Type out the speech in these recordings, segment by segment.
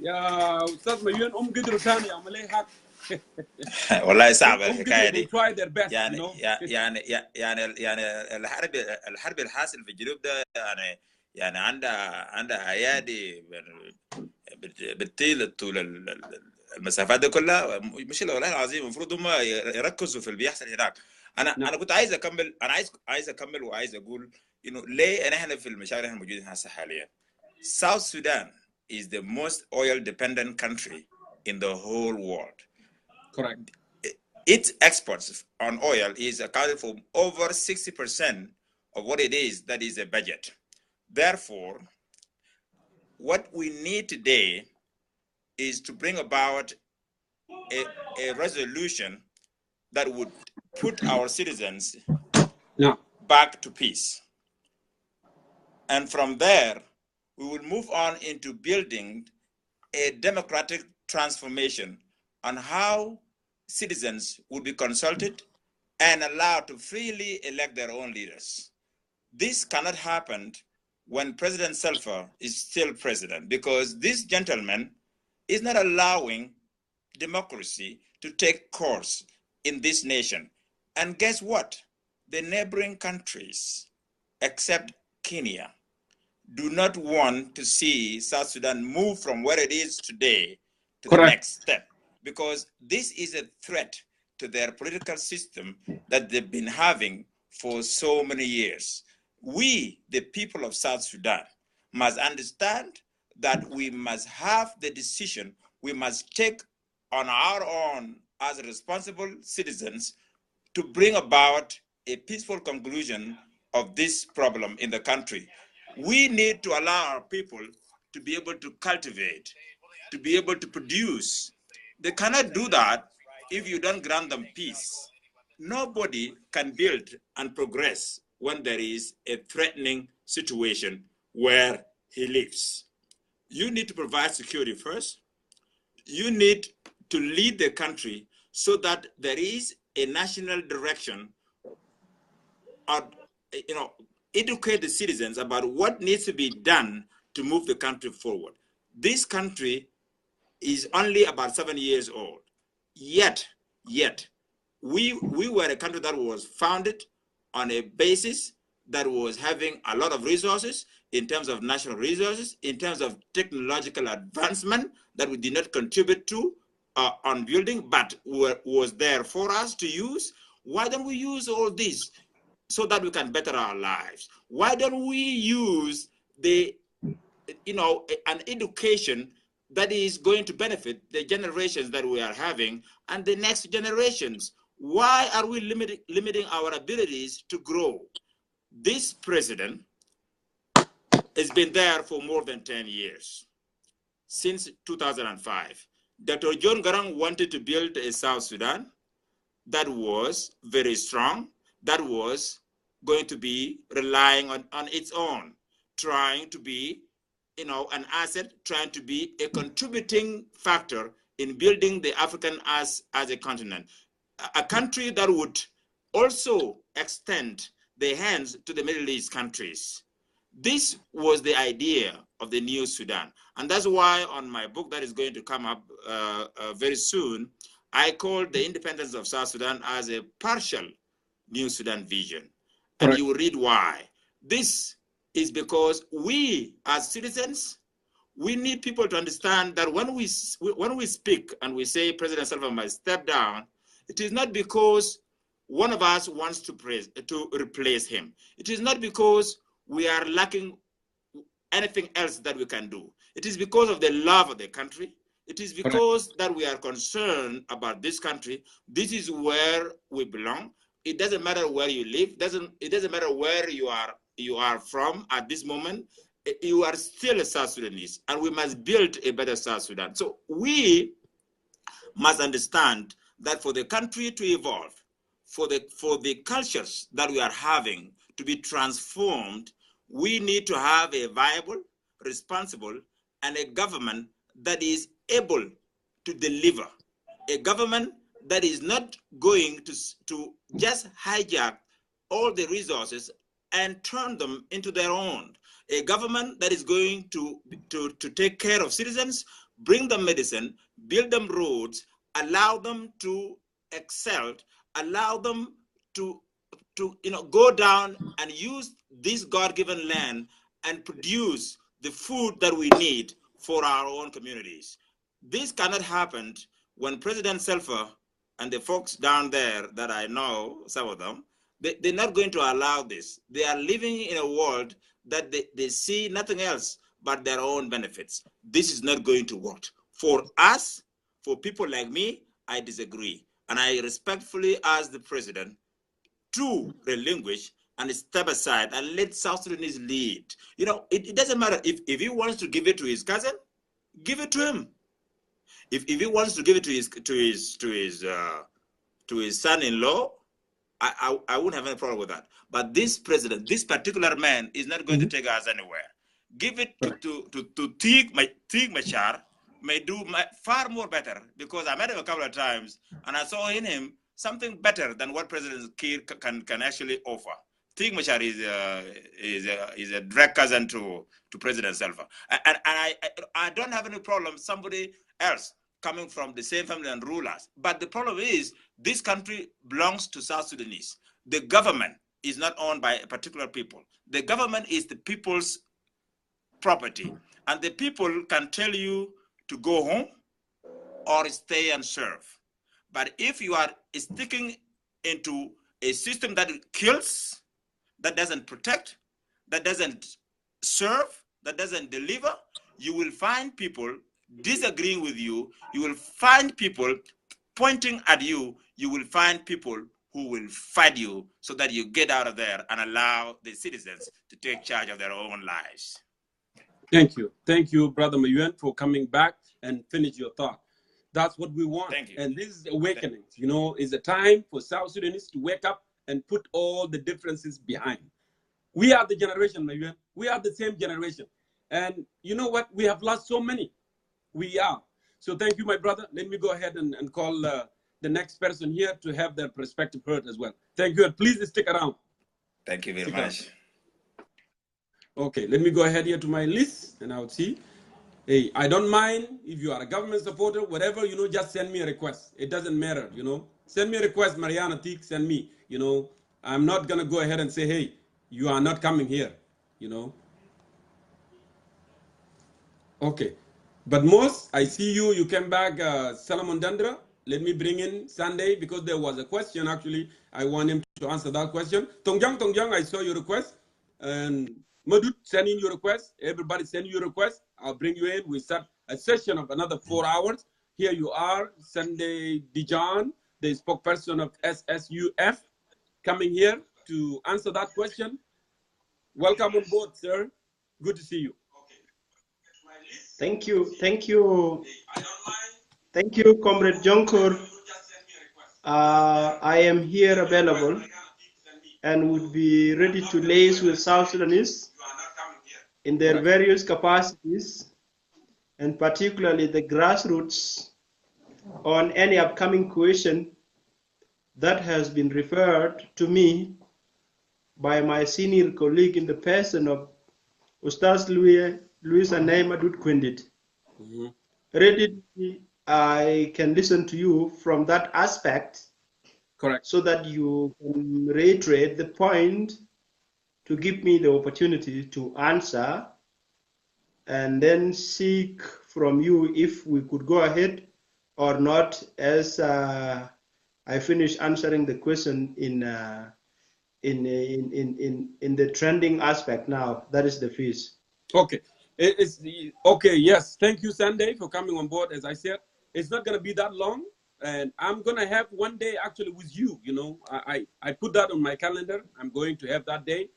يا استاذ ميون قدروا ثاني يعمل اي حاجه. والله صعبه الحكايه دي. try their best, يعني you know. يعني الحرب الحاصل في الجنوب ده يعني عندها ايادي بتطيل طول المسافات دي كلها. مش والله العظيم المفروض هم يركزوا في اللي بيحصل هناك. انا كنت عايز اكمل، انا عايز اكمل وعايز اقول انه ليه احنا في المشاكل اللي احنا موجودين هسه حاليا. South Sudan is the most oil dependent country in the whole world. Correct. Its exports on oil is accounted for over 60% of what it is that is a budget. Therefore, what we need today is to bring about a resolution that would put our citizens back to peace. And from there, we will move on into building a democratic transformation on how citizens would be consulted and allowed to freely elect their own leaders. This cannot happen when President Salva is still president, because this gentleman is not allowing democracy to take course in this nation. And guess what? The neighboring countries, except Kenya, do not want to see South Sudan move from where it is today to the next step, because this is a threat to their political system that they've been having for so many years. We, the people of South Sudan, must understand that we must have the decision we must take on our own as responsible citizens to bring about a peaceful conclusion of this problem in the country. We need to allow our people to be able to cultivate, to be able to produce. They cannot do that if you don't grant them peace. Nobody can build and progress when there is a threatening situation where he lives. You need to provide security first. You need to lead the country so that there is a national direction, or, educate the citizens about what needs to be done to move the country forward. This country is only about 7 years old. Yet, we were a country that was founded on a basis that was having a lot of resources in terms of national resources, in terms of technological advancement that we did not contribute to on building, but was there for us to use. Why don't we use all this so that we can better our lives? Why don't we use an education that is going to benefit the generations that we are having and the next generations? Why are we limiting our abilities to grow? This president has been there for more than 10 years, since 2005. Dr. John Garang wanted to build a South Sudan that was very strong, that was going to be relying on its own, trying to be an asset, trying to be a contributing factor in building the African as a continent. A country that would also extend their hands to the Middle East countries. This was the idea of the new Sudan. And that's why on my book that is going to come up very soon, I called the independence of South Sudan as a partial new Sudan vision. And you will read why. This is because we as citizens, we need people to understand that when we speak and we say President Salva must step down, it is not because one of us wants to replace him. It is not because we are lacking anything else that we can do. It is because of the love of the country. It is because that we are concerned about this country. This is where we belong. It doesn't matter where you live. It doesn't matter where you are from at this moment. You are still a South Sudanese, and we must build a better South Sudan. So we must understand that for the country to evolve, for the cultures that we are having to be transformed, we need to have a viable, responsible, and a government that is able to deliver, a government that is not going to just hijack all the resources and turn them into their own, a government that is going to take care of citizens, bring them medicine, build them roads, allow them to excel, allow them to go down and use this God-given land and produce the food that we need for our own communities. This cannot happen when President Selfa and the folks down there that I know, some of them, they're not going to allow this. They are living in a world that they see nothing else but their own benefits. This is not going to work. For us, for people like me, I disagree. And I respectfully ask the president to relinquish and step aside and let South Sudanese lead. You know, it doesn't matter if he wants to give it to his cousin, give it to him. If he wants to give it to his son-in-law, I wouldn't have any problem with that. But this president, this particular man, is not going to take us anywhere. Give it to Teague Machar, may do far more better, because I met him a couple of times and I saw in him something better than what President Kiir can actually offer. Teague Machar is a direct cousin to President Salva, and I don't have any problem somebody else coming from the same family and rulers. But the problem is this country belongs to South Sudanese. The government is not owned by a particular people. The government is the people's property, and the people can tell you to go home or stay and serve. But if you are sticking into a system that kills, that doesn't protect, that doesn't serve, that doesn't deliver, you will find people disagreeing with you. You will find people pointing at you. You will find people who will fight you so that you get out of there and allow the citizens to take charge of their own lives. Thank you. Thank you, Brother Mayuen, for coming back and finish your thought. That's what we want. Thank you. And this is awakening. You know, it's a time for South Sudanese to wake up and put all the differences behind. We are the generation, Mayuen. We are the same generation. And you know what? We have lost so many. We are. So thank you, my brother. Let me go ahead and call the next person here to have their perspective heard as well. Thank you. And please stick around. Thank you very much. Okay, let me go ahead here to my list and I'll see. Hey, I don't mind if you are a government supporter, whatever, you know, just send me a request. It doesn't matter, you know. Send me a request, Mariana Teak, send me, you know. I'm not going to go ahead and say, hey, you are not coming here, you know. Okay. But most, I see you came back, Solomon Dandra. Let me bring in Sunday because there was a question, actually. I want him to answer that question. Tongjang, I saw your request. And Madut, send in your request. Everybody send your request. I'll bring you in. We start a session of another 4 hours. Here you are, Sunday Dijon, the spokesperson of SSUF, coming here to answer that question. Welcome on board, sir. Good to see you. Thank you. Thank you, Comrade Jongkor. I am here available and would be ready to liaise with South Sudanese in their various capacities, and particularly the grassroots, on any upcoming question that has been referred to me by my senior colleague in the person of Ustaz Luis Anaima Dutkwendit. Ready, I can listen to you from that aspect. Correct. So that you can reiterate the point to give me the opportunity to answer, and then seek from you if we could go ahead or not as I finish answering the question in the trending aspect now. That is the fees. Okay. Okay, yes. Thank you, Sunday, for coming on board. As I said, it's not going to be that long. And I'm going to have one day actually with you, you know. I put that on my calendar. I'm going to have that day.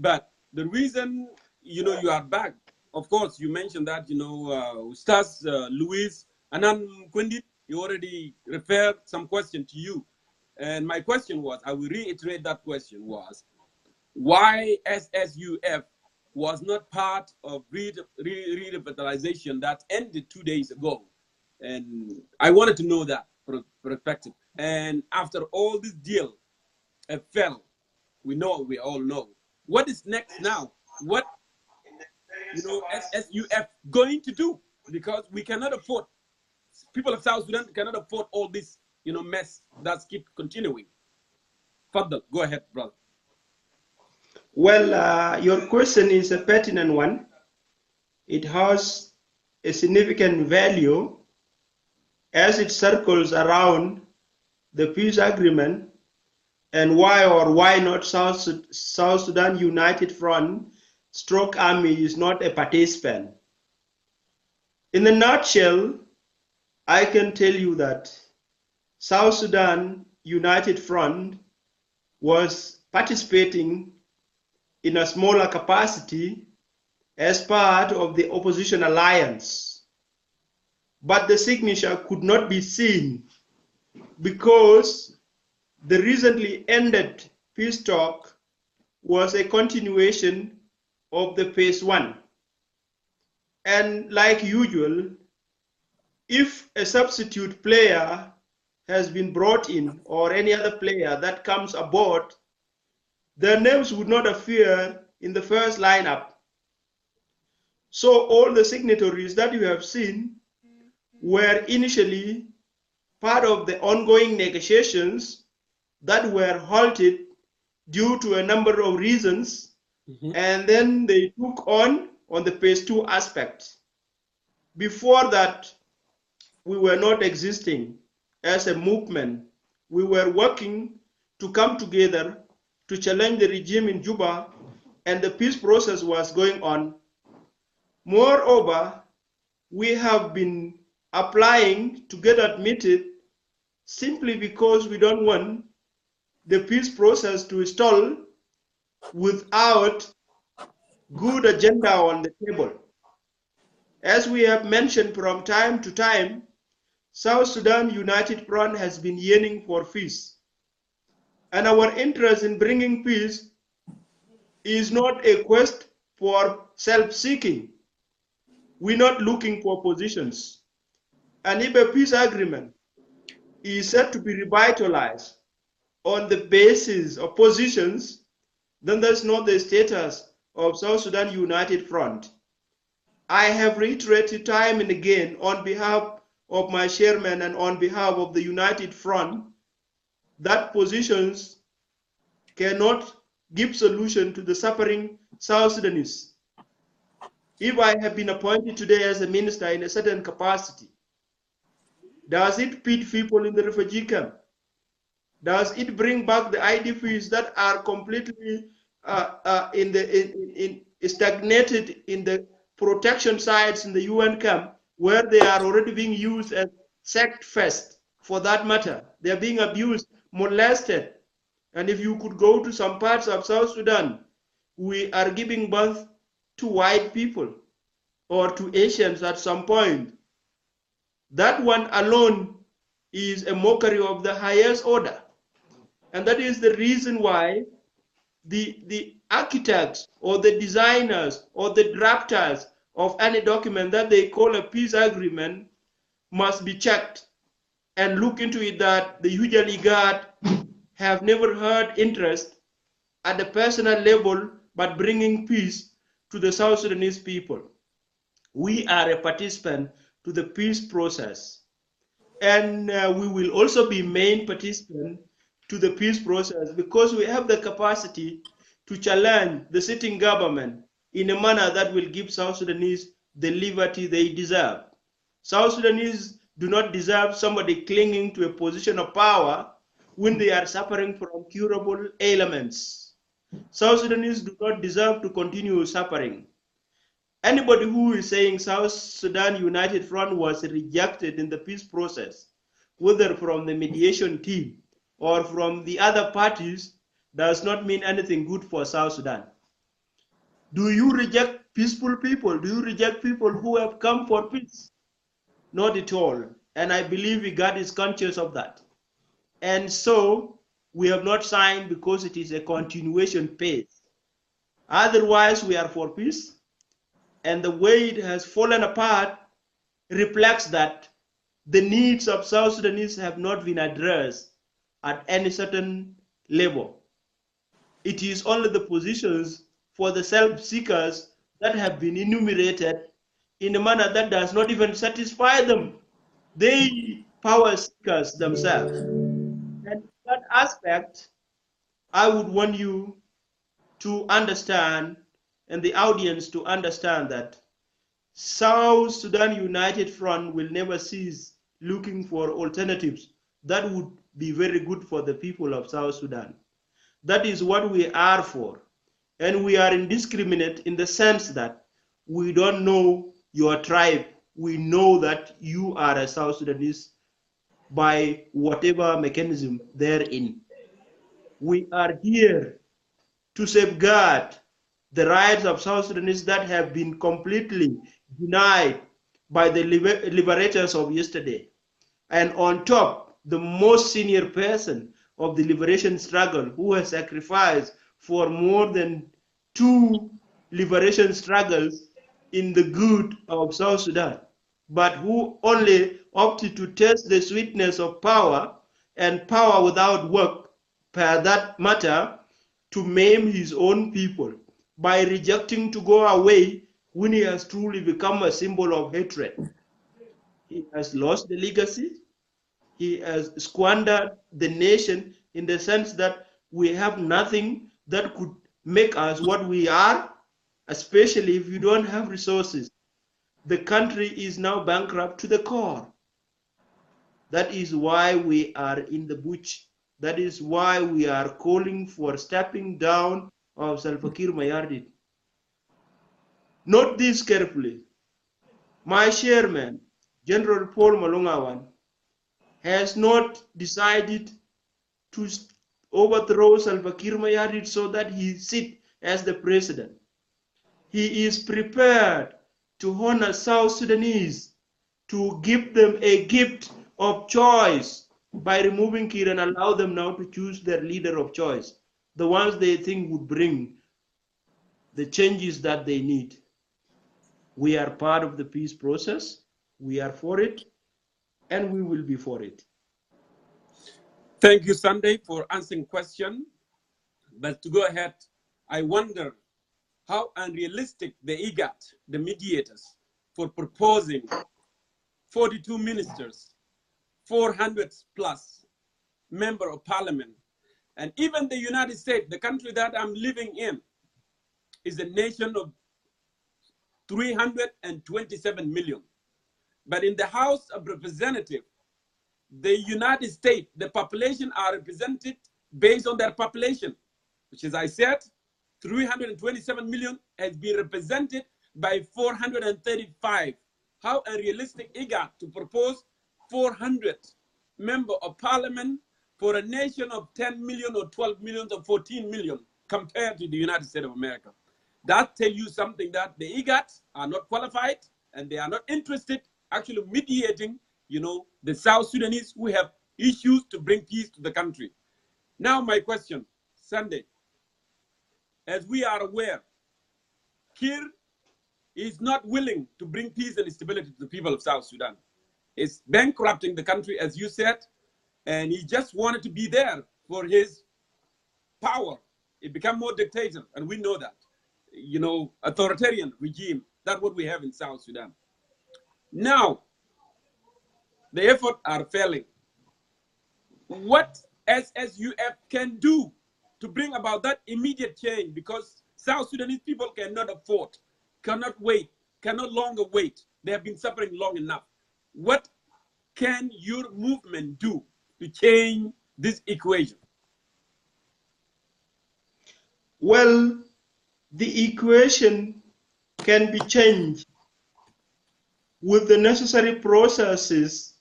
But the reason, you know, you are back, of course, you mentioned that, you know, Ustaz Luis Anan Kwendit, he already referred some question to you. And my question was, I will reiterate that question was, why SSUF was not part of revitalization that ended 2 days ago. And I wanted to know that perspective. And after all this deal fell, we all know. What is next now? What SSUF going to do? Because we cannot afford, people of South Sudan cannot afford all this, mess that's keep continuing. Fadal, go ahead, brother. Well, your question is a pertinent one. It has a significant value as it circles around the peace agreement and why or why not South Sudan United Front stroke army is not a participant. In a nutshell, I can tell you that South Sudan United Front was participating in a smaller capacity as part of the opposition alliance. But the signature could not be seen because the recently ended peace talk was a continuation of the phase one. And like usual, if a substitute player has been brought in or any other player that comes aboard, their names would not appear in the first lineup. So all the signatories that you have seen were initially part of the ongoing negotiations that were halted due to a number of reasons, and then they took on the phase two aspect. Before that, we were not existing as a movement. We were working to come together to challenge the regime in Juba, and the peace process was going on. Moreover, we have been applying to get admitted simply because we don't want the peace process to stall without good agenda on the table. As we have mentioned from time to time, South Sudan United Front has been yearning for peace. And our interest in bringing peace is not a quest for self-seeking. We're not looking for positions. And if a peace agreement is said to be revitalized on the basis of positions, then that's not the status of South Sudan United Front. I have reiterated time and again on behalf of my chairman and on behalf of the United Front that positions cannot give solution to the suffering South Sudanese. If I have been appointed today as a minister in a certain capacity, does it feed people in the refugee camp? Does it bring back the IDPs that are completely stagnated in the protection sites in the UN camp, where they are already being used as sect fest, for that matter? They are being abused, molested. And if you could go to some parts of South Sudan, we are giving birth to white people or to Asians at some point. That one alone is a mockery of the highest order. And that is the reason why the architects or the designers or the drafters of any document that they call a peace agreement must be checked and look into it that the usual IGAD have never had interest at the personal level but bringing peace to the South Sudanese people. We are a participant to the peace process, and we will also be main participant to the peace process because we have the capacity to challenge the sitting government in a manner that will give South Sudanese the liberty they deserve. South Sudanese do not deserve somebody clinging to a position of power when they are suffering from curable ailments. South Sudanese do not deserve to continue suffering. Anybody who is saying South Sudan United Front was rejected in the peace process, whether from the mediation team or from the other parties, does not mean anything good for South Sudan. Do you reject peaceful people? Do you reject people who have come for peace? Not at all. And I believe God is conscious of that. And so we have not signed because it is a continuation phase. Otherwise, we are for peace. And the way it has fallen apart reflects that the needs of South Sudanese have not been addressed at any certain level. It is only the positions for the self-seekers that have been enumerated in a manner that does not even satisfy them. They power seekers themselves. And in that aspect, I would want you to understand and the audience to understand that South Sudan United Front will never cease looking for alternatives that would be very good for the people of South Sudan. That is what we are for. And we are indiscriminate in the sense that we don't know your tribe. We know that you are a South Sudanese by whatever mechanism therein. We are here to safeguard the rights of South Sudanese that have been completely denied by the liberators of yesterday. And on top, the most senior person of the liberation struggle who has sacrificed for more than 2 liberation struggles in the good of South Sudan, but who only opted to taste the sweetness of power and power without work, per that matter, to maim his own people by rejecting to go away when he has truly become a symbol of hatred. He has lost the legacy. He has squandered the nation in the sense that we have nothing that could make us what we are, especially if you don't have resources. The country is now bankrupt to the core. That is why we are in the bush. That is why we are calling for stepping down of Salva Kiir Mayardit. Note this carefully. My chairman, General Paul Malongawan, has not decided to overthrow Salva Kiir Mayardit so that he sit as the president. He is prepared to honor South Sudanese, to give them a gift of choice by removing Kiir and allow them now to choose their leader of choice, the ones they think would bring the changes that they need. We are part of the peace process. We are for it, and we will be for it. Thank you, Sunday, for answering question. But to go ahead, I wonder how unrealistic the IGAT, the mediators, for proposing 42 ministers, 400 plus member of parliament, and even the United States, the country that I'm living in, is a nation of 327 million. But in the House of Representatives, the United States, the population are represented based on their population, which, as I said, 327 million has been represented by 435. How unrealistic IGAT to propose 400 member of parliament for a nation of 10 million or 12 million or 14 million compared to the United States of America. That tells you something, that the IGAT are not qualified and they are not interested actually mediating, the South Sudanese who have issues to bring peace to the country. Now my question, Sunday, as we are aware, Kir is not willing to bring peace and stability to the people of South Sudan. He's bankrupting the country, as you said, and he just wanted to be there for his power. It become more dictator, and we know that. Authoritarian regime, that's what we have in South Sudan. Now, the efforts are failing. What SSUF can do to bring about that immediate change, because South Sudanese people cannot afford, cannot wait, cannot longer wait. They have been suffering long enough. What can your movement do to change this equation? Well, the equation can be changed with the necessary processes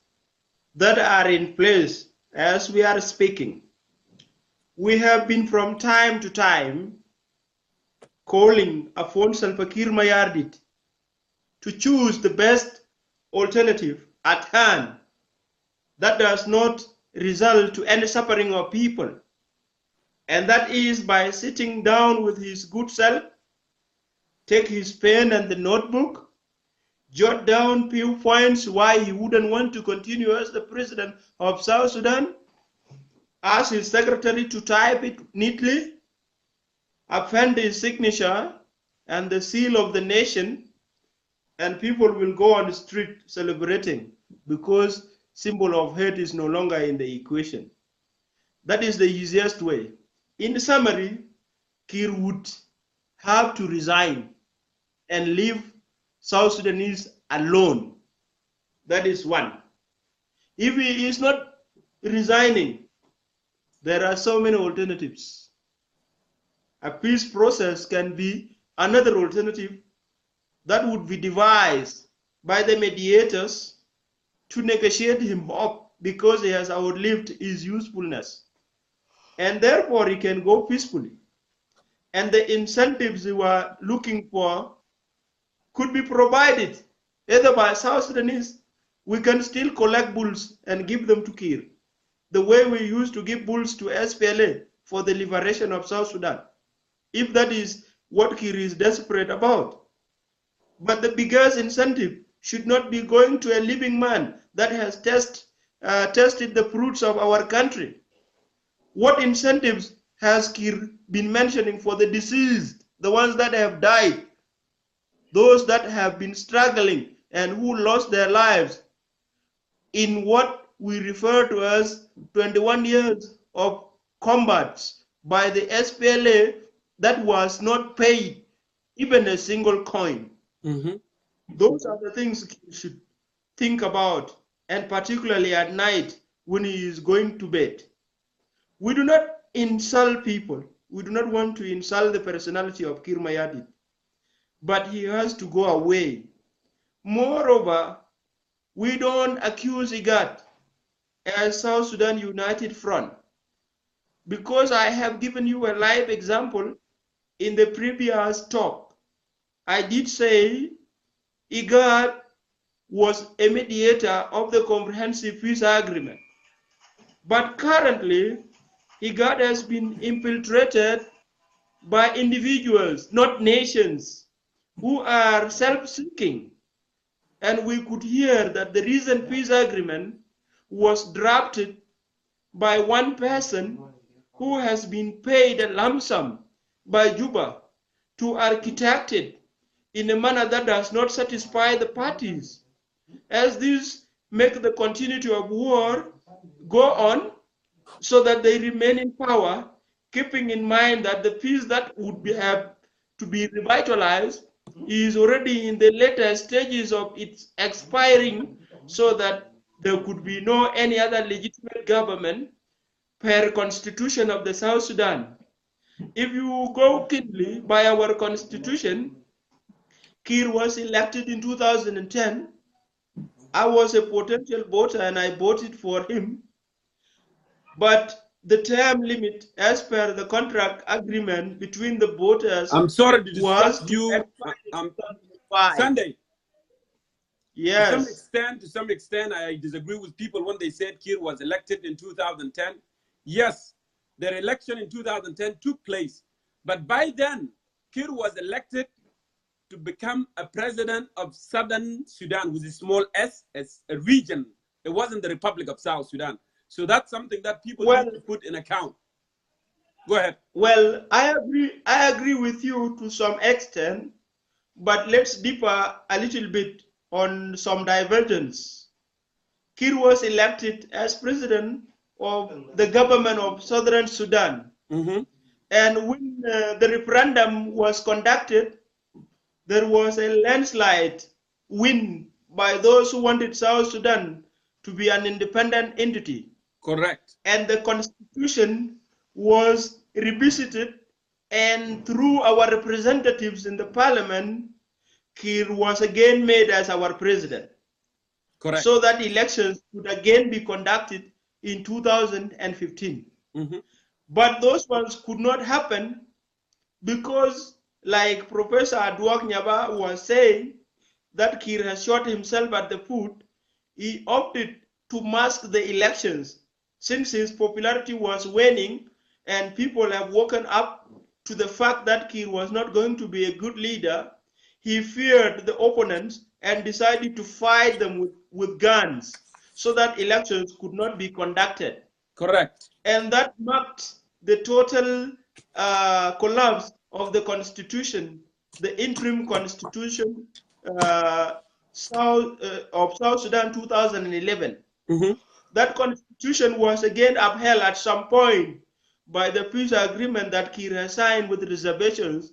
that are in place as we are speaking. We have been from time to time calling upon Salva Kiir Mayardit to choose the best alternative at hand that does not result to any suffering of people. And that is by sitting down with his good self take his pen and the notebook, jot down few points why he wouldn't want to continue as the president of South Sudan, ask his secretary to type it neatly, append his signature and the seal of the nation, and people will go on the street celebrating because symbol of hate is no longer in the equation. That is the easiest way. In summary, Kir would have to resign and leave South Sudanese alone. That is one. If he is not resigning, there are so many alternatives. A peace process can be another alternative that would be devised by the mediators to negotiate him up because he has outlived his usefulness. And therefore he can go peacefully. And the incentives we were looking for could be provided either by South Sudanese. We can still collect bulls and give them to Kir, the way we used to give bulls to SPLA for the liberation of South Sudan, if that is what Kir is desperate about. But the biggest incentive should not be going to a living man that has tested the fruits of our country. What incentives has Kir been mentioning for the deceased, the ones that have died, those that have been struggling and who lost their lives in what we refer to as 21 years of combats by the SPLA that was not paid even a single coin? Those are the things he should think about, and particularly at night when he is going to bed. We do not insult people. We do not want to insult the personality of Kir Mayadit, but he has to go away. Moreover, we don't accuse IGAD as South Sudan United Front, because I have given you a live example in the previous talk. I did say IGAD was a mediator of the Comprehensive Peace Agreement, but currently IGAD has been infiltrated by individuals, not nations, who are self-seeking. And we could hear that the recent peace agreement was drafted by one person who has been paid a lump sum by Juba to architect it in a manner that does not satisfy the parties, as this make the continuity of war go on so that they remain in power, keeping in mind that the peace that would have to be revitalized is already in the later stages of its expiring, so that there could be no any other legitimate government per constitution of the South Sudan. If you go keenly by our constitution, Kir was elected in 2010. I was a potential voter and I voted for him. But the term limit, as per the contract agreement between the voters, I'm sorry to was disrupt to you. Sunday. Yes. To some extent, I disagree with people when they said Kir was elected in 2010. Yes, their election in 2010 took place. But by then, Kir was elected to become a president of Southern Sudan with a small s, as a region. It wasn't the Republic of South Sudan. So that's something that people need to put in account. Go ahead. Well, I agree with you to some extent, but let's differ a little bit on some divergence. Kir was elected as president of the government of Southern Sudan. And when the referendum was conducted, there was a landslide win by those who wanted South Sudan to be an independent entity. Correct. And the constitution was revisited, and through our representatives in the parliament, Kir was again made as our president. Correct. So that elections could again be conducted in 2015. But those ones could not happen because, like Professor Adwak Nyaba was saying, that Kir has shot himself at the foot. He opted to mask the elections since his popularity was waning and people have woken up to the fact that Kir was not going to be a good leader. he feared the opponents and decided to fight them with guns so that elections could not be conducted. Correct. And that marked the total collapse of the constitution, the interim constitution of South Sudan 2011. That constitution was again upheld at some point by the peace agreement that Kir signed with reservations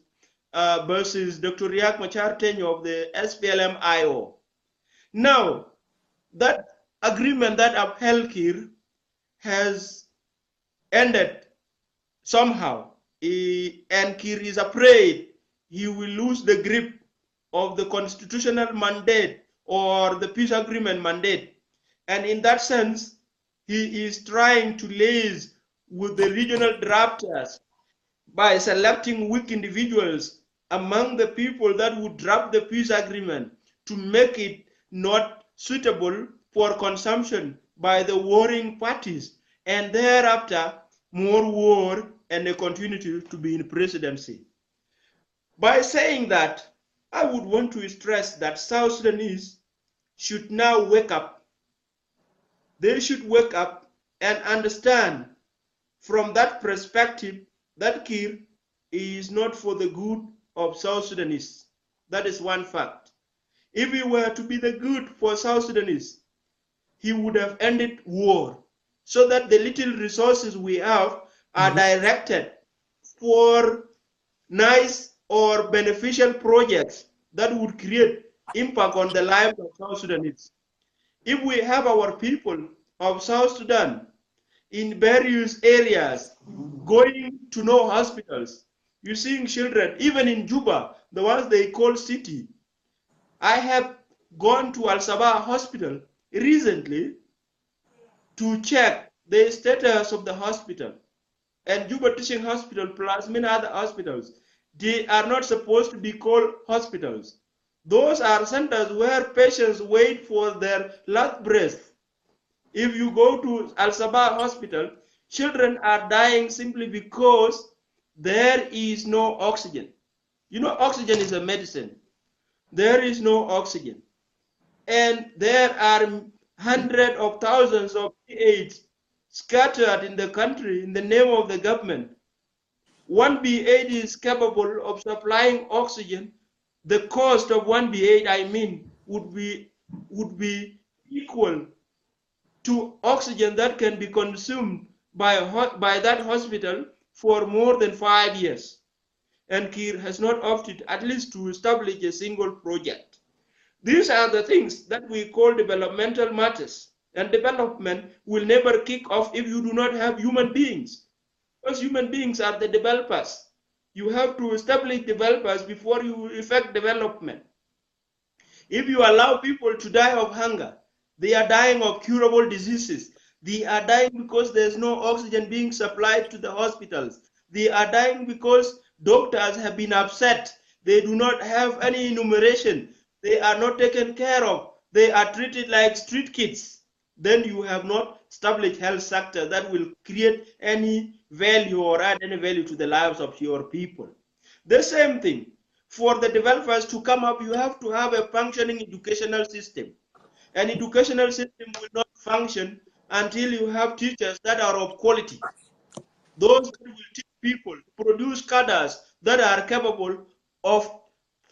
versus Dr. Riek Machar tenure of the SPLM-IO. Now, that agreement that upheld Kir has ended somehow, and Kir is afraid he will lose the grip of the constitutional mandate or the peace agreement mandate. And in that sense, he is trying to liaise with the regional drafters by selecting weak individuals among the people that would draft the peace agreement to make it not suitable for consumption by the warring parties, and thereafter more war and a continuity to be in presidency. By saying that, I would want to stress that South Sudanese should now wake up. They should wake up and understand from that perspective that Kir is not for the good of South Sudanese. That is one fact. If he were to be the good for South Sudanese, he would have ended war so that the little resources we have are directed for nice or beneficial projects that would create impact on the lives of South Sudanese. If we have our people of South Sudan in various areas going to no hospitals, you're seeing children, even in Juba, the ones they call city. I have gone to Al Sabah Hospital recently to check the status of the hospital. And Juba Teaching Hospital plus many other hospitals, they are not supposed to be called hospitals. Those are centers where patients wait for their last breath. If you go to Al Sabah Hospital, children are dying simply because there is no oxygen. You know, oxygen is a medicine. There is no oxygen. And there are hundreds of thousands of B8s scattered in the country in the name of the government. One B8 is capable of supplying oxygen. The cost of one B8, I mean, would be equal to oxygen that can be consumed by that hospital for more than 5 years. And Kir has not opted at least to establish a single project. These are the things that we call developmental matters. And development will never kick off if you do not have human beings. Because human beings are the developers. You have to establish developers before you effect development. If you allow people to die of hunger, they are dying of curable diseases. They are dying because there's no oxygen being supplied to the hospitals. They are dying because doctors have been upset. They do not have any enumeration. They are not taken care of. They are treated like street kids. Then you have not established health sector that will create any value or add any value to the lives of your people. The same thing. For the developers to come up, you have to have a functioning educational system. An educational system will not function until you have teachers that are of quality. Those that will teach people, produce cadres that are capable of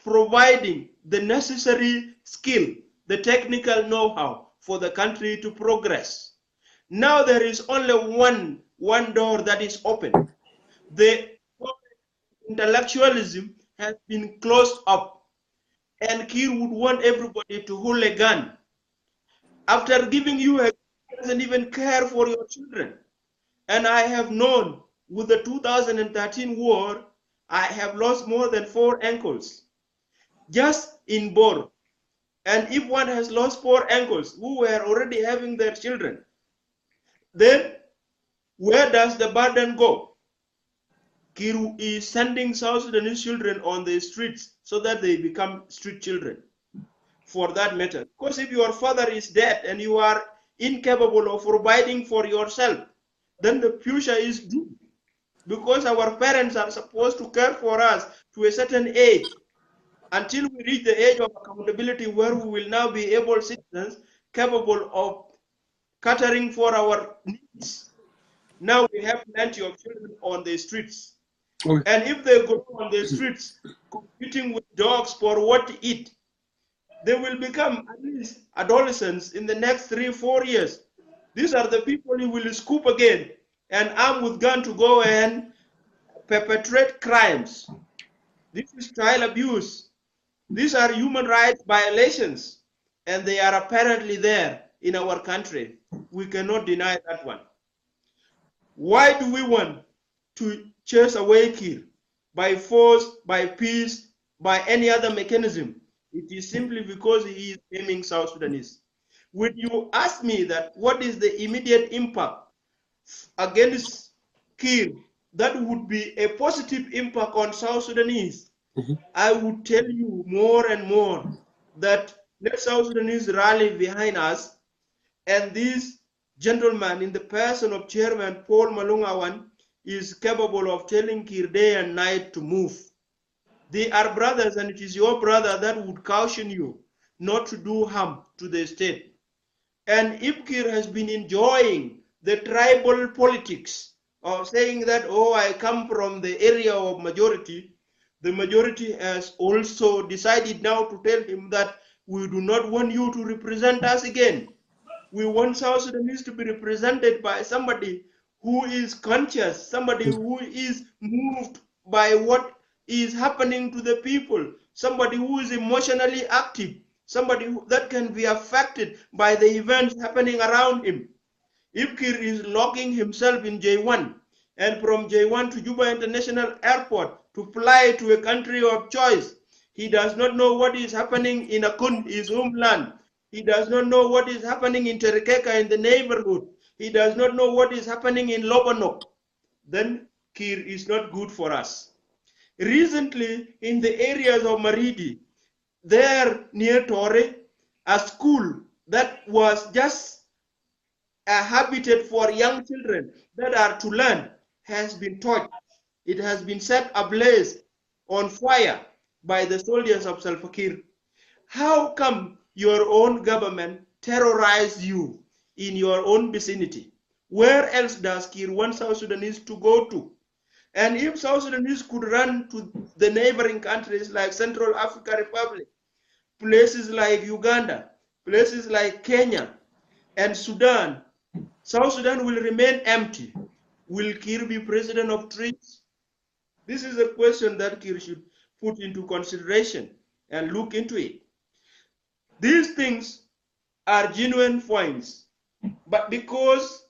providing the necessary skill, the technical know-how for the country to progress. Now there is only one door that is open. The intellectualism has been closed up, and Kir would want everybody to hold a gun. After giving you a gun, he doesn't even care for your children. And I have known with the 2013 war, I have lost more than 4 ankles just in Bor. And if one has lost 4 ankles who were already having their children, then where does the burden go? Kir is sending South Sudanese children on the streets so that they become street children, for that matter. Because if your father is dead and you are incapable of providing for yourself, then the future is doomed. Because our parents are supposed to care for us to a certain age. until we reach the age of accountability where we will now be able citizens capable of catering for our needs. Now we have plenty of children on the streets. Okay. And if they go on the streets competing with dogs for what to eat, they will become at least adolescents in the next 3-4 years. These are the people who will scoop again and arm with gun to go and perpetrate crimes. This is child abuse. These are human rights violations, and they are apparently there in our country. We cannot deny that one. Why do we want to chase away Kir? By force, by peace, by any other mechanism? It is simply because he is aiming South Sudanese. When you ask me that what is the immediate impact against Kir that would be a positive impact on South Sudanese, I would tell you more and more that let South Sudanese rally behind us, and this gentleman in the person of Chairman Paul Malungawan is capable of telling Kir day and night to move. They are brothers, and it is your brother that would caution you not to do harm to the state. And if Kir has been enjoying the tribal politics of saying that, oh, I come from the area of majority, the majority has also decided now to tell him that we do not want you to represent us again. We want South Sudanese to be represented by somebody who is conscious, somebody who is moved by what is happening to the people, somebody who is emotionally active, somebody that can be affected by the events happening around him. If Kir is locking himself in J1 and from J1 to Juba International Airport to fly to a country of choice, he does not know what is happening in Akun, his homeland. He does not know what is happening in Terekeka in the neighborhood. He does not know what is happening in Lobanok. Then Kir is not good for us. Recently, in the areas of Maridi, there near Tore, a school that was just a habitat for young children that are to learn has been torched. It has been set ablaze on fire by the soldiers of Salva Kiir. How come your own government terrorized you in your own vicinity? Where else does Kiir want South Sudanese to go to? And if South Sudanese could run to the neighboring countries like Central African Republic, places like Uganda, places like Kenya and Sudan, South Sudan will remain empty. Will Kiir be president of trees? This is a question that Kiir should put into consideration and look into it. These things are genuine points, but because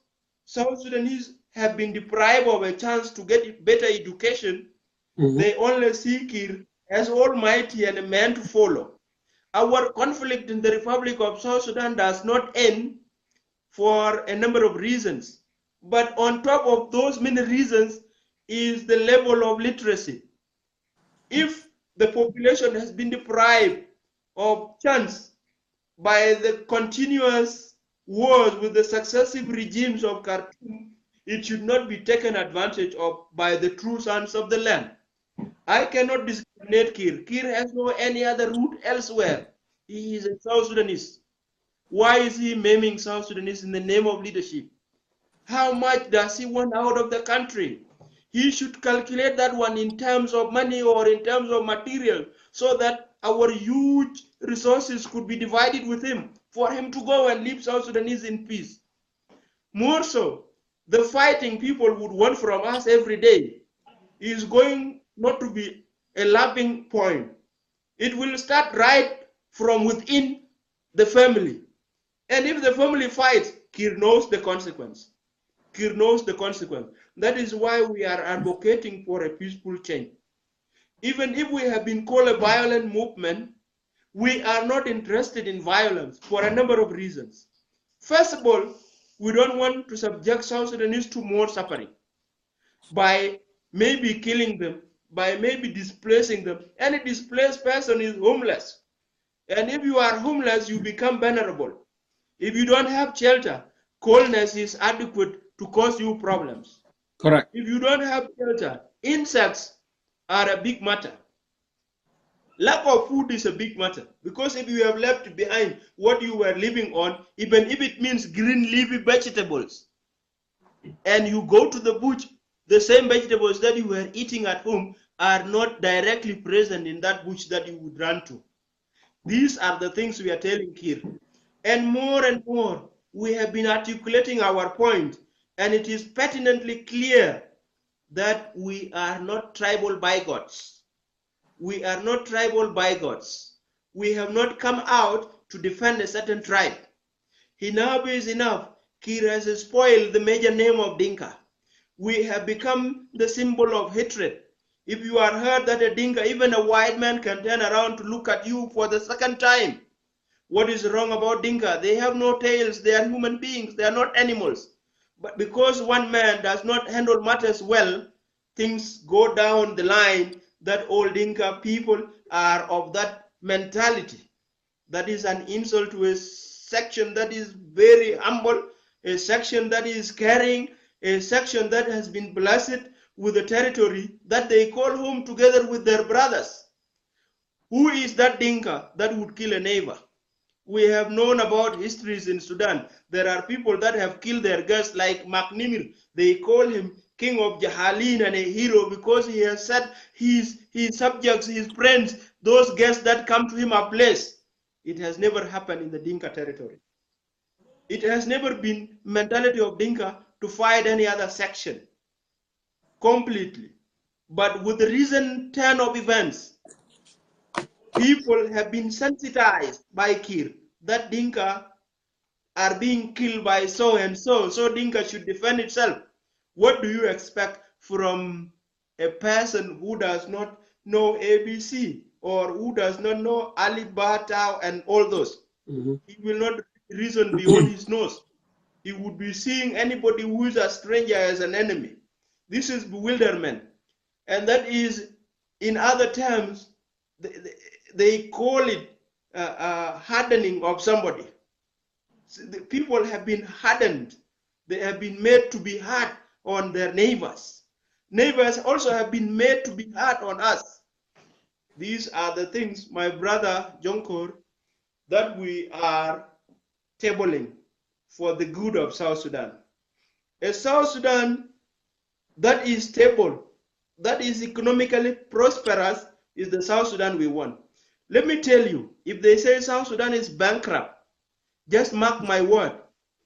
South Sudanese have been deprived of a chance to get better education, they only see Kiir as almighty and a man to follow. Our conflict in the Republic of South Sudan does not end for a number of reasons. But on top of those many reasons is the level of literacy. If the population has been deprived of chance by the continuous wars with the successive regimes of Khartoum, it should not be taken advantage of by the true sons of the land. I cannot discriminate Kiir. Kiir has no any other route elsewhere. He is a South Sudanese. Why is he maiming South Sudanese in the name of leadership? How much does he want out of the country? He should calculate that one in terms of money or in terms of material so that our huge resources could be divided with him for him to go and leave South Sudanese in peace. More so, the fighting people would want from us every day is going not to be a lapping point. It will start right from within the family. And if the family fights, Kiir knows the consequence. Kiir knows the consequence. That is why we are advocating for a peaceful change. Even if we have been called a violent movement, we are not interested in violence for a number of reasons. First of all, we don't want to subject South Sudanese to more suffering by maybe killing them, by maybe displacing them. Any displaced person is homeless. And if you are homeless, you become vulnerable. If you don't have shelter, coldness is adequate to cause you problems. Correct. If you don't have shelter, insects are a big matter. Lack of food is a big matter, because if you have left behind what you were living on, even if it means green leafy vegetables, and you go to the bush, the same vegetables that you were eating at home are not directly present in that bush that you would run to. These are the things we are telling here. And more, we have been articulating our point, and it is pertinently clear that we are not tribal bigots. We are not tribal bigots. We have not come out to defend a certain tribe. Enough is enough. Kir has spoiled the major name of Dinka. We have become the symbol of hatred. If you are heard that a Dinka, even a white man, can turn around to look at you for the second time, what is wrong about Dinka? They have no tails. They are human beings. They are not animals. But because one man does not handle matters well, things go down the line that all Dinka people are of that mentality. That is an insult to a section that is very humble, a section that is caring, a section that has been blessed with a territory that they call home together with their brothers. Who is that Dinka that would kill a neighbor? We have known about histories in Sudan. There are people that have killed their guests, like McNimir. They call him King of Jahalin and a hero because he has set his subjects, his friends, those guests that come to him, a place. It has never happened in the Dinka territory. It has never been mentality of Dinka to fight any other section completely. But with the recent turn of events, people have been sensitized by Kir that Dinka are being killed by so and so, so Dinka should defend itself. What do you expect from a person who does not know ABC or who does not know Ali Batao and all those? He will not reason beyond his nose. He would be seeing anybody who is a stranger as an enemy. This is bewilderment. And that is, in other terms, they call it hardening of somebody. So the people have been hardened. They have been made to be hard on their neighbors. Neighbors also have been made to be hard on us. These are the things, my brother Jongkor, that we are tabling for the good of South Sudan. A South Sudan that is stable, that is economically prosperous, is the South Sudan we want. Let me tell you, if they say South Sudan is bankrupt, just mark my word,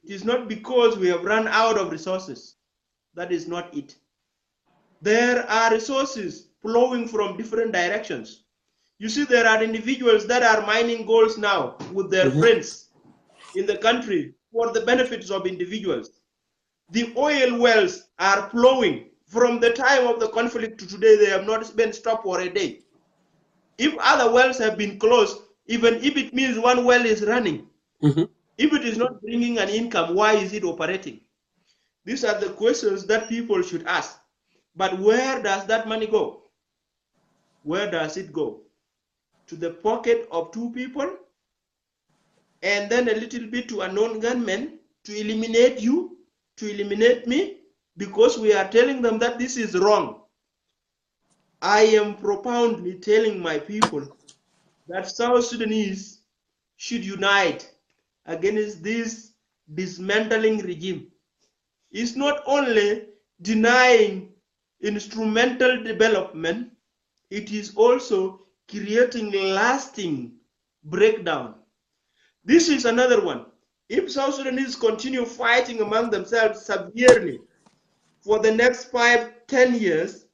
it is not because we have run out of resources. That is not it. There are resources flowing from different directions. You see, there are individuals that are mining golds now with their friends in the country for the benefits of individuals. The oil wells are flowing from the time of the conflict to today. They have not been stopped for a day. If other wells have been closed, even if it means one well is running, if it is not bringing an income, why is it operating? These are the questions that people should ask. But where does that money go? Where does it go? To the pocket of two people, and then a little bit to a non-gunman to eliminate you, to eliminate me, because we are telling them that this is wrong. I am profoundly telling my people that South Sudanese should unite against this dismantling regime. It's not only denying instrumental development, it is also creating lasting breakdown. This is another one. If South Sudanese continue fighting among themselves severely for the next 5-10 years,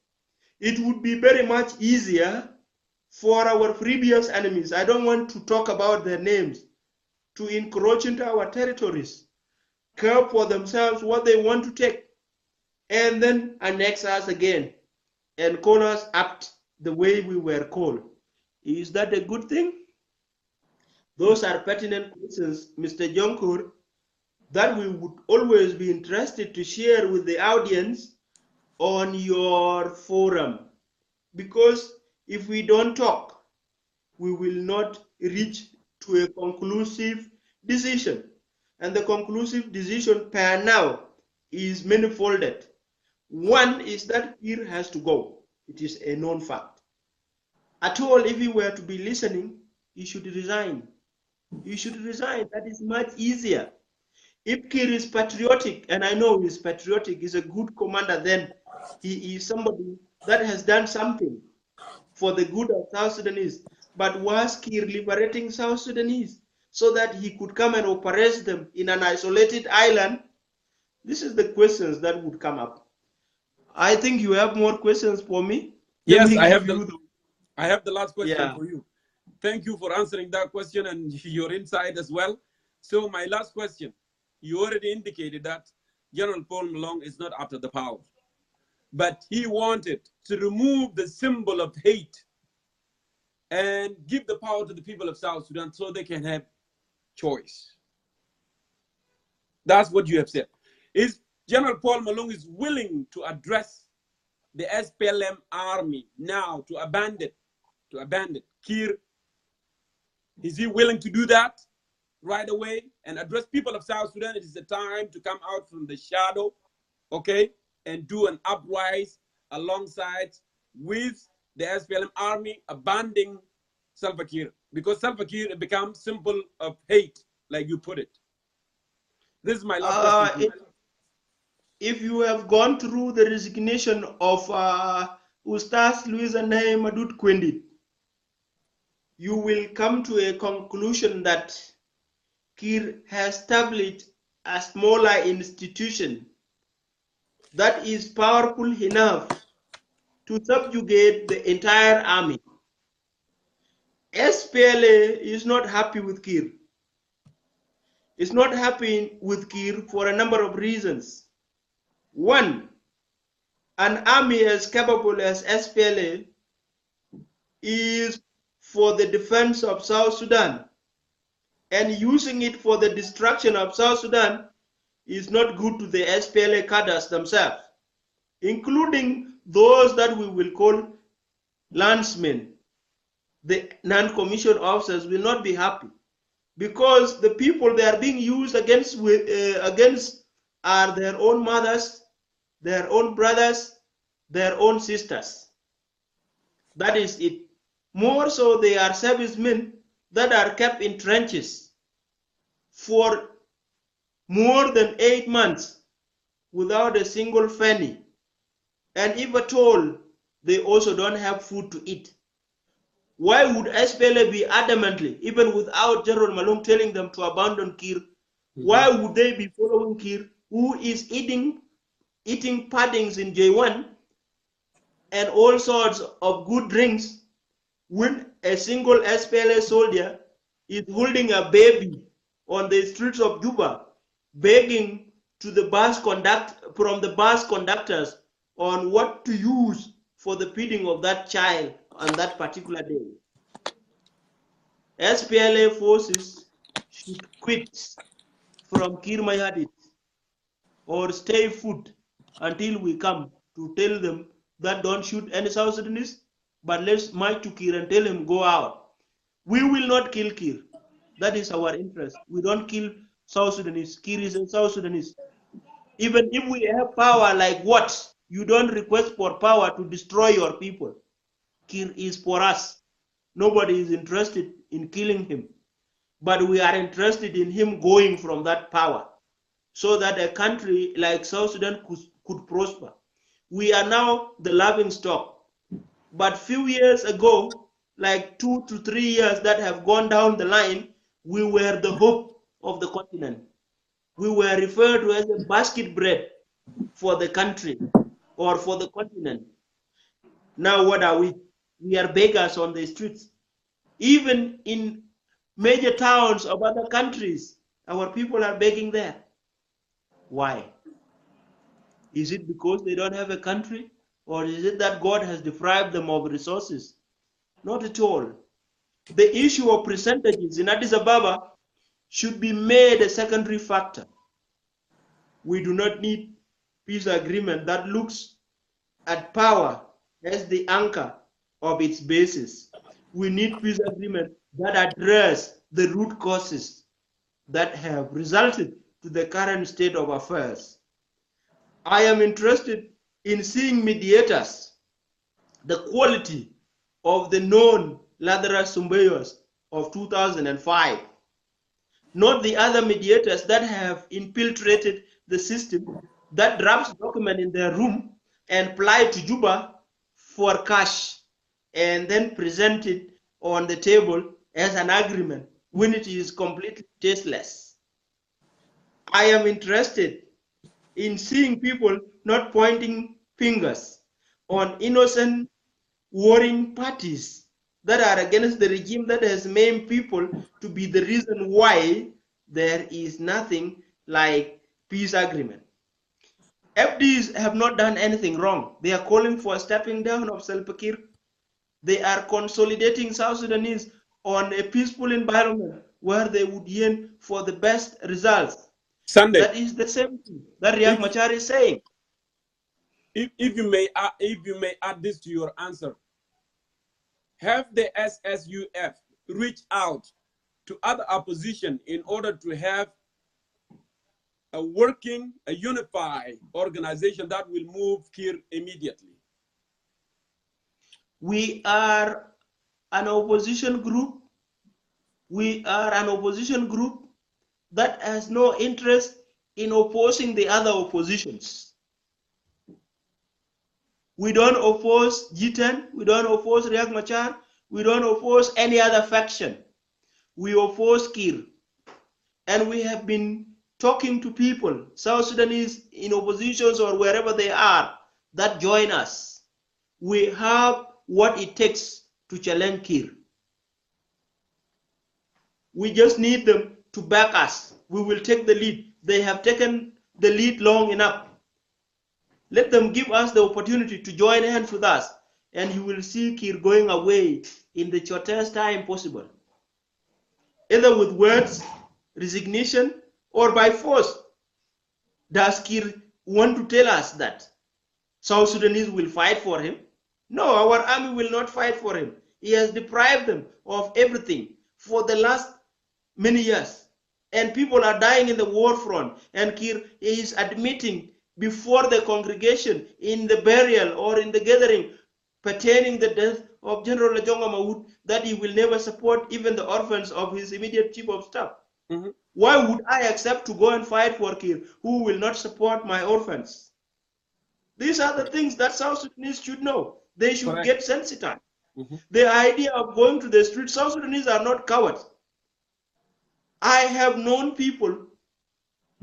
it would be very much easier for our previous enemies, I don't want to talk about their names, to encroach into our territories, care for themselves what they want to take, and then annex us again and call us up the way we were called. Is that a good thing? Those are pertinent questions, Mr. Jongkor, that we would always be interested to share with the audience on your forum. Because if we don't talk, we will not reach to a conclusive decision. And the conclusive decision per now is manifolded. One is that Kir has to go. It is a known fact. at all, if he were to be listening, he should resign. He should resign. That is much easier. If Kir is patriotic, and I know he's patriotic, he's a good commander, then he is somebody that has done something for the good of South Sudanese. But was Kir liberating South Sudanese so that he could come and operate them in an isolated island? This is the questions that would come up. I think you have more questions for me. Yes, I have the last question Yeah. for you. Thank you for answering that question and your insight as well. So my last question, you already indicated that General Paul Malong is not after the power, but he wanted to remove the symbol of hate and give the power to the people of South Sudan so they can have choice. That's what you have said. Is General Paul Malong is willing to address the SPLM army now to abandon Kir? Is he willing to do that right away and address people of South Sudan? It is the time to come out from the shadow, okay, and do an uprise alongside with the SPLM army, abandoning Salva Kiir, because Salva Kiir becomes symbol of hate, like you put it. This is my last question. If you have gone through the resignation of Ustaz Luis Anaye Madut Kwendit, you will come to a conclusion that Kir has established a smaller institution that is powerful enough to subjugate the entire army. SPLA is not happy with Kir. It's not happy with Kir for a number of reasons. One, an army as capable as SPLA is for the defense of South Sudan, and using it for the destruction of South Sudan is not good to the SPLA cadres themselves, including those that we will call landsmen. The non-commissioned officers will not be happy because the people they are being used against are their own mothers, their own brothers, their own sisters. That is it. More so, they are servicemen that are kept in trenches for more than 8 months without a single penny. And if at all, they also don't have food to eat. Why would SPLA be adamantly, even without General Malong telling them to abandon Kir, why would they be following Kir, who is eating puddings in J1 and all sorts of good drinks, when a single SPLA soldier is holding a baby on the streets of Juba, begging to the bus conductors on what to use for the feeding of that child on that particular day? SPLA forces should quit from Kir Mayadit or stay put until we come to tell them that don't shoot any South Sudanese, but let's march to Kir and tell him go out. We will not kill Kir. That is our interest. We don't kill South Sudanese. Kir is a South Sudanese. Even if we have power like what? You don't request for power to destroy your people. Kir is for us. Nobody is interested in killing him. But we are interested in him going from that power so that a country like South Sudan could prosper. We are now the laughing stock. But few years ago, like 2 to 3 years that have gone down the line, we were the hope of the continent. We were referred to as a basket bread for the country or for the continent. Now what are we? We are beggars on the streets. Even in major towns of other countries, our people are begging there. Why? Is it because they don't have a country? Or is it that God has deprived them of resources? Not at all. The issue of percentages in Addis Ababa should be made a secondary factor. We do not need peace agreement that looks at power as the anchor of its basis. We need peace agreement that address the root causes that have resulted to the current state of affairs. I am interested in seeing mediators, the quality of the known Lazarus Sumbayos of 2005, not the other mediators that have infiltrated the system, that drafts document in their room and fly to Juba for cash and then present it on the table as an agreement when it is completely tasteless. I am interested in seeing people not pointing fingers on innocent warring parties that are against the regime that has maimed people to be the reason why there is nothing like peace agreement. FDs have not done anything wrong. They are calling for a stepping down of Salva Kiir. They are consolidating South Sudanese on a peaceful environment where they would yearn for the best results. Sunday. That is the same thing that Riek Machar is saying. If you may add this to your answer, have the SSUF reached out to other opposition in order to have a working, a unified organization that will move Kiir immediately? We are an opposition group. We are an opposition group that has no interest in opposing the other oppositions. We don't oppose G10, we don't oppose Riek Machar, we don't oppose any other faction. We oppose Kiir. And we have been talking to people, South Sudanese in oppositions or wherever they are, that join us. We have what it takes to challenge Kiir. We just need them to back us. We will take the lead. They have taken the lead long enough. Let them give us the opportunity to join hands with us, and you will see Kiir going away in the shortest time possible, either with words, resignation, or by force. Does Kiir want to tell us that South Sudanese will fight for him? No, our army will not fight for him. He has deprived them of everything for the last many years, and people are dying in the war front, and Kiir is admitting before the congregation in the burial or in the gathering pertaining the death of General Lajonga Mahmoud that he will never support even the orphans of his immediate chief of staff. Mm-hmm. Why would I accept to go and fight for Kiir who will not support my orphans? These are the things that South Sudanese should know. They should get sensitized. Mm-hmm. The idea of going to the street, South Sudanese are not cowards. I have known people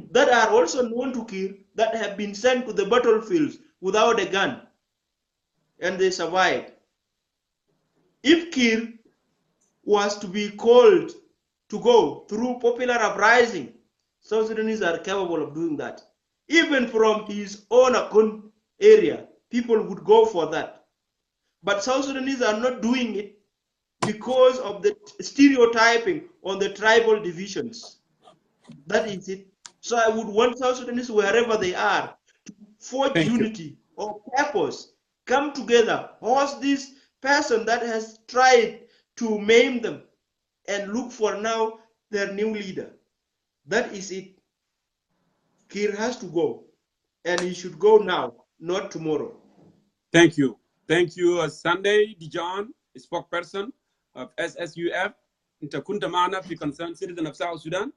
that are also known to Kiir that have been sent to the battlefields without a gun, and they survived. If Kiir was to be called to go through popular uprising, South Sudanese are capable of doing that. Even from his own Akun area, people would go for that. But South Sudanese are not doing it because of the stereotyping on the tribal divisions. That is it. So I would want South Sudanese, wherever they are, to forge unity or purpose, come together, host this person that has tried to maim them, and look for now their new leader. That is it. Kiir has to go, and he should go now, not tomorrow. Thank you. Thank you, Sunday Dijon, spokesperson of SSUF. Inta kunta maana fi concerned citizen of South Sudan.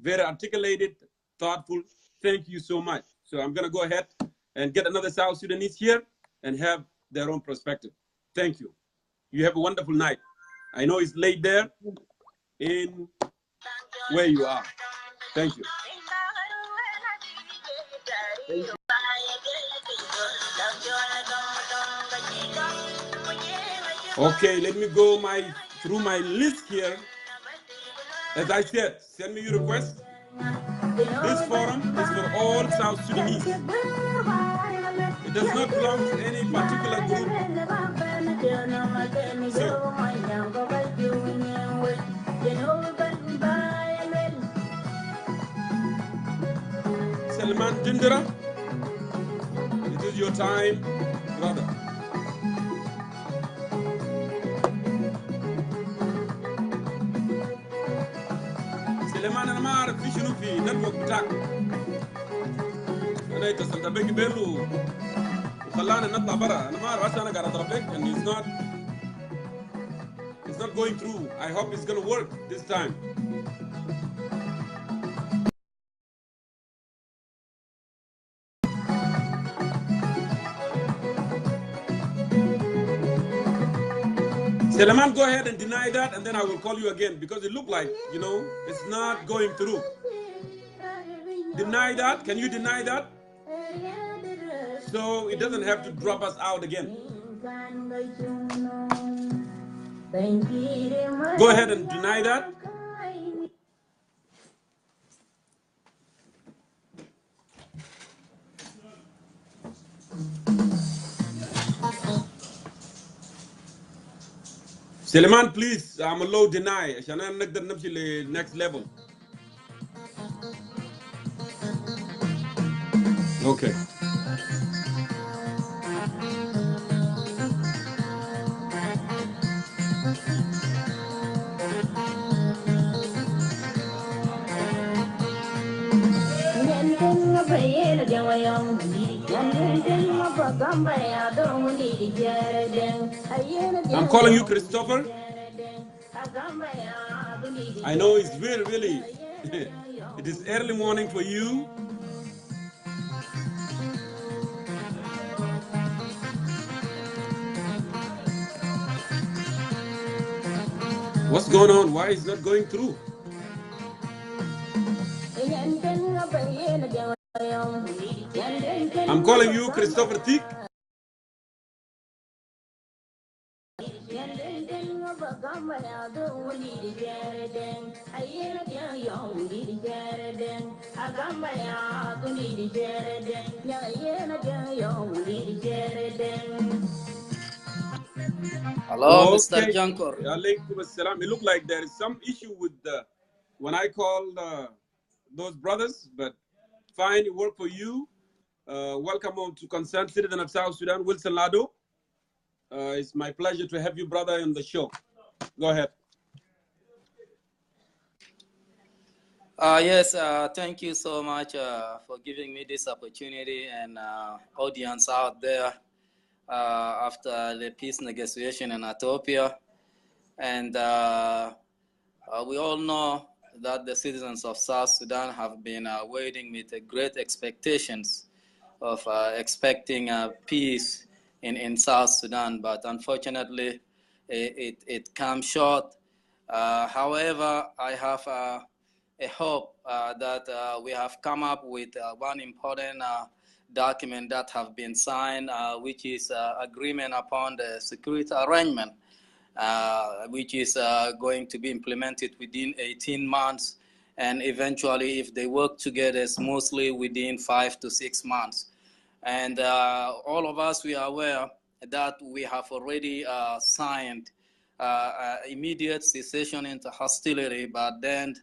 Very articulated, thoughtful. Thank you so much. So I'm going to go ahead and get another South Sudanese here and have their own perspective. Thank you. You have a wonderful night. I know it's late there in where you are. Thank you. Okay, let me go through my list here. As I said, send me your request. This forum is for all South Sudanese. It does not belong to any particular group. So, Salman Jindira, it is your time, brother. سليمان انا ما اعرف في شنو في نتورك بتاعك. انا اتصلت بك بيلو وخلانا نطلع برا. انا ما اعرف هسه انا قاعد اضرب لك and it's not was not going through. I hope it's going to work this time. Seleman, go ahead and deny that, and then I will call you again, because it looked like, you know, it's not going through. Deny that. Can you deny that? So it doesn't have to drop us out again. Go ahead and deny that. Seleman, please, I'm a low deny. عشان نقدر نمشي ل next level. Okay. I'm calling you Christopher. I know it's really, it is early morning for you. What's going on? Why is it not going through? I'm calling you Christopher Thick. Hello, Okay. Mr. Jongkor. It looked like there is some issue with when I called those brothers, but fine, it worked for you. Welcome on to Concerned Citizen of South Sudan, Wilson Lado. It's my pleasure to have you, brother, on the show. Go ahead. Yes, thank you so much for giving me this opportunity, and audience out there after the peace negotiation in Ethiopia. And we all know that the citizens of South Sudan have been waiting with great expectations of expecting peace in South Sudan, but unfortunately it comes short. However, I have a hope that we have come up with one important document that have been signed, which is agreement upon the security arrangement, which is going to be implemented within 18 months, and eventually, if they work together smoothly, within 5 to 6 months. And all of us, we are aware that we have already signed immediate cessation into hostility, but then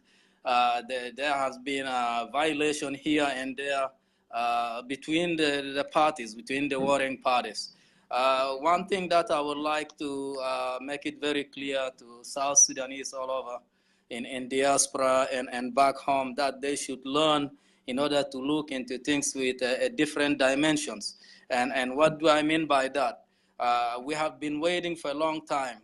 there has been a violation here and there between the parties, between the warring parties. One thing that I would like to make it very clear to South Sudanese all over in diaspora and back home, that they should learn in order to look into things with different dimensions. And what do I mean by that? We have been waiting for a long time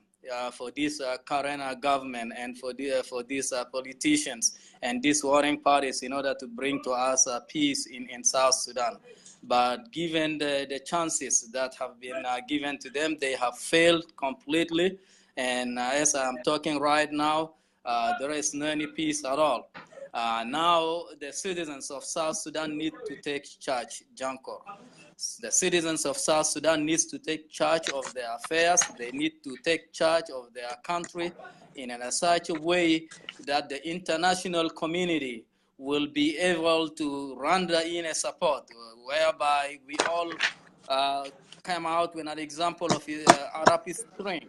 for this current government and for these politicians and these warring parties in order to bring to us peace in South Sudan. But given the chances that have been given to them, they have failed completely. And as I'm talking right now, there is no any peace at all. Now the citizens of South Sudan need to take charge, Jongkor. The citizens of South Sudan need to take charge of their affairs. They need to take charge of their country in such a way that the international community will be able to render in a support, whereby we all come out with an example of Arab Spring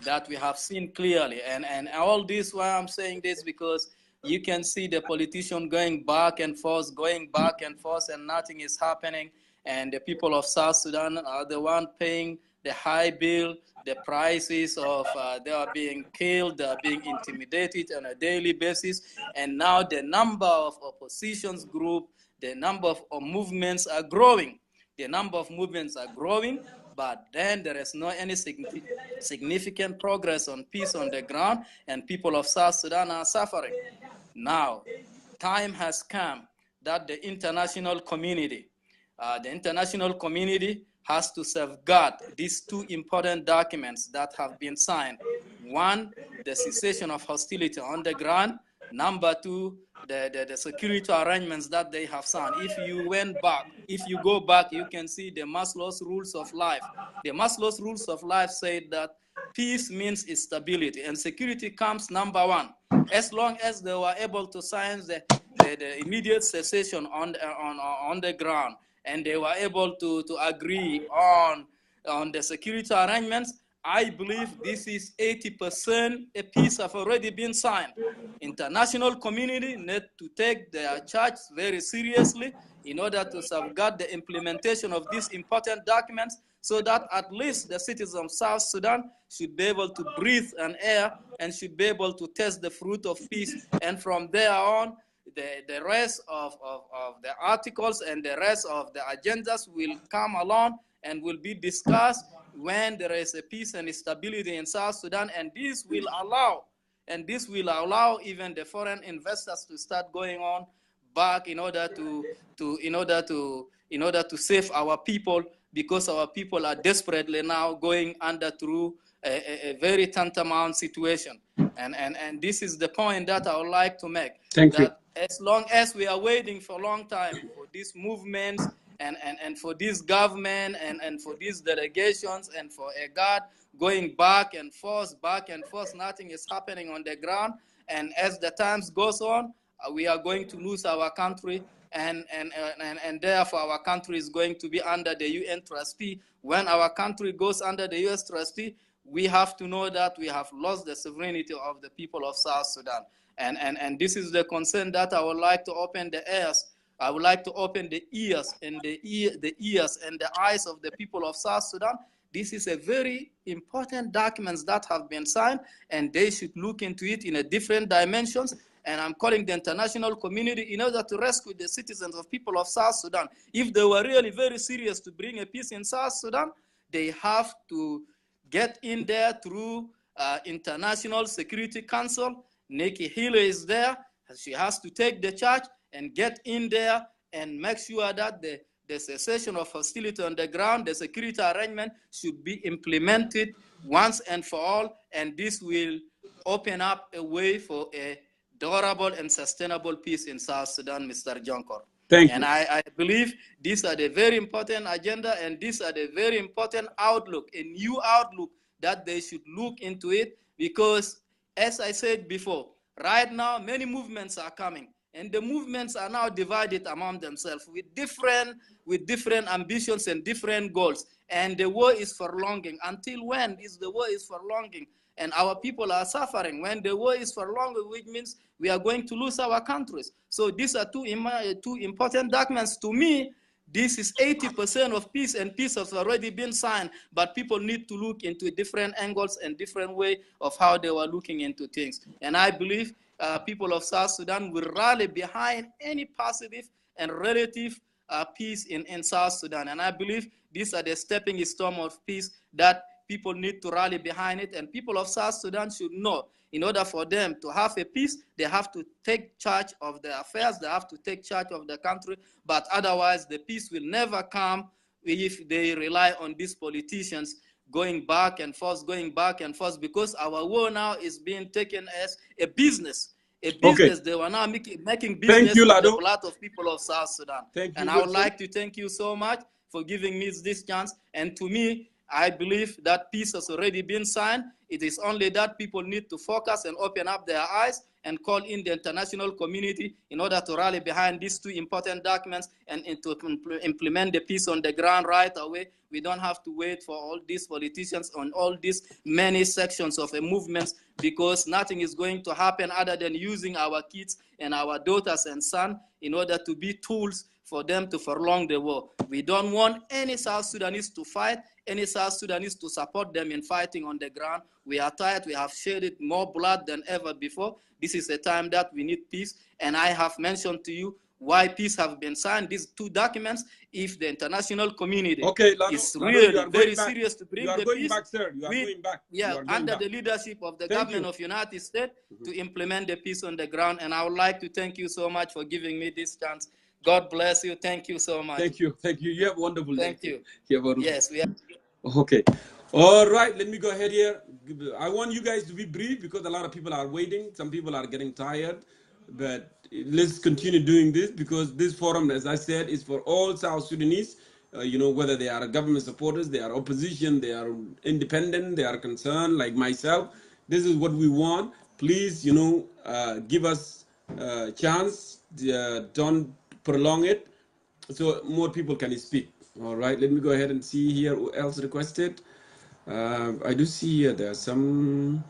that we have seen clearly. And all this, why I'm saying this, because you can see the politician going back and forth, and nothing is happening. And the people of South Sudan are the one paying the high bill, the prices of they are being killed, they are being intimidated on a daily basis. And now the number of oppositions group, the number of movements are growing. The number of movements are growing, but then there is no any significant progress on peace on the ground, and people of South Sudan are suffering. Now, time has come that the international community has to safeguard these two important documents that have been signed. One, the cessation of hostility on the ground. Number two, the security arrangements that they have signed. If you go back, you can see the Maslow's rules of life. The Maslow's rules of life say that peace means stability, and security comes number one. As long as they were able to sign the immediate cessation on the ground, and they were able to agree on the security arrangements, I believe this is 80% a peace have already been signed. International community need to take their charge very seriously in order to safeguard the implementation of these important documents, so that at least the citizens of South Sudan should be able to breathe an air and should be able to taste the fruit of peace. And from there on, the rest of the articles and the rest of the agendas will come along and will be discussed when there is a peace and stability in South Sudan, and this will allow even the foreign investors to start going on back in order to save our people, because our people are desperately now going under through a very tantamount situation. And this is the point that I would like to make. Thank you. As long as we are waiting for a long time for these movements and for this government and for these delegations and for AGAD going back and forth, nothing is happening on the ground. And as the times goes on, we are going to lose our country, and therefore our country is going to be under the UN trustee. When our country goes under the US trustee, we have to know that we have lost the sovereignty of the people of South Sudan. And this is the concern that I would like to open the ears. I would like to open the ears and the ears and the eyes of the people of South Sudan. This is a very important document that have been signed, and they should look into it in a different dimensions. And I'm calling the international community in order to rescue the citizens of people of South Sudan. If they were really very serious to bring a peace in South Sudan, they have to get in there through International Security Council. Nikki Haley is there. She has to take the charge and get in there and make sure that the cessation of hostility on the ground, the security arrangement should be implemented once and for all. And this will open up a way for a durable and sustainable peace in South Sudan, Mr. Jongkor. Thank you. And I believe these are the very important agenda, and these are the very important outlook, a new outlook that they should look into it, because as I said before, right now many movements are coming, and the movements are now divided among themselves with different ambitions and different goals, and the war is prolonging. Until when is the war is prolonging? And our people are suffering. When the war is prolonged, which means we are going to lose our countries. So these are two important documents. To me, this is 80% of peace, and peace has already been signed, but people need to look into different angles and different way of how they were looking into things. And I believe people of South Sudan will rally behind any positive and relative peace in South Sudan. And I believe these are the stepping stone of peace that people need to rally behind it, and people of South Sudan should know, in order for them to have a peace, they have to take charge of their affairs, they have to take charge of the country, but otherwise the peace will never come if they rely on these politicians going back and forth, because our war now is being taken as a business. Okay. They were now making business with the blood of people of South Sudan. And I would like to thank you so much for giving me this chance. And to me, I believe that peace has already been signed. It is only that people need to focus and open up their eyes and call in the international community in order to rally behind these two important documents and to implement the peace on the ground right away. We don't have to wait for all these politicians on all these many sections of a movement, because nothing is going to happen other than using our kids and our daughters and sons in order to be tools for them to prolong the war. We don't want any South Sudanese to fight, any South Sudanese to support them in fighting on the ground. We are tired. We have shedded more blood than ever before. This is a time that we need peace. And I have mentioned to you, why peace have been signed, these two documents, if the international community is Lano, really very serious to bring you are the going peace, back, sir. You are going back. yeah, you are under back. the leadership of the Thank government you. of United States to implement the peace on the ground. And I would like to thank you so much for giving me this chance. God bless you. Thank you so much. Thank you. Thank you. You have a wonderful day. Thank you. You have a wonderful Yes, we have. Okay. All right. Let me go ahead here. I want you guys to be brief because a lot of people are waiting. Some people are getting tired. But let's continue doing this because this forum, as I said, is for all South Sudanese. Whether they are government supporters, they are opposition, they are independent, they are concerned, like myself. This is what we want. Please, give us a chance. Don't prolong it so more people can speak. All right, let me go ahead and see here who else requested. I do see here there are some.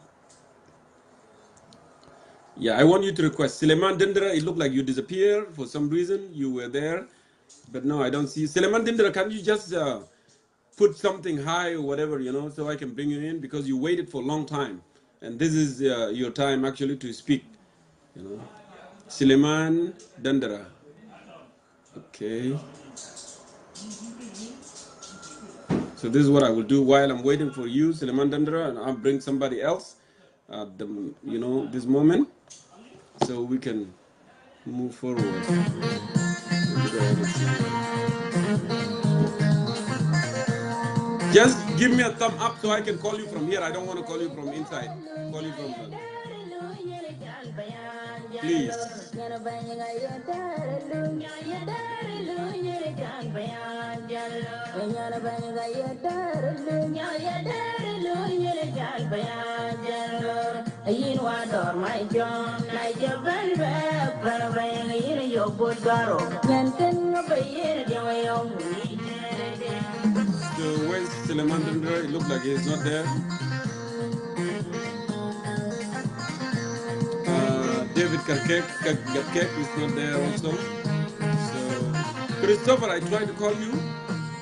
Yeah, I want you to request. Suleiman Dendra, it looked like you disappeared for some reason. You were there, but no, I don't see. Suleiman Dendra, can you just put something high or whatever, so I can bring you in because you waited for a long time. And this is your time actually to speak, Suleiman Dendra. Okay. So this is what I will do while I'm waiting for you, Suleiman Dandra, and I'll bring somebody else at this moment so we can move forward. Just give me a thumb up so I can call you from here. I don't want to call you from inside. Call you from the... Please. So where's Suleiman Dandra? It looks like he's not there. David Karkek is not there also. So, Christopher, I tried to call you.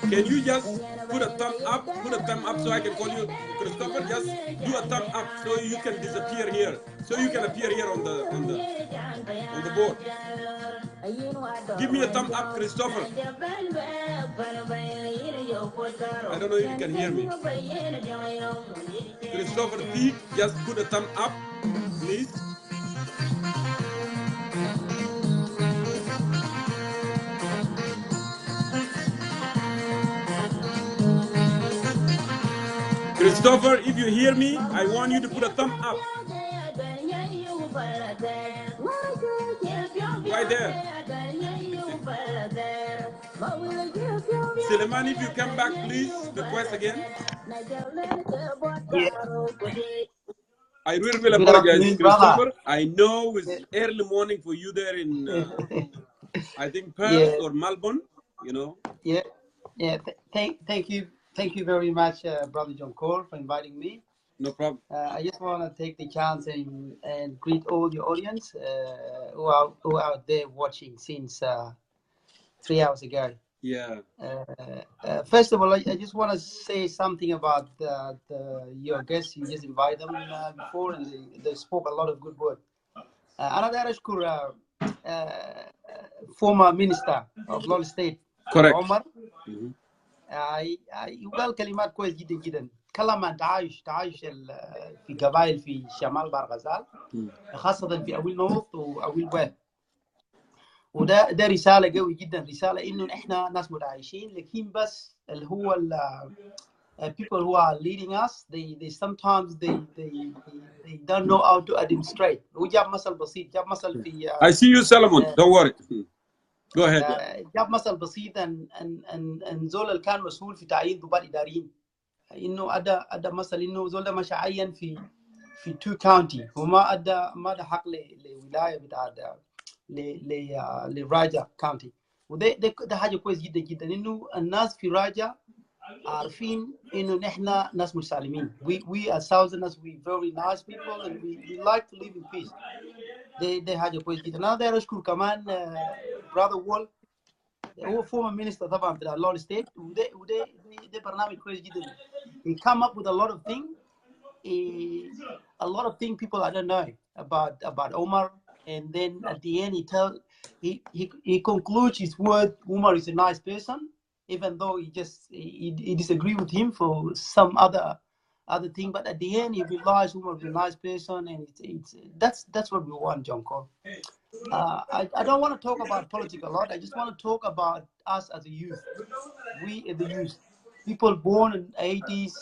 Can you just put a thumb up? Put a thumb up so I can call you. Christopher, just do a thumb up so you can disappear here. So you can appear here on the board. Give me a thumb up, Christopher. I don't know if you can hear me. Christopher P, just put a thumb up, please. Christopher, if you hear me, I want you to put a thumb up. Right there. Suleiman, if you come back, please request again. Yeah. I really will apologize, Christopher. I know it's early morning for you there in, I think, Perth or Melbourne, Yeah. Thank you very much, Brother Jongkor, for inviting me. No problem. I just want to take the chance and greet all your audience who are out there watching since 3 hours ago. Yeah. First of all, I just want to say something about your guests. You just invited them before, and they spoke a lot of good words. أنا داير أشكر former minister of Law State. Correct. عمر. يقال كلمات كويس جدا جدا. تكلم عن تعايش في قبائل في شمال بحر غزال، خاصة في أويل نورث وأويل ويست. وده رسالة قوي جدا، رسالة إنه إحنا ناس متعايشين، لكن بس اللي هو people who are leading us they sometimes they don't know how to administrate. وجاب مثل بسيط، جاب مثل في I see you, Solomon. Don't worry. Go ahead. جاب مثل بسيط ان زول اللي كان مسؤول في تعيين ضباط إداريين، إنه أدى مثل إنه زول ده مش عين في 2 county وما أدى حق لولاية بتاع لراجا كاونتي. وده حاجه كويس جدا جدا انه الناس في راجا عارفين انه نحن ناس مسالمين. we as Southerners we very nice people and we like to live in peace. ده حاجه كويس جدا. انا داير اشكر كمان brother وول، هو former minister طبعا بتاع Law State، وده برنامج كويس جدا. he come up with a lot of things people I don't know about Omar. And then at the end, he concludes his word. Umar is a nice person, even though he disagree with him for some other thing. But at the end, he realized Umar is a nice person, and that's what we want, Jongkor. I don't want to talk about politics a lot. I just want to talk about us as a youth. We as the youth, people born in 80s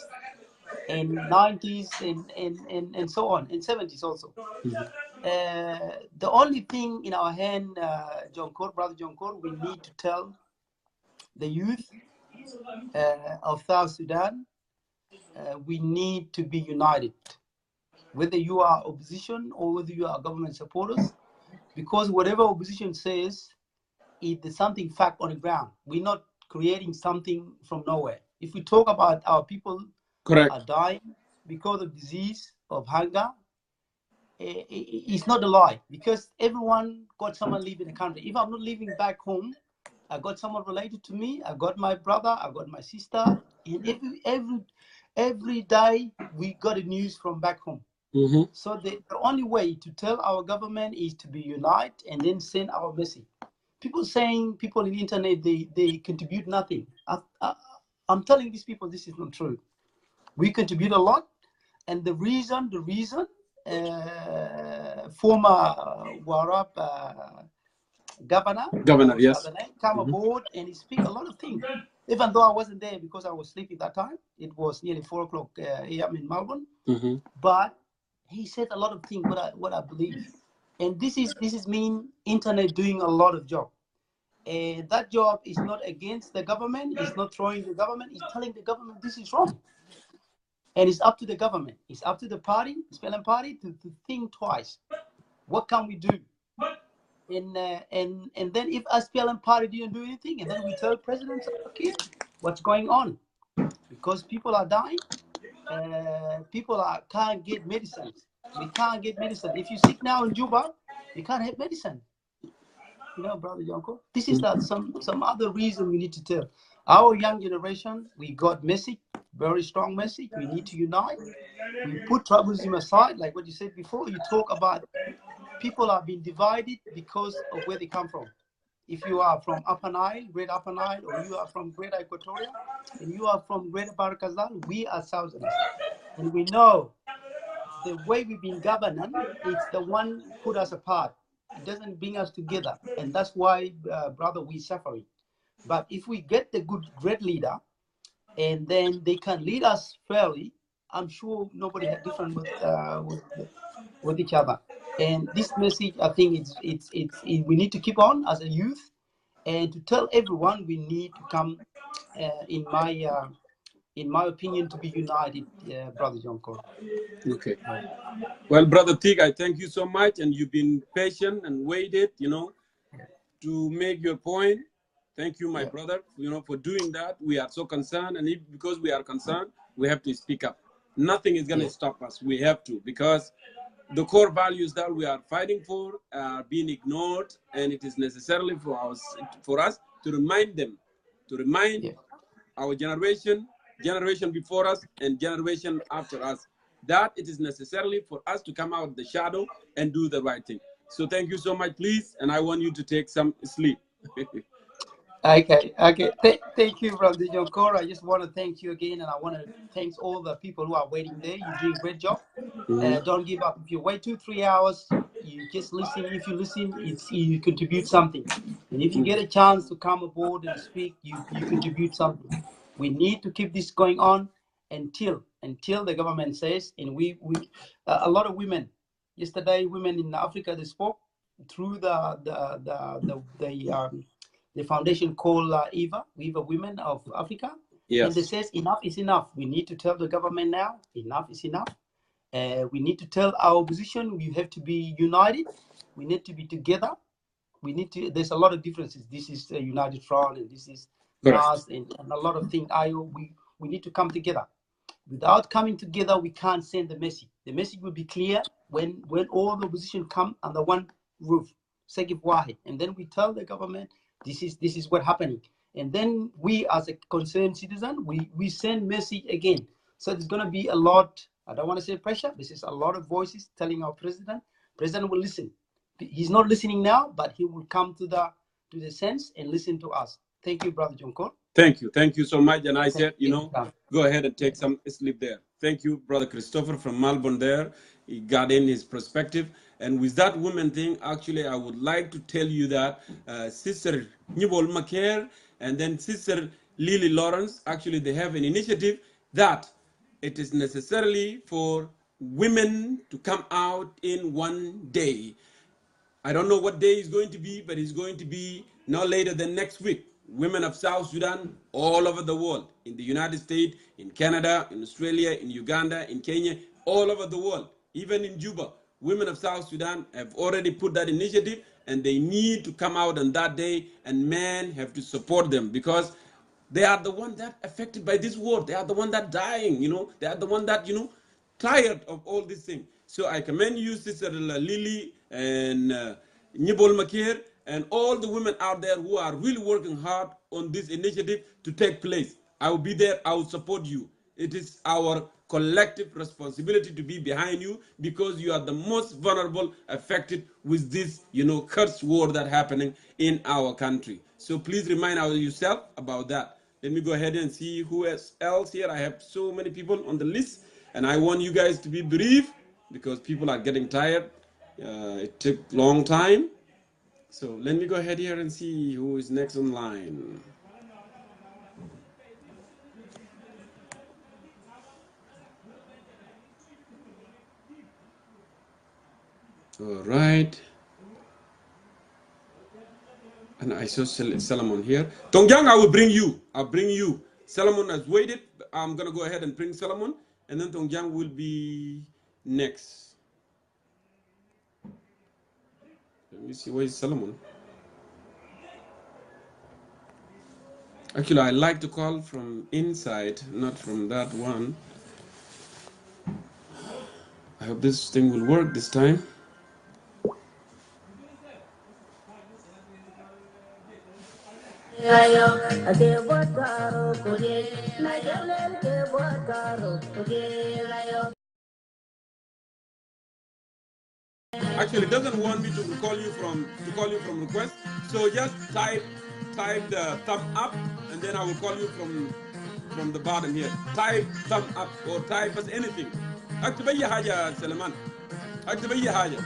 and 90s and so on, in 70s also. The only thing in our hand, Jongkor, brother Jongkor, we need to tell the youth of South Sudan, we need to be united, whether you are opposition or whether you are government supporters, because whatever opposition says, there's something fact on the ground. We're not creating something from nowhere. If we talk about our people are dying because of disease, of hunger, it's not a lie, because everyone got someone living in the country. If I'm not living back home, I got someone related to me, I got my brother, I got my sister, and every day we got the news from back home. So the only way to tell our government is to be united and then send our message. People saying, people in the internet, they contribute nothing. I'm telling these people this is not true. We contribute a lot, and the reason former Warab governor, yes, come aboard and he speak a lot of things. Even though I wasn't there because I was sleeping that time, it was nearly 4 o'clock a.m. in Melbourne. But he said a lot of things what I believe, and this is mean internet doing a lot of job. And that job is not against the government, it's not throwing the government, it's telling the government this is wrong. And it's up to the government, it's up to the party, SPLM party, to think twice. What can we do? And then if SPLM party didn't do anything, and then we tell President Kiir what's going on, because people are dying, people can't get medicines. We can't get medicine. If you're sick now in Juba, you can't have medicine. You know, brother Jongkor, this is some other reason we need to tell our young generation. We got message, very strong message. We need to unite. We put tribalism aside, like what you said before. You talk about people are being divided because of where they come from. If you are from Upper Nile, Great Upper Nile, or you are from Greater Equatoria, and you are from Greater Barakazal, we are Southerners, and we know the way we've been governed. It's the one put us apart. It doesn't bring us together, and that's why, brother, we're suffering. But if we get the great leader, and then they can lead us fairly, I'm sure nobody had different with each other. And this message, I think, we need to keep on as a youth, and to tell everyone we need to come. In my opinion, to be united, brother Jongkor. Okay. Well, brother Tig, I thank you so much, and you've been patient and waited, to make your point. Thank you, my brother, for doing that. We are so concerned, and because we are concerned, we have to speak up. Nothing is going to stop us. We have to, because the core values that we are fighting for are being ignored, and it is necessarily for us to remind them, our generation before us, and generation after us, that it is necessarily for us to come out of the shadow and do the right thing. So thank you so much, please, and I want you to take some sleep. Okay. Thank you, brother Jongkor. I just want to thank you again, and I want to thank all the people who are waiting there. You're doing a great job. Don't give up. If you wait 2-3 hours, you just listen. If you listen, you contribute something. And if you get a chance to come aboard and speak, you contribute something. We need to keep this going on until the government says. And we a lot of women. Yesterday, women in Africa, they spoke through the foundation called EVA Women of Africa. Yes. And they says enough is enough. We need to tell the government now, enough is enough. We need to tell our opposition, we have to be united. We need to be together. There's a lot of differences. This is a United Front, and this is NAS, and a lot of things. We need to come together. Without coming together, we can't send the message. The message will be clear when all the opposition come under one roof, Segib Wahid, and then we tell the government this is what happening. And then we, as a concerned citizen, we send message again. So there's going to be a lot, I don't want to say pressure, this is a lot of voices telling our president. President will listen. he's not listening now, but he will come to the sense and listen to us. Thank you, Brother Jongkor. Thank you so much. And I said, go ahead and take some sleep there. Thank you, Brother Christopher from Melbourne there. He got in his perspective. And with that woman thing, actually, I would like to tell you that Sister Nibol Maker and then Sister Lily Lawrence, actually, they have an initiative that it is necessarily for women to come out in one day. I don't know what day it's going to be, but it's going to be no later than next week. Women of South Sudan all over the world, in the United States, in Canada, in Australia, in Uganda, in Kenya, all over the world, even in Juba. Women of South Sudan have already put that initiative, and they need to come out on that day, and men have to support them because they are the ones that affected by this war. They are the ones that dying, They are the ones that, tired of all these things. So I commend you, Sister Lily and Nibol Makir, and all the women out there who are really working hard on this initiative to take place. I will be there. I will support you. It is our collective responsibility to be behind you because you are the most vulnerable affected with this, cursed war that's happening in our country. So please remind yourself about that. Let me go ahead and see who else here. I have so many people on the list, and I want you guys to be brief because people are getting tired. It took a long time. So let me go ahead here and see who is next on line. All right. And I saw Solomon here. Tongyang, I will bring you. I'll bring you. Solomon has waited. I'm going to go ahead and bring Solomon. And then Tongyang will be next. Let me see. Where is Solomon? Actually, I like to call from inside, not from that one. I hope this thing will work this time. Actually, it doesn't want me to call you from request. So just type the thumb up, and then I will call you from the bottom here. Type thumb up or type as anything. اكتب اي حاجه يا سليمان. اكتب اي حاجه.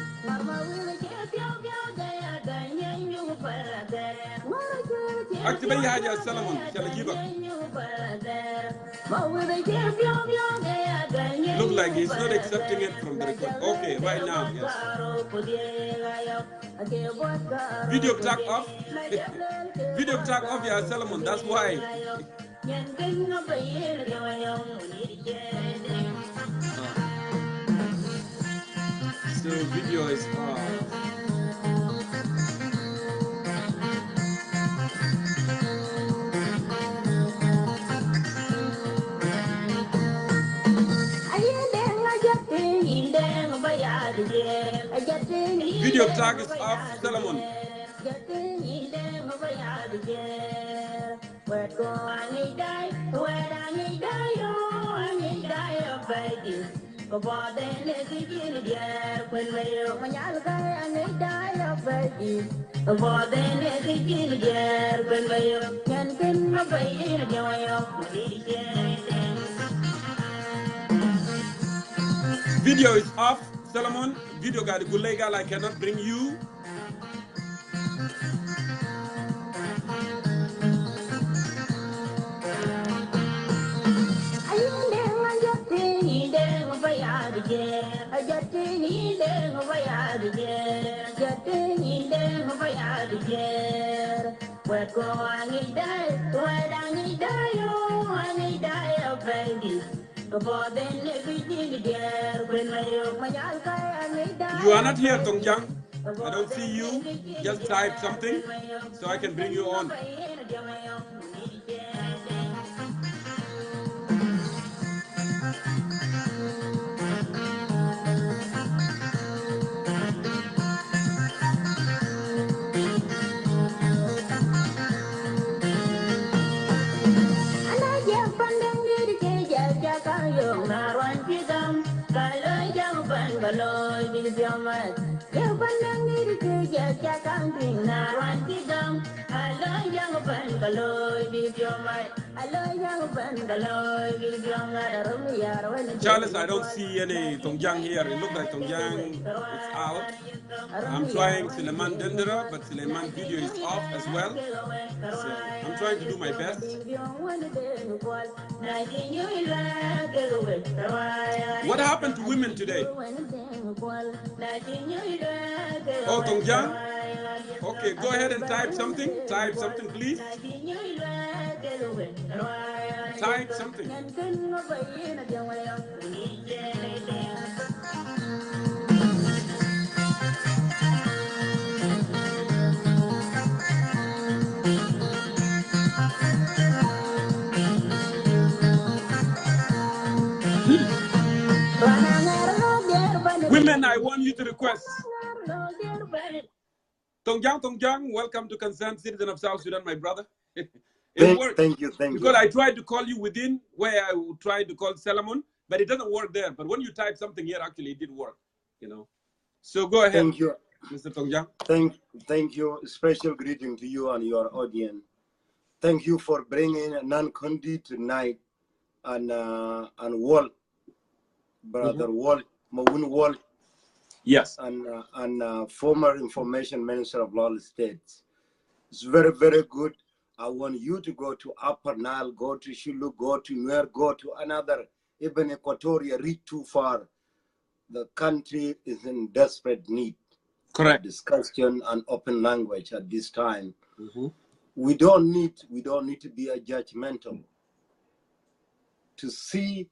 اكتب اي حاجه يا سليمان عشان اجيبك. Look like he's not accepting it from the request. Okay, right now, yes. Video tag off. Video tag off, yeah, Solomon. That's why. So video is off. Video tag is off, Solomon. Video is off, Solomon. Video got Gulegal, I cannot bring you. You are not here, Tongjang. I don't see you. Just type something so I can bring you on. Charles, I don't see any Tongjang here. It looks like Tongjang is out. I'm trying Suleiman Dendera, but Suleiman video is off as well. So I'm trying to do my best. What happened to women today? Oh, Tongjang? Okay, go ahead and type something. Type something, please. Type something. Women, I want you to request. Tongjang, welcome to Concerned Citizen of South Sudan, my brother. It worked. Thank you. Because I tried to call you within where I tried to call Solomon, but it doesn't work there. But when you type something here, actually, it did work, you know. So go ahead. Thank you, Mr. Tongjang. Thank you. Special greeting to you and your audience. Thank you for bringing Nankondi tonight and Walt, brother Walt, Mawun Walt. Yes. And former information minister of Lawless States. It's very, very good. I want you to go to Upper Nile, go to Shulu, go to Nuer, go to another, even Equatoria, reach too far. The country is in desperate need. Correct. Discussion and open language at this time. We don't need to be a judgmental. To see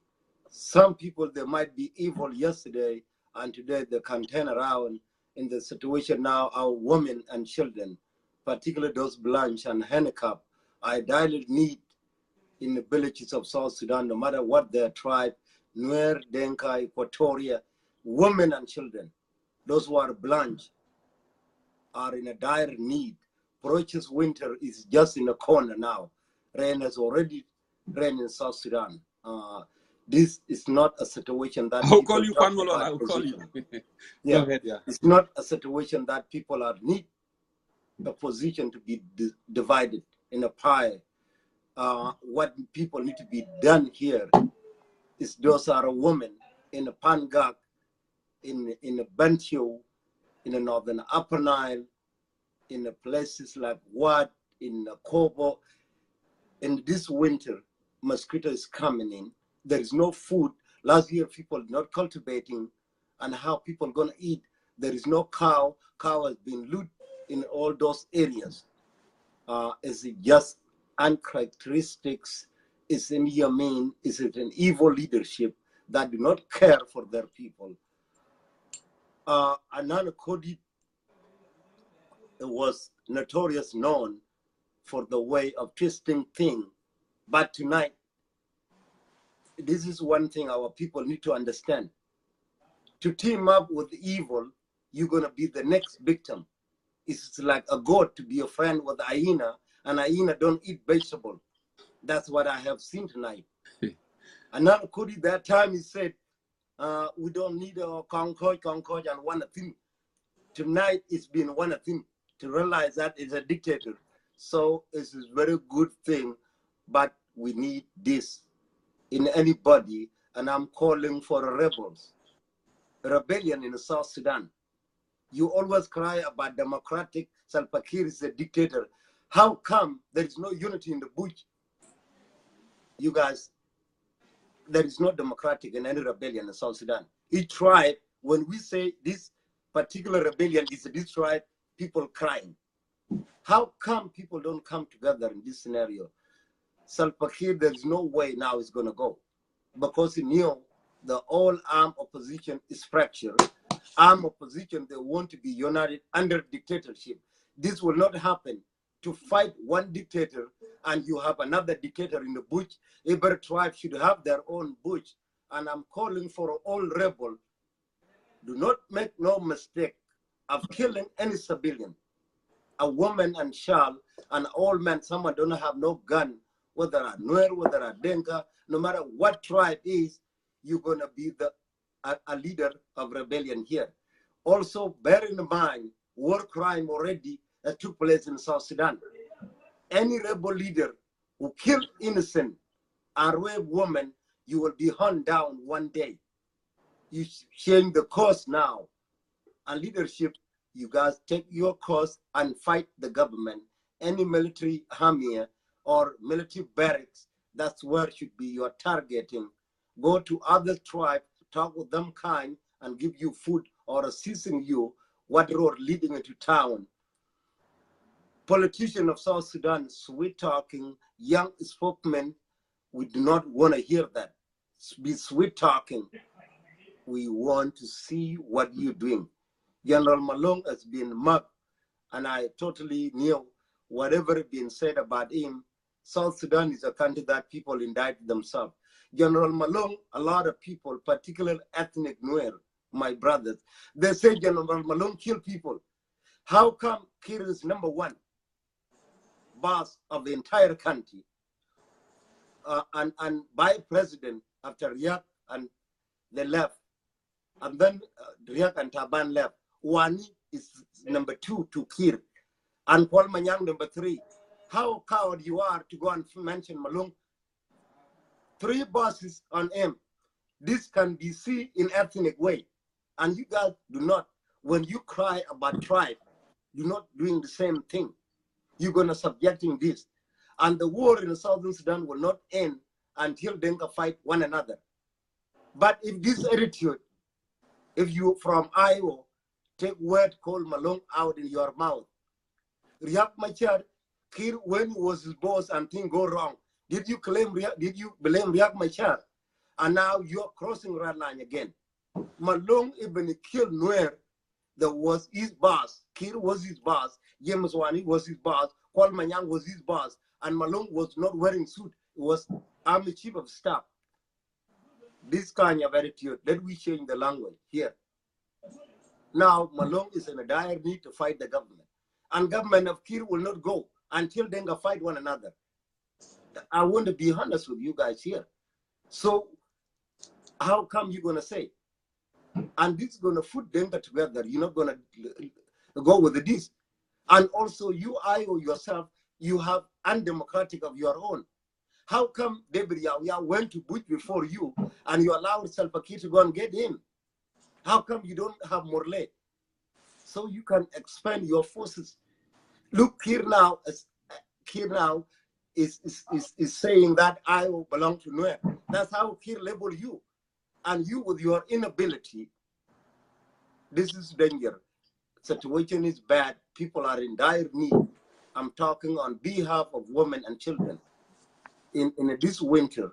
some people, they might be evil yesterday, and today they can turn around in the situation now. Our women and children, particularly those blind and handicapped, I direly need in the villages of South Sudan, no matter what their tribe, Nuer, Denka, Equatoria, women and children, those who are blind, are in a dire need. Approaches winter is just in the corner now. Rain has already rained in South Sudan. This is not a situation that I'll call you, Panmolol. I'll call you. Yeah. Go ahead, yeah. It's not a situation that people are need a position to be divided in a pie. What people need to be done here is those are women in a Pangak, in a Bantio, in the northern Upper Nile, in the places like Wat, in Kobo. In this winter, mosquito is coming in. There is no food. Last year, people not cultivating, and how people gonna eat. There is no cow. Cow has been looted in all those areas. Is it just uncharacteristics? Is in Yemen? Is it an evil leadership that do not care for their people? Anana Kodi was notorious known for the way of twisting things. But tonight, this is one thing our people need to understand. To team up with evil, you're going to be the next victim. It's like a goat to be a friend with a hyena, and a hyena don't eat vegetable. That's what I have seen tonight. Another Kudi, that time he said, we don't need a concord and one thing. Tonight it's been one thing to realize that it's a dictator. So it's a very good thing, but we need this in anybody, and I'm calling for rebels. Rebellion in South Sudan. You always cry about democratic, Salva Kiir is a dictator. How come there is no unity in the bush? You guys, there is no democratic in any rebellion in South Sudan. Each tribe, when we say this particular rebellion is this tribe, people crying. How come people don't come together in this scenario? Salva Kiir, there is no way now it's going to go, because he knew the all-armed opposition is fractured. Armed opposition, they want to be united under dictatorship. This will not happen. To fight one dictator and you have another dictator in the bush, every tribe should have their own bush. And I'm calling for all rebel. Do not make no mistake of killing any civilian. A woman and child, an old man, someone don't have no gun, whether a Nuer, whether a Denka, no matter what tribe is, you're gonna be a leader of rebellion here. Also bear in mind, war crime already that took place in South Sudan. Any rebel leader who killed innocent and rape women, you will be hunted down one day. You change the course now. And leadership, you guys take your course and fight the government. Any military army or military barracks, that's where should be your targeting. Go to other tribes, talk with them kind, and give you food or assisting you what road leading into town. Politicians of South Sudan, sweet talking, young spokesmen, we do not want to hear that. Be sweet talking. We want to see what you're doing. General Malong has been mugged, and I totally knew whatever has been said about him. South Sudan is a country that people indict themselves. General Malong, a lot of people, particularly ethnic Nuer, my brothers, they say General Malong killed people. How come Kir is #1 boss of the entire country, and by president after Riek and they left, and then Riek and Taban left. Wani is #2 to Kir, and Paul Manyang #3. How coward you are to go and mention Malong. 3 bosses on him. This can be seen in ethnic way, and you guys do not. When you cry about tribe, you're not doing the same thing. You're gonna subjecting this, and the war in the Southern Sudan will not end until Denka fight one another. But if this attitude, if you from Iowa take word called Malong out in your mouth, Riek Machar, Kir, when he was his boss and things go wrong, did you blame Riek Machar? And now you're crossing red line again. Malong even killed Nuer, that was his boss. Kir was his boss. James Wani was his boss. Paul Manyang was his boss. And Malong was not wearing suit. He was Army Chief of Staff. This kind of attitude, let we change the language here. Now, Malong is in a dire need to fight the government. And government of Kir will not go until Denga fight one another. I want to be honest with you guys here. So, how come you're going to say? And this is going to put Denga together. You're not going to go with this. And also, you, Io, yourself, you have undemocratic of your own. How come David Yahya went to Bush before you and you allowed Salva Kiir to go and get him? How come you don't have Morley? So you can expand your forces. Look, Kiir now is saying that I belong to Nuer. That's how Kiir label you. And you with your inability, this is danger. Situation is bad. People are in dire need. I'm talking on behalf of women and children. In this winter,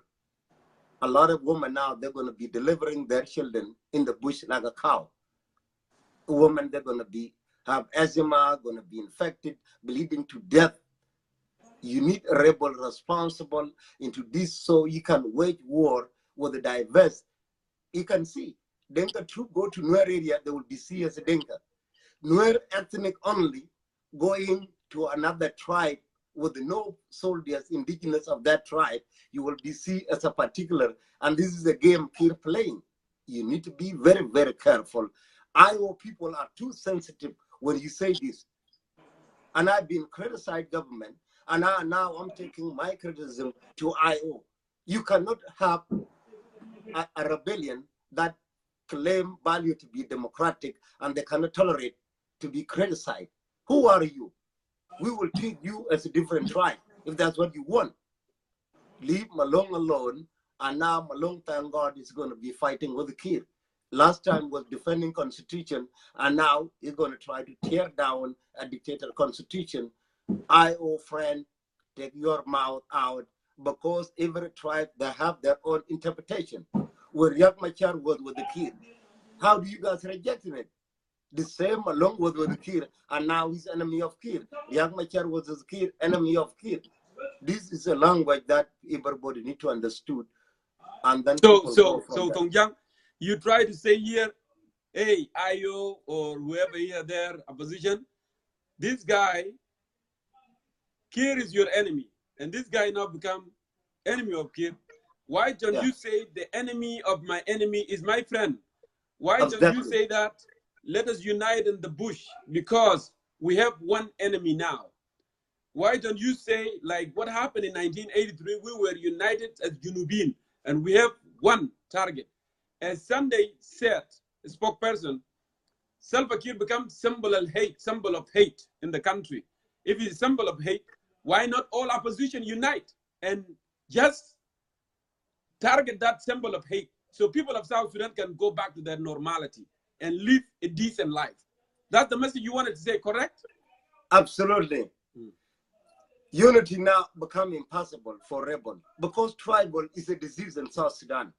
a lot of women now, they're going to be delivering their children in the bush like a cow. Women, they're going to have asthma, going to be infected, bleeding to death. You need a rebel responsible into this so you can wage war with the diverse. You can see, Denka troop go to Nuer area, they will be seen as a Denka. Nuer ethnic only going to another tribe with no soldiers indigenous of that tribe, you will be seen as a particular, and this is a game Kir playing. You need to be very, very careful. Iowa people are too sensitive when you say this. And I've been criticized government, and now I'm taking my criticism to Iowa. You cannot have a rebellion that claim value to be democratic and they cannot tolerate to be criticized. Who are you? We will treat you as a different tribe if that's what you want. Leave Malong alone, and now Malong, thank God, is going to be fighting with the Kir. Last time was defending constitution, and now he's going to try to tear down a dictator constitution. I, friend, take your mouth out, because every tribe, they have their own interpretation. Where Riek Machar was with the Kir, how do you guys reject it? The same along with the Kir, and now he's enemy of Kir. Riek Machar was his Kir, enemy of Kir. This is a language that everybody need to understood, and then So Tongjang, you try to say here, hey, Ayo or whoever here there opposition, this guy, Kir is your enemy, and this guy now become enemy of Kir. Why don't you say the enemy of my enemy is my friend? Why don't you say that let us unite in the bush because we have one enemy now. Why don't you say, like what happened in 1983, we were united as Junubin, and we have one target. As Sunday said, a spokesperson, Salva Kiir becomes symbol of hate in the country. If it's a symbol of hate, why not all opposition unite and just target that symbol of hate so people of South Sudan can go back to their normality and live a decent life? That's the message you wanted to say, correct? Absolutely. Unity now become impossible for rebel because tribal is a disease in South Sudan.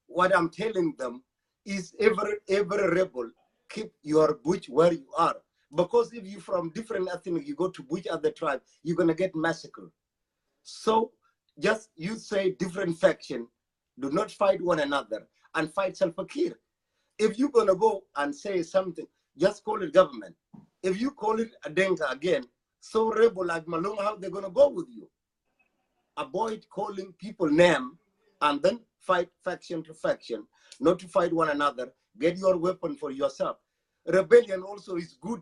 What I'm telling them is every rebel, keep your bush where you are. Because if you from different ethnic, you go to bush other tribe, you're gonna get massacred. So just you say different faction, do not fight one another and fight Salva Kiir. If you're gonna go and say something, just call it government. If you call it a Denka again, so rebel like Malung, how they're gonna go with you? Avoid calling people name and then fight faction to faction, not to fight one another. Get your weapon for yourself. Rebellion also is good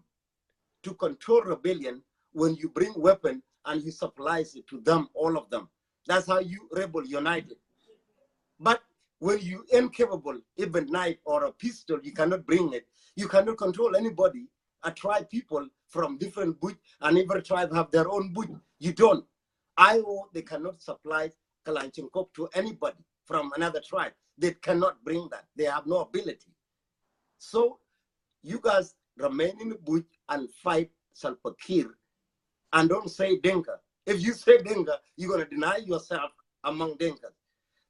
to control rebellion when you bring weapon and you supply it to them, all of them. That's how you rebel united. But when you incapable, even knife or a pistol, you cannot bring it. You cannot control anybody. A tribe people from different bush, and every tribe have their own bush. You don't. They cannot supply Kalanchinkop to anybody from another tribe. They cannot bring that. They have no ability. So you guys remain in the bush and fight Salva Kiir and don't say Denka. If you say Denka, you're going to deny yourself among Denkas.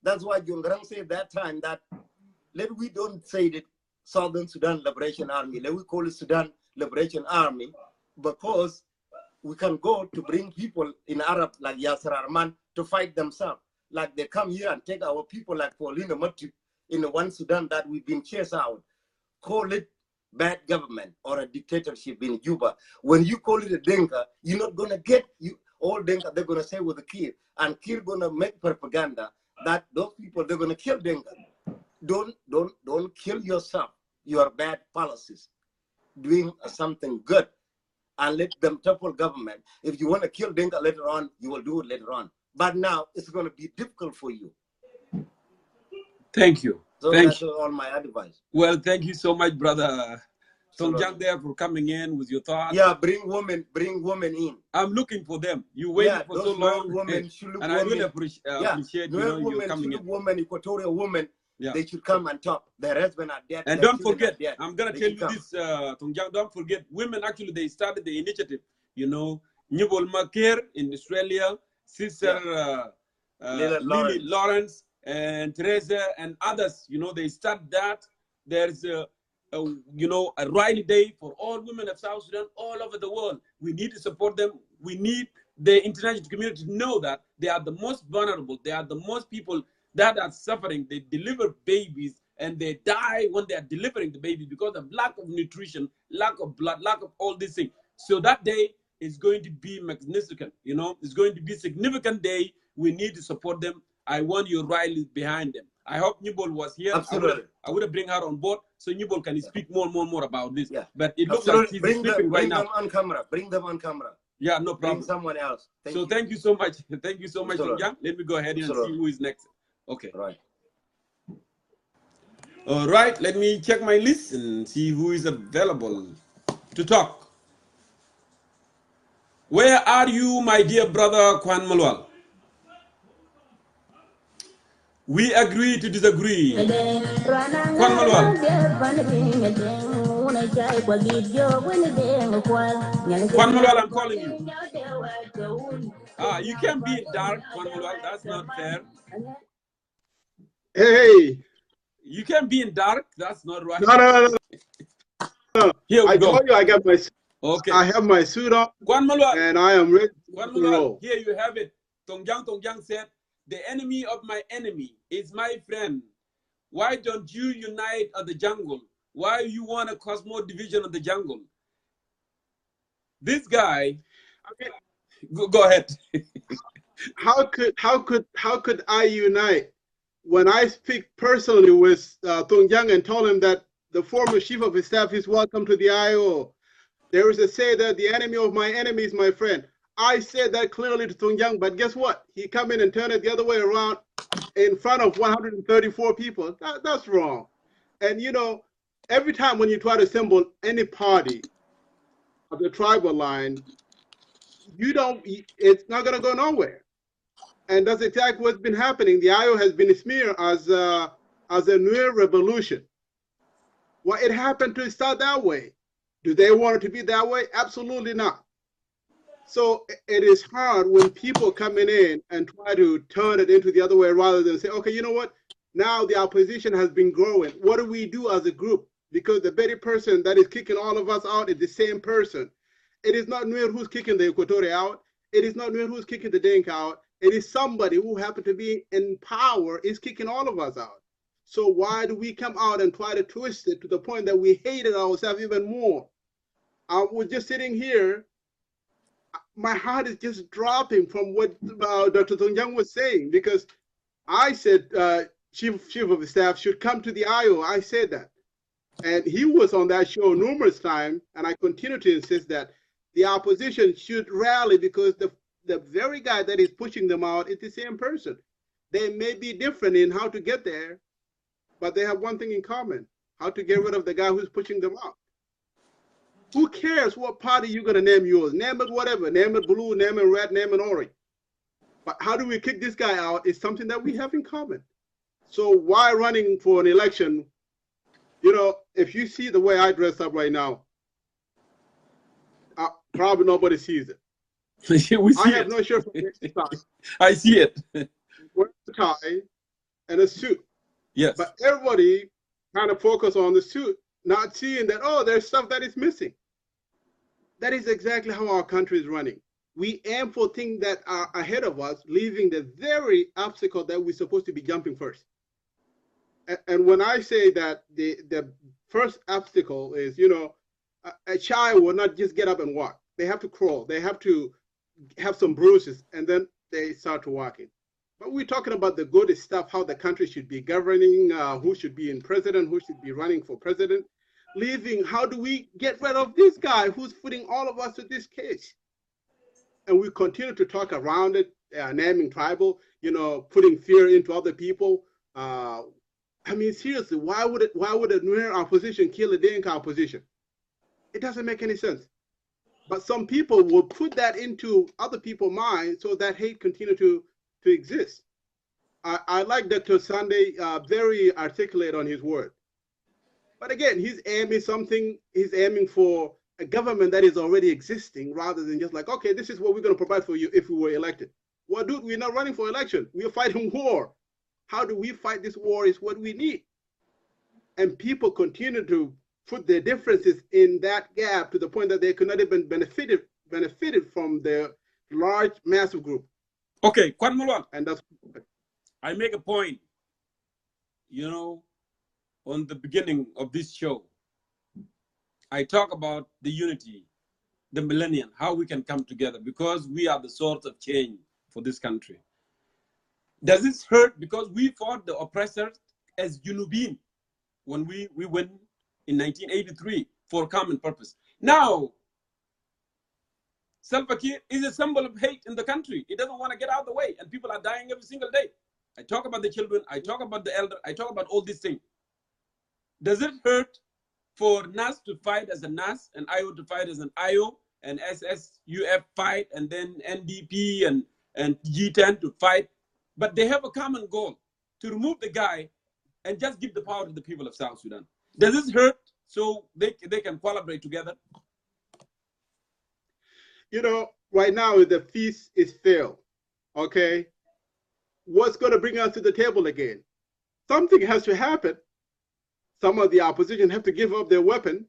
That's why Jongkor said that time that we don't say that Southern Sudan Liberation Army. Let we call it Sudan Liberation Army because we can go to bring people in Arab like Yasser Arman to fight themselves. Like they come here and take our people like Paulina Matip in the one Sudan that we've been chased out. Call it bad government or a dictatorship in Juba. When you call it a Denka, you're not going to get you all Denka. They're going to say with the Kiir, and Kiir going to make propaganda that those people, they're going to kill Denka. Don't kill yourself. Your bad policies. Doing something good and let them topple government. If you want to kill Denka later on, you will do it later on. But now it's going to be difficult for you. Thank you. So that's all my advice. Well, thank you so much, brother Tongjang, there for coming in with your thoughts. Yeah, bring women in. I'm looking for them. You waited for so long, women, and I really appreciate you coming in. Women, Equatorial women, they should come and talk. Their husband are dead. And don't forget, I'm gonna tell you this, Tongjang. Don't forget, women actually they started the initiative. You know, Nubol Makir in Australia, Sister Lily Lawrence and Teresa and others. You know, they start that. There's a Riley Day for all women of South Sudan all over the world. We need to support them. We need the international community to know that they are the most vulnerable. They are the most people that are suffering. They deliver babies and they die when they are delivering the baby because of lack of nutrition, lack of blood, lack of all these things. So that day is going to be magnificent. You know, it's going to be a significant day. We need to support them. I want your rally behind them. I hope Nubol was here. Absolutely. I would have bring her on board so Nubol can speak more about this. Yeah. But it looks like she's speaking right now. Bring them on camera. Bring them on camera. Yeah, no problem. Bring someone else. Thank you so much. Thank you so much, Tongjang. Let me go ahead and see who is next. Okay. Right. All right. Let me check my list and see who is available to talk. Where are you, my dear brother Kwan Malwal? We agree to disagree. Kwan Malwal. Kwan Malwal, I'm calling you. You can't be in dark, Kwan Malwal. That's not fair. Hey. You can't be in dark. That's not right. No. Here we go. I told you I got my. Okay. I have my suit on. Kwan Malwal. And I am ready Kwan to Malwal. roll. Here you have it. Tongjang said, "The enemy of my enemy is my friend. Why don't you unite at the jungle? Why you want to cause more division of the jungle?" This guy. Okay. Go ahead. How could I unite when I speak personally with Tongjang and told him that the former chief of his staff is welcome to the IO. There is a say that the enemy of my enemy is my friend. I said that clearly to Tongyang, but guess what? He come in and turn it the other way around in front of 134 people. That's wrong. And you know, every time when you try to assemble any party of the tribal line, it's not gonna go nowhere. And that's exactly what's been happening. The IO has been smeared as a new revolution. Well, it happened to start that way. Do they want it to be that way? Absolutely not. So it is hard when people coming in and try to turn it into the other way rather than say, okay, you know what? Now the opposition has been growing. What do we do as a group? Because the very person that is kicking all of us out is the same person. It is not Nuer who's kicking the Equatorial out. It is not Nuer who's kicking the Dinka out. It is somebody who happened to be in power is kicking all of us out. So why do we come out and try to twist it to the point that we hated ourselves even more? I was just sitting here. My heart is just dropping from what Dr. Tongyang was saying, because I said chief of the staff should come to the IO. I said that. And he was on that show numerous times, and I continue to insist that the opposition should rally, because the very guy that is pushing them out is the same person. They may be different in how to get there, but they have one thing in common: how to get rid of the guy who's pushing them out. Who cares what party you're going to name yours? Name it whatever. Name it blue, name it red, name it orange. But how do we kick this guy out is something that we have in common. So why running for an election? You know, if you see the way I dress up right now, probably nobody sees it. I have no shirt from neck to tie. I see it. Wear a tie and a suit. Yes. But everybody kind of focus on the suit, not seeing that, oh, there's stuff that is missing. That is exactly how our country is running. We aim for things that are ahead of us, leaving the very obstacle that we're supposed to be jumping first. And when I say that the first obstacle is, you know, a child will not just get up and walk. They have to crawl. They have to have some bruises, and then they start to walking. But we're talking about the good stuff, how the country should be governing, who should be in president, who should be running for president. Leaving, how do we get rid of this guy who's putting all of us to this case? And we continue to talk around it, naming tribal, you know, putting fear into other people. I mean, seriously, why would a Nuer opposition kill a Dinka opposition? It doesn't make any sense. But some people will put that into other people's minds so that hate continue to exist. I like Dr. Sunday, very articulate on his word. But again, he's aiming for a government that is already existing rather than just like, okay, this is what we're going to provide for you if we were elected. Well, dude, we're not running for election. We're fighting war. How do we fight this war is what we need. And people continue to put their differences in that gap to the point that they could not even benefited from the large, massive group. Okay, Kwan Mulwan, And that's I make a point, you know, on the beginning of this show. I talk about the unity, the millennium, how we can come together, because we are the source of change for this country. Does this hurt? Because we fought the oppressors as Junubin when we went in 1983 for a common purpose. Now, Salva Kiir is a symbol of hate in the country. He doesn't want to get out of the way, and people are dying every single day. I talk about the children, I talk about the elder, I talk about all these things. Does it hurt for NAS to fight as a NAS, and IO to fight as an IO, and SSUF fight, and then NDP and G10 to fight? But they have a common goal, to remove the guy and just give the power to the people of South Sudan. Does this hurt so they can collaborate together? You know, right now the feast is failed, okay? What's going to bring us to the table again? Something has to happen. Some of the opposition have to give up their weapon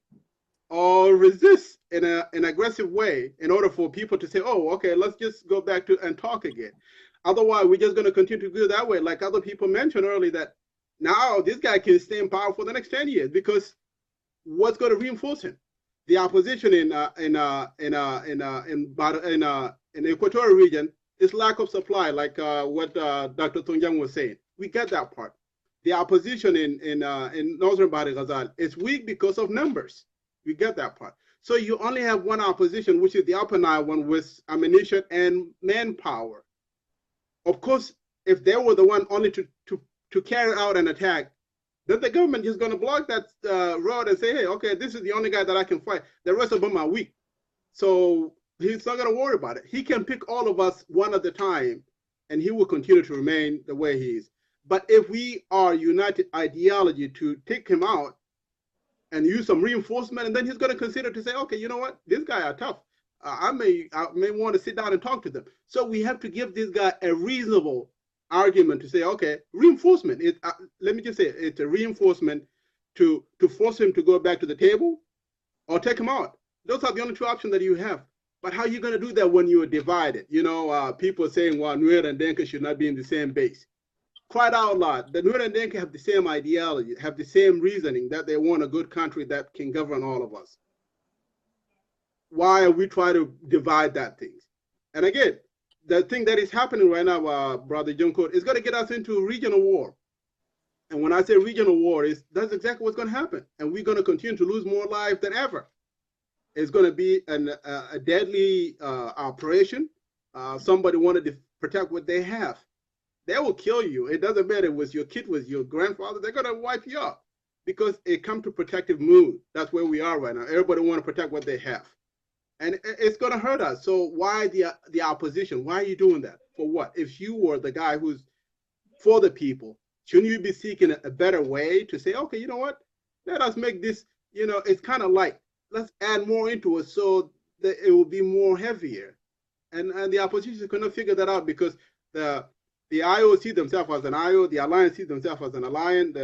or resist in an aggressive way in order for people to say, oh, okay, let's just go back to and talk again. Otherwise, we're just going to continue to go that way. Like other people mentioned earlier, that now this guy can stay in power for the next 10 years because what's going to reinforce him? The opposition in the Equatorial region is lack of supply, like what Dr. Tongyang was saying. We get that part. the opposition in Northern Bahri Ghazal is weak because of numbers. We get that part. So you only have one opposition, which is the Upper Nile one with ammunition and manpower. Of course, if they were the one only to carry out an attack, then the government is going to block that road and say, hey, okay, this is the only guy that I can fight. The rest of them are weak. So he's not going to worry about it. He can pick all of us one at a time, and he will continue to remain the way he is. But if we are united ideology to take him out and use some reinforcement, and then he's going to consider to say, okay, you know what, this guy are tough. I may want to sit down and talk to them. So we have to give this guy a reasonable argument to say, okay, reinforcement. Let me just say, it's a reinforcement to force him to go back to the table or take him out. Those are the only two options that you have. But how are you going to do that when you are divided? You know, people saying, well, Nuer and Denka should not be in the same base. Quite out loud, the Nuer and Denka have the same ideology, have the same reasoning that they want a good country that can govern all of us. Why are we trying to divide that thing? And again, the thing that is happening right now, Brother Jongkor, is going to get us into regional war. And when I say regional war, that's exactly what's going to happen. And we're going to continue to lose more lives than ever. It's going to be a deadly operation. Somebody wanted to protect what they have. They will kill you. It doesn't matter if it was your kid, was your grandfather. They're going to wipe you up because it comes to protective mood. That's where we are right now. Everybody want to protect what they have. And it's going to hurt us. So why the opposition? Why are you doing that? For what? If you were the guy who's for the people, shouldn't you be seeking a better way to say, okay, you know what? Let us make this, you know, it's kind of like, let's add more into it so that it will be more heavier. And the opposition cannot figure that out because the IO see themselves as an IO, the alliance see themselves as an alliance,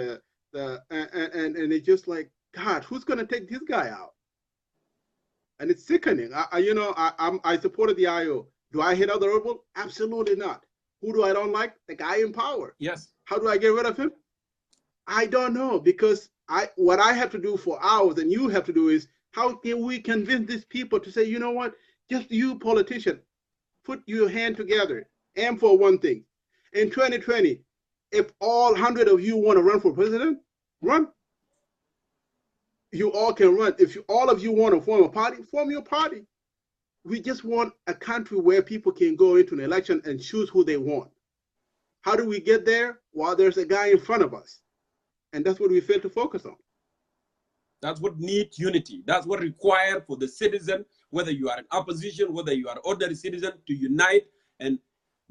and it's just like, God, who's going to take this guy out? And it's sickening. I supported the IO. Do I hate other people? Absolutely not. Who do I don't like? The guy in power. Yes. How do I get rid of him? I don't know, because what I have to do for hours and you have to do is, how can we convince these people to say, you know what, just you politician, put your hand together, aim for one thing. In 2020, if all 100 of you want to run for president, run. You all can run. If all of you want to form a party, form your party. We just want a country where people can go into an election and choose who they want. How do we get there? Well, there's a guy in front of us. And that's what we fail to focus on. That's what needs unity. That's what required for the citizen, whether you are an opposition, whether you are an ordinary citizen, to unite. And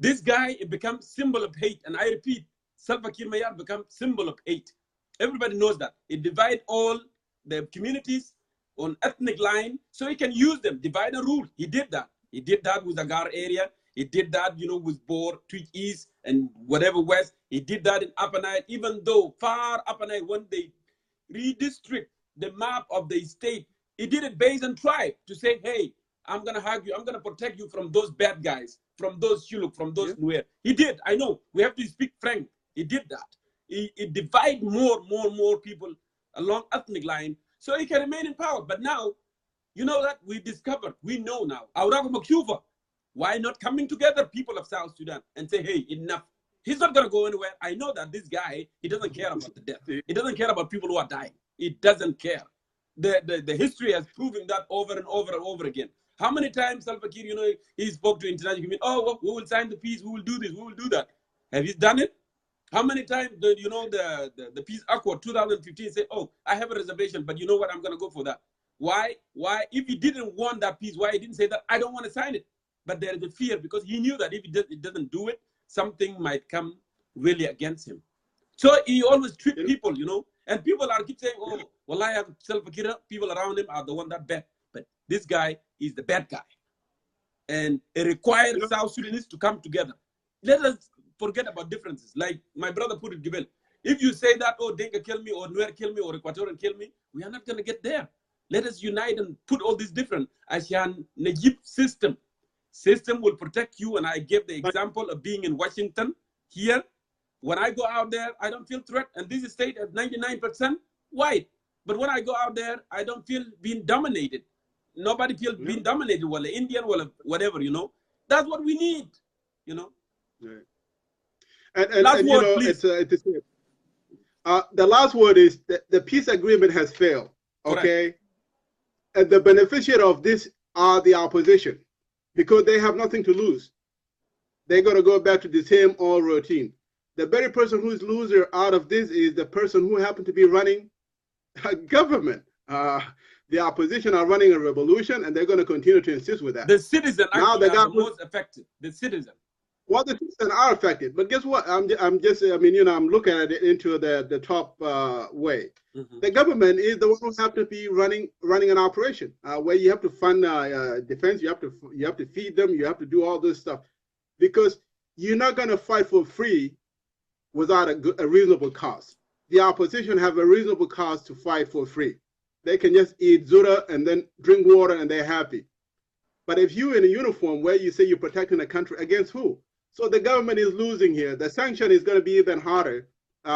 this guy, it becomes symbol of hate. And I repeat, Salva Kiir Mayar becomes symbol of hate. Everybody knows that. It divides all the communities on ethnic line, so he can use them, divide and rule. He did that. He did that with Agar area. He did that, with Bor, Tweed East, and whatever West. He did that in Upper Nile, even though far Upper Nile, when they redistrict the map of the state, he did it based on tribe to say, hey, I'm going to hug you. I'm going to protect you from those bad guys, from those Shuluk, from those Nuer. He did. I know. We have to speak frank. He did that. He divided more people along ethnic line so he can remain in power. But now, you know that we discovered, we know now, Aurago Makuva, why not coming together, people of South Sudan, and say, hey, enough. He's not going to go anywhere. I know that this guy, he doesn't care about the death. He doesn't care about people who are dying. He doesn't care. The history has proven that over and over and over again. How many times Salva Kiir, he spoke to international community, oh, we will sign the peace, we will do this, we will do that. Have you done it? How many times, the peace accord 2015 say, oh, I have a reservation, but you know what, I'm going to go for that. Why? If he didn't want that peace, why he didn't say that, I don't want to sign it? But there is a fear because he knew that if he doesn't do it, something might come really against him. So he always treat people, and people keep saying, oh, well, I have Salva Kiir, people around him are the one that bad. But this guy is the bad guy. And it requires South Sudanese to come together. Let us forget about differences. Like my brother put it, Gibel. If you say that, oh, Denga kill me, or Nuer kill me, or Equatorian kill me, we are not going to get there. Let us unite and put all these different. Asian Najib system will protect you. And I gave the example of being in Washington here. When I go out there, I don't feel threat. And this state is 99% white. But when I go out there, I don't feel being dominated. Nobody feels being dominated, well, Indian, well, whatever, That's what we need, Right. And word, it's the last word is that the peace agreement has failed. Okay, and the beneficiary of this are the opposition, because they have nothing to lose. They're going to go back to the same old routine. The very person who's loser out of this is the person who happened to be running a government. The opposition are running a revolution, and they're going to continue to insist with that. The citizen now actually are the most affected. The citizen. Well, the citizens are affected, but guess what? I'm just, I mean, I'm looking at it into the top way. The government is the one who have to be running an operation where you have to fund defense, you have to feed them, you have to do all this stuff, because you're not going to fight for free without a reasonable cause. The opposition have a reasonable cause to fight for free. They can just eat zura and then drink water and they're happy. But if you're in a uniform where you say you're protecting the country, against who? So the government is losing here. The sanction is going to be even harder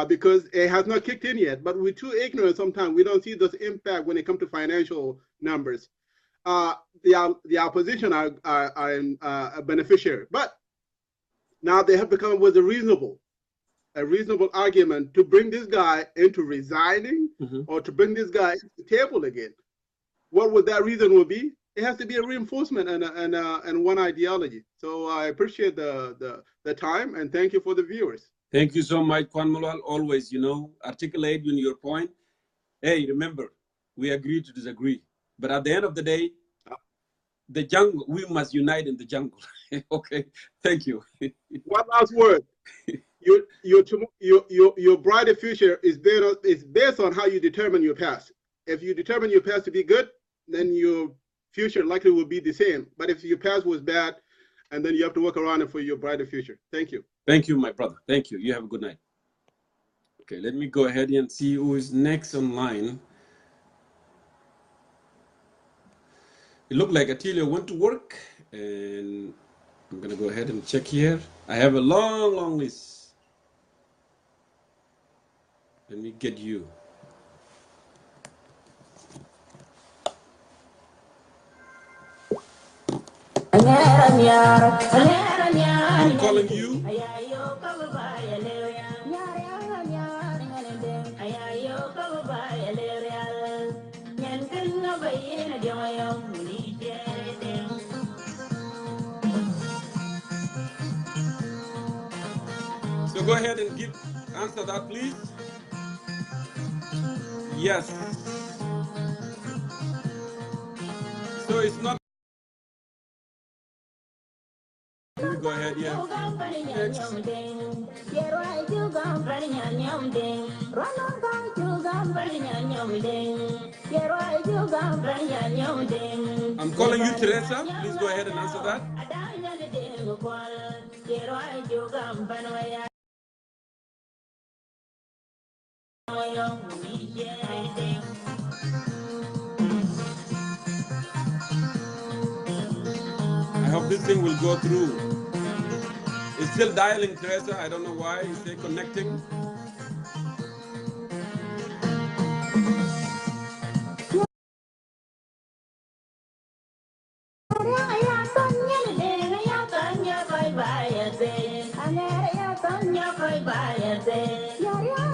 because it has not kicked in yet. But we're too ignorant sometimes. We don't see this impact when it comes to financial numbers. The opposition are a beneficiary. But now they have to come up with a reasonable argument to bring this guy into resigning or to bring this guy to the table again. What would that reason will be? It has to be a reinforcement and one ideology. So I appreciate the time, and thank you for the viewers. Thank you so much, Kwan Malwal. Always, articulate in your point. Hey, remember, we agree to disagree. But at the end of the day, the jungle, we must unite in the jungle. Okay, thank you. One last word. Your brighter future is based on how you determine your past. If you determine your past to be good, then your future likely will be the same. But if your past was bad, and then you have to work around it for your brighter future. Thank you. Thank you, my brother. Thank you. You have a good night. Okay, let me go ahead and see who is next online. It looked like Attilio went to work, and I'm going to go ahead and check here. I have a long list. Let me get you. I'm calling you. So go ahead and answer that, please. Yes. So it's not. Let me go ahead, yeah. I'm calling you, Teresa. Please go ahead and answer that. I hope this thing will go through. It's still dialing, Teresa. I don't know why. It's still connecting.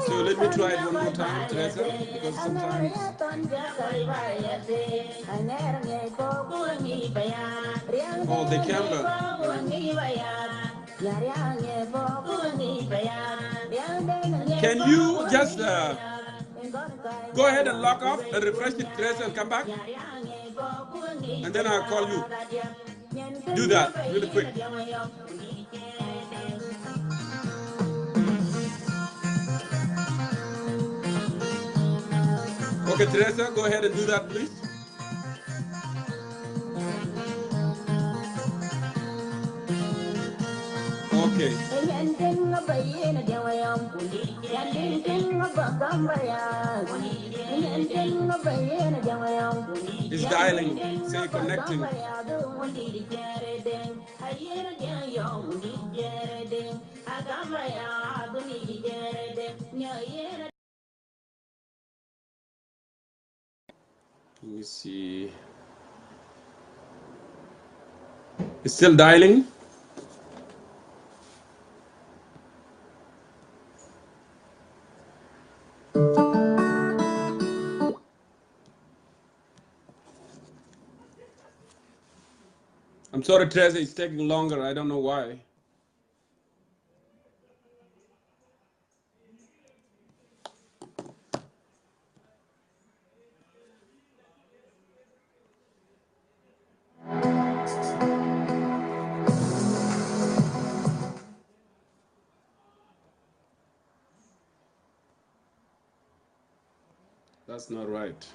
So let me try it one more time, Teresa, because sometimes. Oh, the camera. Can you just go ahead and lock off and refresh it, Teresa, and come back? And then I'll call you. Do that really quick. Okay, Teresa, go ahead and do that, please. Okay. It's dialing, say connecting. Let me see. It's still dialing. I'm sorry, Teresa, it's taking longer. I don't know why. That's not right.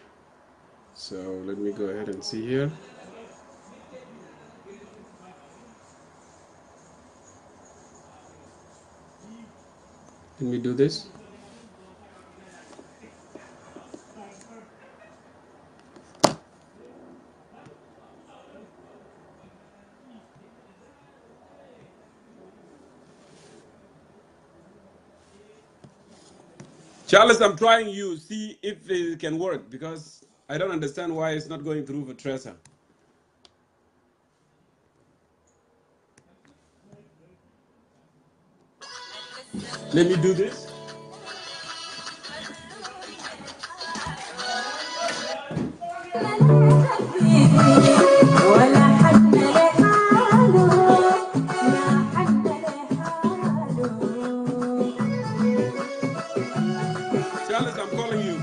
So let me go ahead and see here. Let me do this. Charles, I'm trying you, see if it can work, because I don't understand why it's not going through for Teresa. Let me do this. Charles, I'm calling you.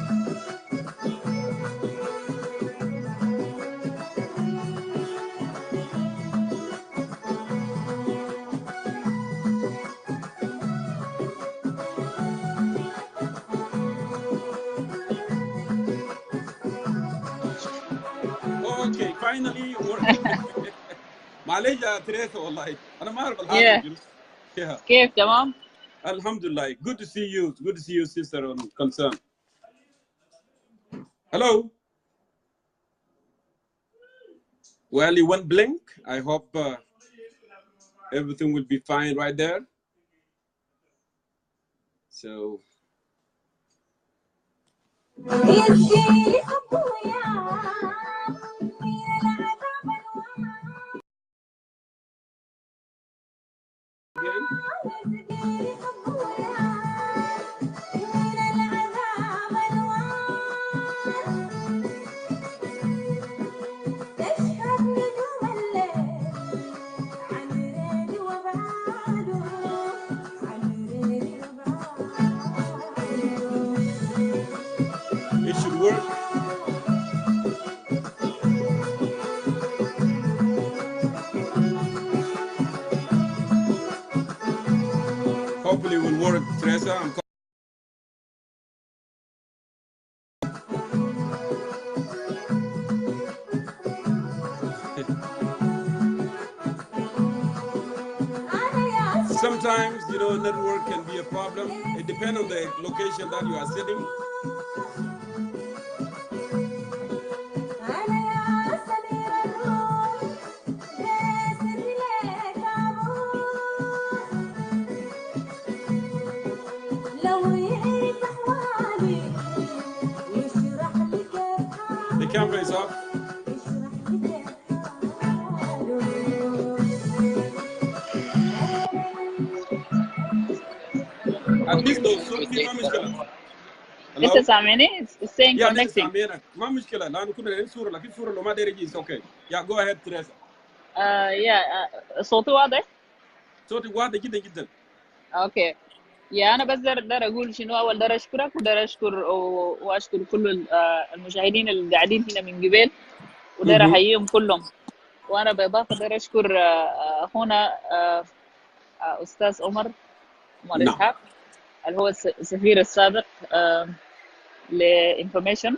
Okay, finally working. معلش يا تريثا والله انا ما اعرف الحاصل. Yeah. كيف تمام؟ Alhamdulillah. Good to see you. Good to see you, sister on concern. Hello. Well, you went blink. I hope everything will be fine right there. So. It should work. Hopefully it will work, Teresa. Sometimes, you know, network can be a problem. It depends on the location that you are sitting. The camera is off. At least those صوت في ما مشكلة. انت سامعني؟ staying Yeah, connecting. ما مشكلة لأنه كنا نعمل صورة لكن صورة لو ما داري يجي okay. Yeah, go ahead, Teresa. صوتي واضح؟ صوتي واضح جدا جدا. اوكي. يا انا بس دار اقول شنو، اول دار اشكرك ودار اشكر واشكر كل المشاهدين اللي قاعدين هنا من قبل ودار احييهم كلهم. وانا بالاضافه دار اشكر اخونا استاذ عمر اسحاق اللي هو السفير السابق لانفورميشن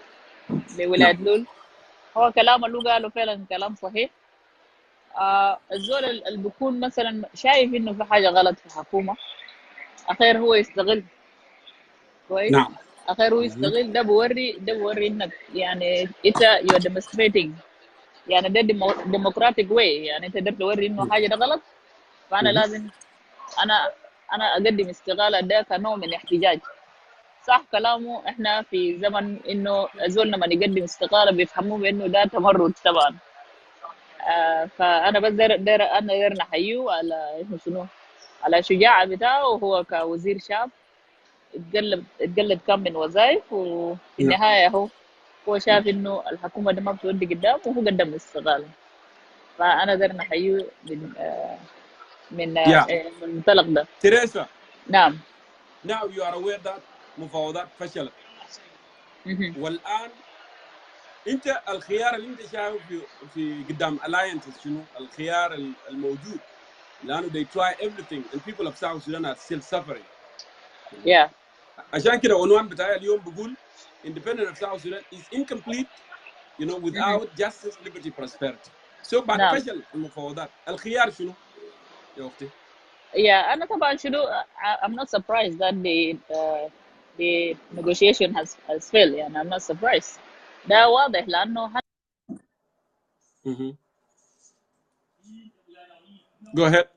لولايه لول. هو كلام اللي قاله فعلا كلام صحيح. الزول اللي بيكون مثلا شايف انه في حاجه غلط في الحكومه اخير هو يستغل كويس. نعم. اخير هو يستغل. ده بوري انك يعني انت يو demonstrating يعني ده democratic way. يعني انت قدرت توري انه حاجه ده غلط، فانا لازم انا اقدم استقاله. ده كنوع من احتجاج. صح كلامه، احنا في زمن انه الزول لما يقدم استقاله بيفهموه بانه ده تمرد طبعا. فانا بس داير نحييه على شنو، على الشجاعه بتاعه. وهو كوزير شاب اتقلب كم من وظائف، وفي النهايه هو شاف انه الحكومه ده ما بتودي قدام، وهو قدم استقاله. فانا قدرنا نحييه من Yeah. المنطلق ده. Teresa, نعم. now you are aware that مفاوضات فشلت. والآن أنت الخيار اللي أنت شايفه في قدام alliances شنو؟ الخيار الموجود. لأنه they try everything and people of South Sudan are still suffering. Yeah. عشان كده عنوان بتاعي اليوم بقول independence of South Sudan is incomplete, you know, without justice, liberty, prosperity. So بعد نعم. فشل المفاوضات الخيار شنو يا أختي؟ Yeah, أنا طبعا شنو I'm not surprised that the negotiation has failed. يعني I'm not surprised. ده واضح لأنه Go ahead.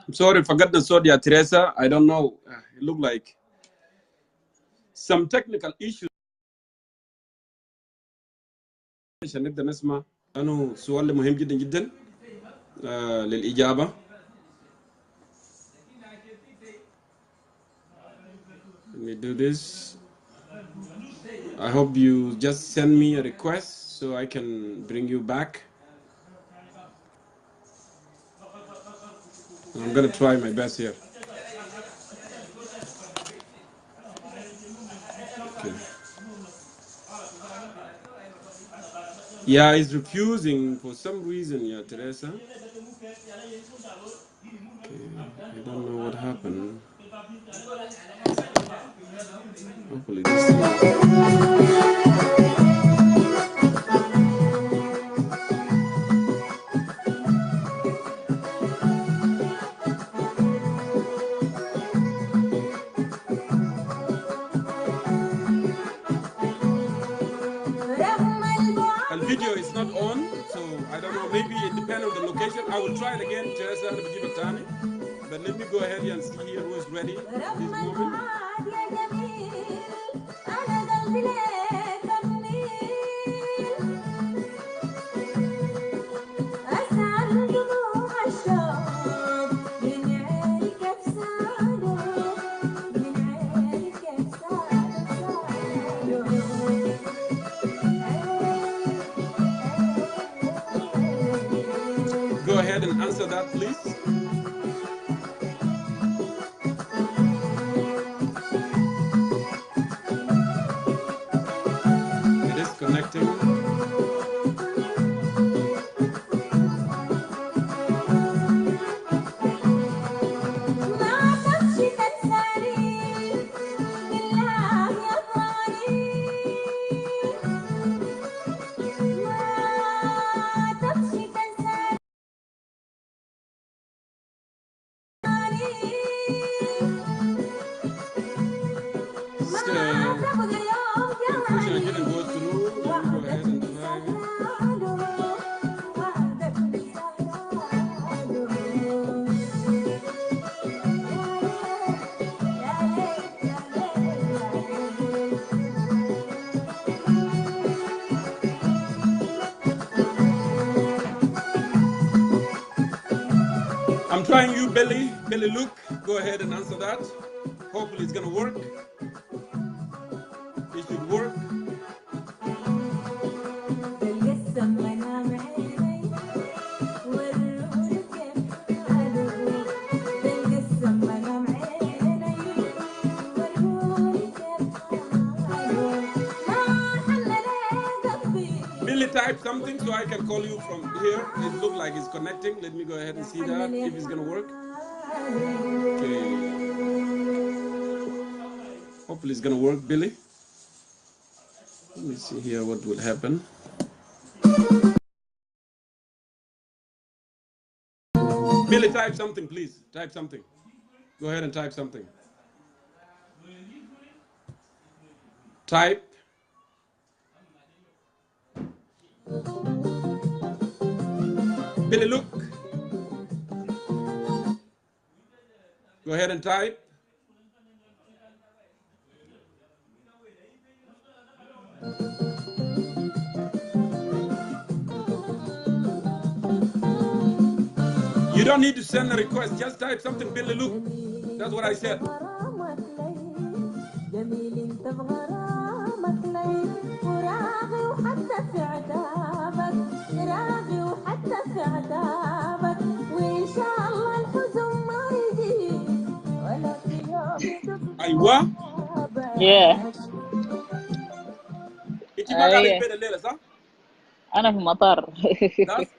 I'm sorry, فقدنا الصوت يا تريسا. I don't know. It looked like some technical issues. عشان نقدر نسمع لأنه سؤال مهم جدا جدا للإجابة. Let me do this. I hope you just send me a request so I can bring you back. I'm going to try my best here. Okay. Yeah, he's refusing for some reason, yeah, Teresa. Okay, I don't know what happened. Hopefully this the video is not on, so I don't know, maybe it depends on the location. I will try it again, Teresa, but let me go ahead and see here who is ready at this moment. Go ahead and answer that, please. It is connecting. Unfortunately, I didn't go through. Let me go ahead and try it. I'm trying you, Billy. Billy Luke, go ahead and answer that. Hopefully it's gonna work. It should work. Billy, type something so I can call you from here. It looks like it's connecting. Let me go ahead and see that, if it's gonna work. Okay. Hopefully it's gonna work, Billy. Let me see here what will happen. Billy, type something, please. Type something. Go ahead and type something. Type. Billy, look. Go ahead and type. You don't need to send a request. Just type something, Billy, look. That's what I said. وحتى في عتابك راضي وحتى في عتابك وإن شاء الله الحزن ما يجيك ولا في يوم يدق ايوه Yeah. انت ما قاعده Yeah. البيت الليله صح؟ أنا في المطار.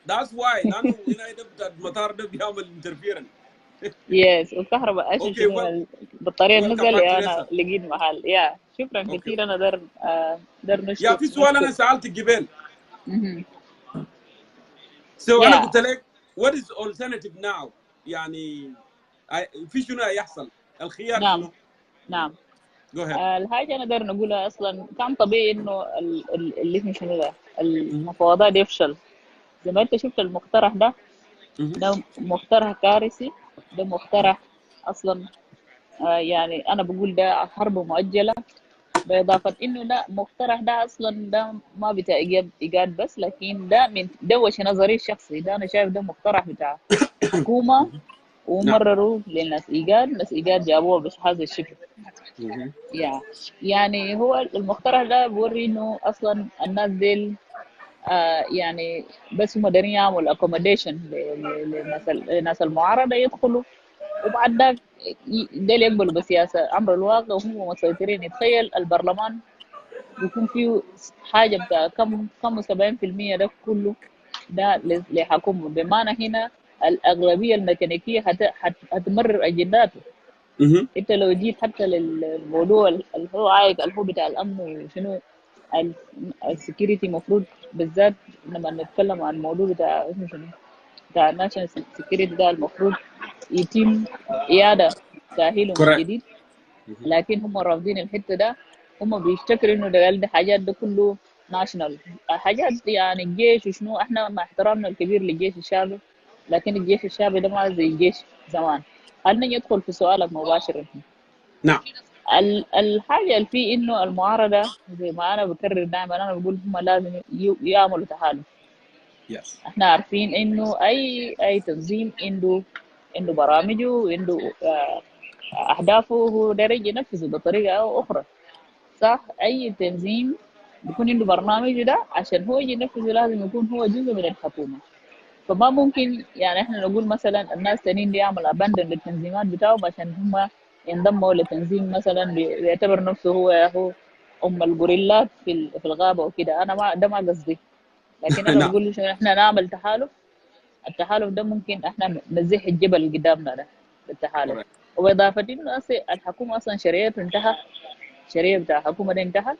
that's why لانه هنا ده المطار ده بيعمل interference. Yes. والكهرباء أشي Okay, well, شنو بالطريقة welcome نزل back يا أنا Teresa. لقيت محل. Yeah. شكرا Okay. كثير. أنا در يا نشكر في سؤال انا سالتك قبل. So انا Yeah. قلت لك what is alternative now؟ يعني في شنو هيحصل؟ الخيار نعم. شنو؟ نعم. Go ahead. الحاجة أنا أقدر نقولها أصلا كان طبيعي إنه اللي اسمه شنو ده المفاوضات يفشل. زي ما أنت شفت المقترح ده، ده مقترح كارثي. ده مقترح أصلا يعني أنا بقول ده حرب مؤجلة، بإضافة إنه ده مقترح ده أصلا ده ما بتاع إيجاد بس، لكن ده من دوش نظري الشخصي. ده أنا شايف ده مقترح بتاع حكومة نعم. ومرروا للناس إيجاد، ناس إيجاد جابوها بهذا الشكل. يعني هو المقترح ده بوري إنه أصلا الناس ديل يعني بس هم دارين يعملوا accommodation للناس المعارضة يدخلوا، وبعد ذاك ديل يقبلوا بسياسة أمر الواقع وهم مسيطرين. يتخيل البرلمان بيكون فيه حاجة بتاع كم 70% ده كله ده لحكومة، بمعنى هنا الأغلبية الميكانيكية هتمرر أجنداته. انت لو جيت حتى للموضوع اللي هو عايق اللي هو بتاع الامن وشنو السكيورتي، مفروض بالذات لما نتكلم عن الموضوع بتاع اسمه شنو بتاع الناشونال سكيورتي، ده المفروض يتم إعادة تأهيله من Correct. جديد، لكن هم رافضين الحتة ده. هم بيفتكروا انه ده حاجات ده كله ناشونال حاجات، يعني الجيش وشنو. احنا مع احترامنا الكبير للجيش الشعبي، لكن الجيش الشعبي ده ما زي الجيش زمان. خلينا ندخل في سؤالك مباشرة. نعم. الحاجة اللي فيه إنه المعارضة زي ما أنا بكرر دائما، أنا بقول هم لازم يعملوا تحالف. Yes. إحنا عارفين إنه أي تنظيم عنده برامجه وعنده أهدافه، هو داير ينفذه بطريقة أو أخرى، صح؟ أي تنظيم بيكون عنده برنامجه ده عشان هو يجي ينفذه لازم يكون هو جزء من الحكومة. فما ممكن يعني احنا نقول مثلا الناس تانيين دي يعمل ابندن للتنظيمات بتاعهم عشان هم ينضموا لتنظيم مثلا بيعتبر نفسه هو ام الغوريلات في الغابه وكده. انا ما ده ما قصدي، لكن انا نعم. بقول احنا نعمل تحالف. التحالف ده ممكن احنا نزيح الجبل اللي قدامنا ده بالتحالف. Correct. وباضافه انه الحكومه اصلا شرعيته انتهى، الشرعيه بتاع الحكومه ده انتهى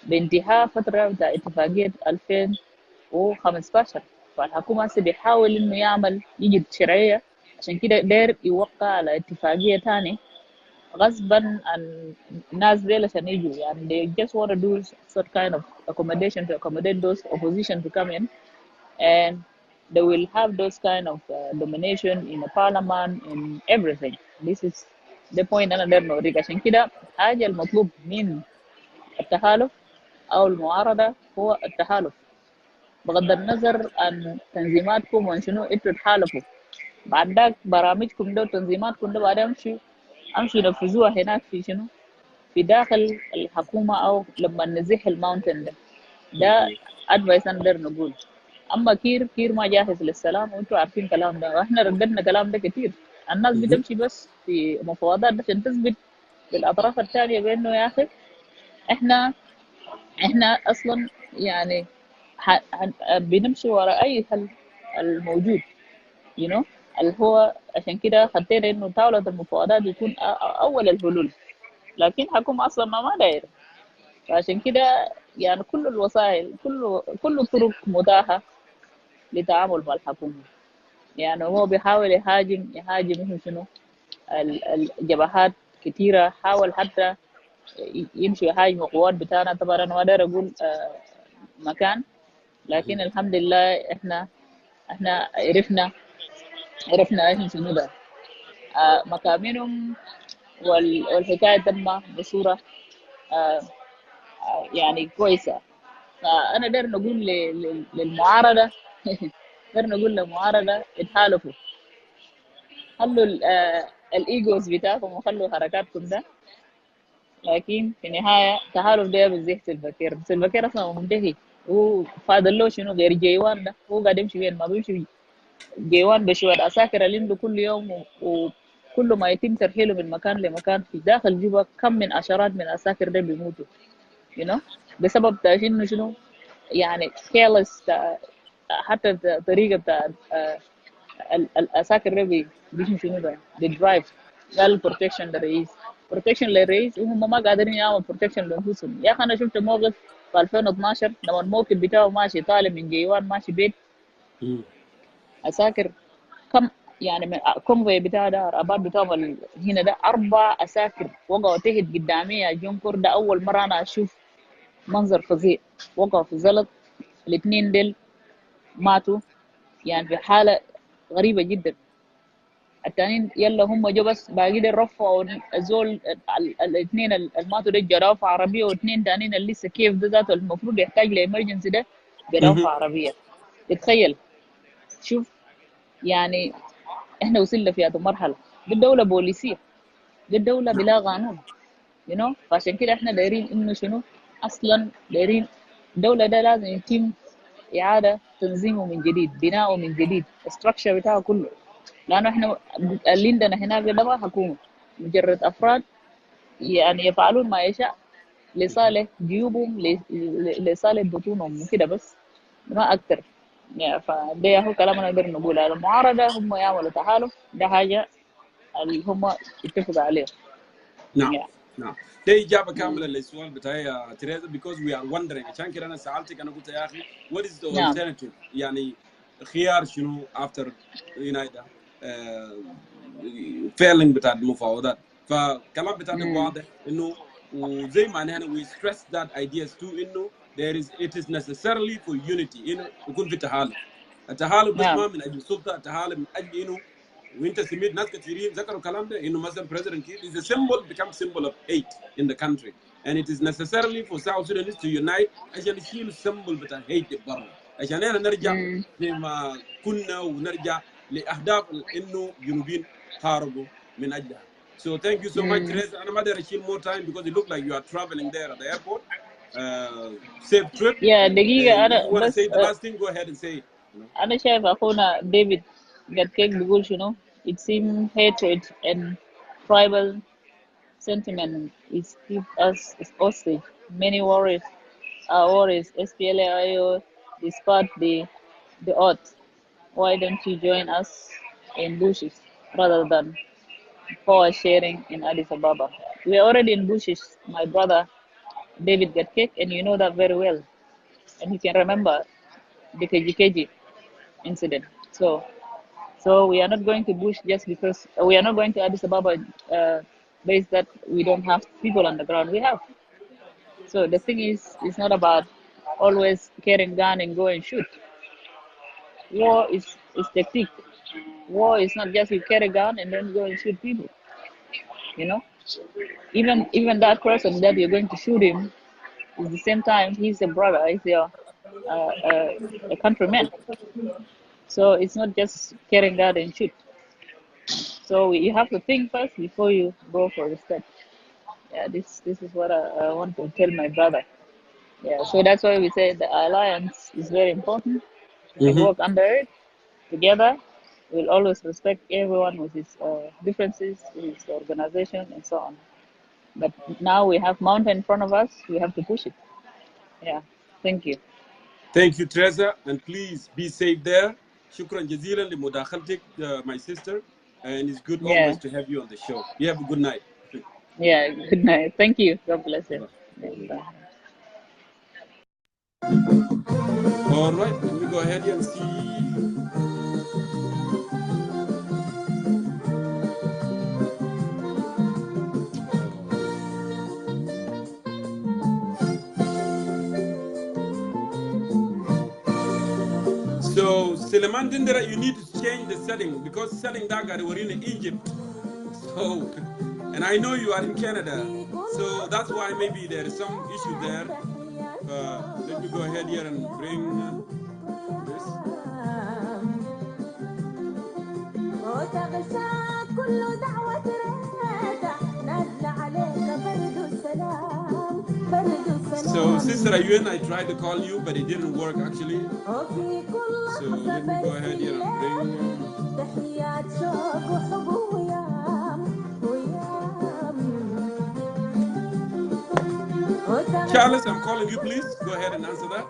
بانتهاء فتره بتاع اتفاقيه 2015. فالحكومة هسه بيحاول إنه يجد شرعية، عشان كده داير يوقع على اتفاقية تاني غصبا عن الناس ديل عشان يجوا. يعني they just want to do some kind of accommodation to accommodate those opposition to come in, and they will have those kind of domination in the parliament in everything. This is the point أنا داير نوريك. عشان كده حاجة المطلوب من التحالف أو المعارضة هو التحالف، بغض النظر عن تنظيماتكم وشنو انتوا تحالفوا. بعد ذاك برامجكم ده وتنظيماتكم ده بعدين امشي نفذوها هناك في شنو في داخل الحكومة، او لما نزيح الماونتن ده ادفايس انا نقدر نقول. اما كير ما جاهز للسلام، وانتوا عارفين الكلام ده، واحنا رددنا كلام ده كتير. الناس بتمشي بس في مفاوضات عشان تثبت للاطراف الثانيه بانه يا اخي احنا اصلا يعني بنمشي ورا اي حل الموجود you know اللي هو عشان كده خطينا انه طاولة المفاوضات يكون اول الحلول، لكن حكومة اصلا ما داير. فعشان كده يعني كل الوسائل كل الطرق متاحة للتعامل مع الحكومة. يعني هو بيحاول يهاجم مثل شنو الجبهات كتيرة، حاول حتى يمشي يهاجم القوات بتاعنا. طبعا انا ما داير اقول مكان، لكن الحمد لله احنا عرفنا ايش شنو ده مكامنهم، والحكايه تم بصوره آه، يعني كويسه. فانا داير نقول للمعارضه داير نقول للمعارضه اتحالفوا، خلوا الايجوز بتاعكم وخلوا حركاتكم ده. لكن في النهايه تحالف ده بزيح سلفاكير اصلا منتهي، وفاضل له شنو غير جيوان ده، هو قاعد يمشي وين؟ ما بيمشي جيوان بشوية عساكر اللي عنده كل يوم، وكل ما يتم ترحيله من مكان لمكان في داخل جوبا كم من عشرات من العساكر ده بيموتوا you know بسبب انه شنو يعني careless حتى طريقة بتاع العساكر ده بيجوا شنو ده بالدرايف. قال بروتكشن للرئيس، بروتكشن للرئيس وهم ما قادرين يعملوا بروتكشن لانفسهم. يا اخي انا شفت موقف في 2012 لما الموكب بتاعه ماشي طالع من جيوان ماشي بيت عساكر، كم يعني من كونفوي بتاع ده الابار بتاعهم هنا ده 4 عساكر وقعوا تحت قدامي يا جونكور. ده اول مره انا اشوف منظر فظيع، وقعوا في زلط، الاثنين ديل ماتوا يعني في حاله غريبه جدا. التانيين يلا هم جو بس باقي دي رفعوا الزول الاثنين الماتوا دي جراوا في عربيه، واثنين تانيين اللي لسه كيف ده ذاته المفروض يحتاج لامرجنسي ده جراوا في عربيه. تتخيل؟ شوف يعني احنا وصلنا في هذه المرحله. دي الدوله بوليسيه، دي الدوله بلا قانون فعشان كده احنا دايرين انه شنو اصلا دايرين الدوله ده لازم يتم اعاده تنظيمه من جديد، بناؤه من جديد، الستراكشر بتاعه كله. لانه احنا اللي عندنا هناك ده ما حكومه، مجرد افراد يعني يفعلون ما يشاء لصالح جيوبهم، لصالح بطونهم وكده بس، ما اكتر. يعني فده هو كلام نقدر نقوله. المعارضه هم يعملوا تحالف، ده حاجه اللي هم اتفقوا عليه. نعم yeah. نعم. ده إجابة كاملة للسؤال بتاعي يا تريزا because we are wondering. عشان كده أنا سألتك، أنا قلت يا أخي what is the نعم. alternative؟ يعني خيار شنو after failing بتاع المفاوضات. فكلام بتاعتك واضح إنه وزي ما نحن we stress that ideas too إنه it is necessarily for unity إنه يكون في تحالف. التحالف بس ما من أجل السلطة، التحالف من أجل إنه وانت سميت ناس كثيرين ذكروا الكلام ده انه مثلا President Kiir is a symbol, become symbol of hate in the country, and it is necessarily for South Sudanese to unite عشان يشيلوا السيمبل بتاع hate برا، عشان احنا نرجع زي ما كنا ونرجع لاهداف انه جنوبين حاربوا من اجلها. So thank you so much, Teresa. انا ما ادري اشيل more time because it looked like you are traveling there at the airport. Safe trip. يا دقيقة If أنا you want to بس say the last thing, go ahead and say it. أنا شايف أخونا ديفيد قد كيك بيقول شنو it seems hatred and tribal sentiment is keep us hostage. Many worries are worries. SPLAIO despite the odds. Why don't you join us in bushes rather than power sharing in Addis Ababa? We are already in bushes, my brother David Gatkek, and you know that very well. And you can remember the KGKG incident. So we are not going to Bush just because we are not going to Addis Ababa base that we don't have people on the ground. We have. So the thing is, it's not about always carrying gun and go and shoot. War is tactic. War is not just you carry gun and then go and shoot people. Even that person that you're going to shoot him is the same time he's a brother, he's your a countryman. So it's not just carrying gun and shoot. So you have to think first before you go for the step. Yeah, this is what I want to tell my brother. Yeah, so that's why we say the alliance is very important. We can work under it together. We'll always respect everyone with his differences, his organization, and so on. But now we have mountain in front of us. We have to push it. Yeah. Thank you. Thank you, Teresa, and please be safe there. شكرا جزيلا لمداخلتك, my sister, and it's good always to have you on the show. You have a good night. Yeah, good night. Thank you. God bless you. Yeah, all right, let me go ahead and see. So, Suleiman Dindera, you need to change the setting because setting that guy were in Egypt. So, and I know you are in Canada, so that's why maybe there is some issue there. Let me go ahead here and bring this. برد السلام So, Sister Ayuen, I tried to call you, but it didn't work actually. So let me go ahead here and bring. Charles, I'm calling you, please. Go ahead and answer that.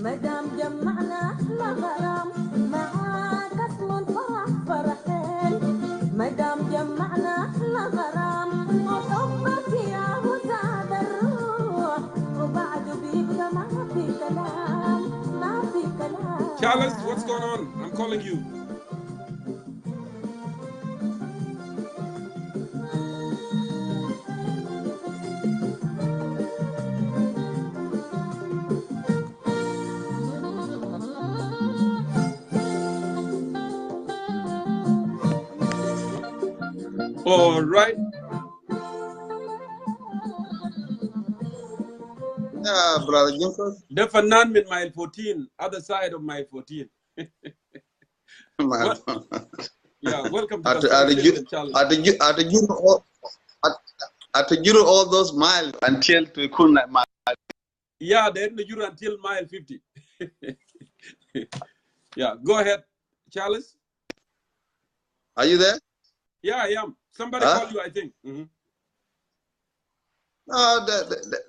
مدام جمعنا احلى غرام معاك اصل فرح فرحين مدام جمعنا احلى غرام وحبك يا ابو زاد الروح وبعده بيبقى ما في كلام ما في كلام. Charles, what's going on? I'm calling you. All right. Yeah, brother Jongkor. The Fanan min mile 14, other side of mile 14. Yeah, welcome to the conversation, Charles. At all those miles until to Kuna mile. Yeah, then you until mile 50. Yeah, go ahead, Charles. Are you there? Yeah, I am. Somebody called you, I think. Mm-hmm.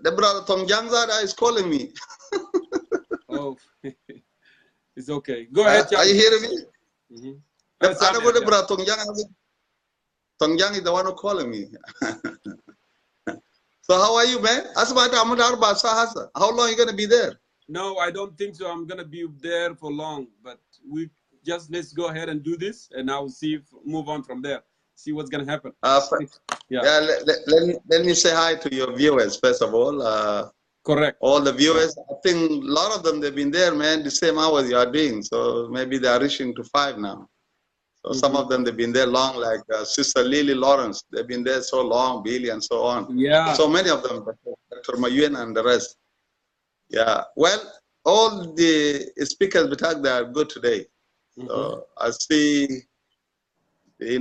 The brother Tom Jangzada is calling me. Oh, it's okay. Go ahead, Charles. Are you hearing me? Mm-hmm. The brother Tom Jang is the one who calling me. So how are you, man? How long are you going to be there? No, I don't think so. I'm going to be there for long, but let's go ahead and do this, and I'll see move on from there. See what's going to happen. Let me say hi to your viewers, first of all. Correct. All the viewers, I think a lot of them, they've been there, man, the same hours you are doing. So maybe they are reaching to 5 now. So some of them, they've been there long, like Sister Lily Lawrence. They've been there so long, Billy and so on. Yeah. So many of them, Dr. Mayol and the rest. Yeah. Well, all the speakers, they are good today. So I see, a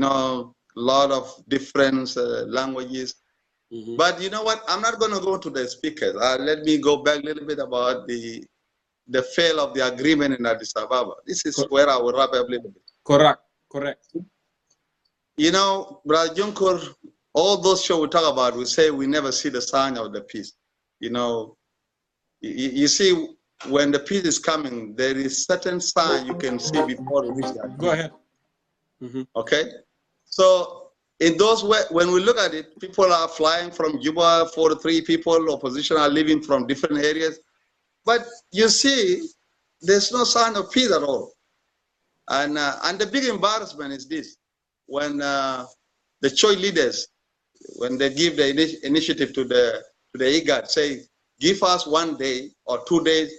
lot of different languages. But you know what? I'm not going to go to the speakers. Let me go back a little bit about the fail of the agreement in Addis Ababa. This is where I will wrap up a little bit. Correct. Brother Jongkor, all those shows we talk about, we say we never see the sign of the peace. You see, when the peace is coming, there is certain sign you can see before it reaches that. Go ahead. Okay? So in those when we look at it, people are flying from Juba, 43 people, opposition are living from different areas. But you see, there's no sign of peace at all. And the big embarrassment is this. When the Choi leaders, when they give the initiative to the IGAD, say, give us 1 day or 2 days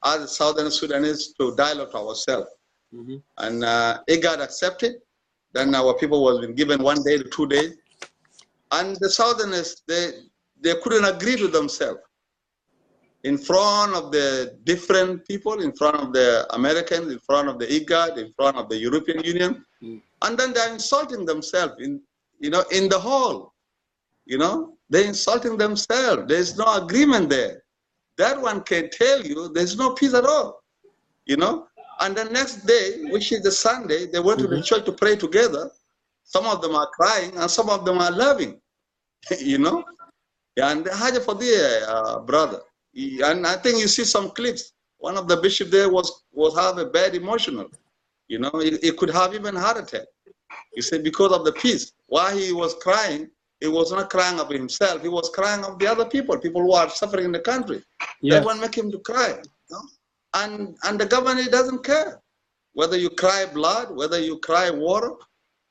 as Southern Sudanese to dialogue ourselves. And IGAD accepted. Then our people was been given 1 day to 2 days. And the Southerners, they couldn't agree to themselves. In front of the different people, in front of the Americans, in front of the IGAD, in front of the European Union. And then they're insulting themselves in the hall. They're insulting themselves. There's no agreement there. That one can tell you there's no peace at all. And the next day, which is the Sunday, they went to the church to pray together. Some of them are crying and some of them are laughing. And Haja for the brother. And I think you see some clips. One of the bishops there was have a bad emotional. He could have even heart attack. You see, because of the peace. While he was crying, he was not crying of himself. He was crying of the other people who are suffering in the country. Yes. That won't make him to cry. And the government doesn't care whether you cry blood, whether you cry water,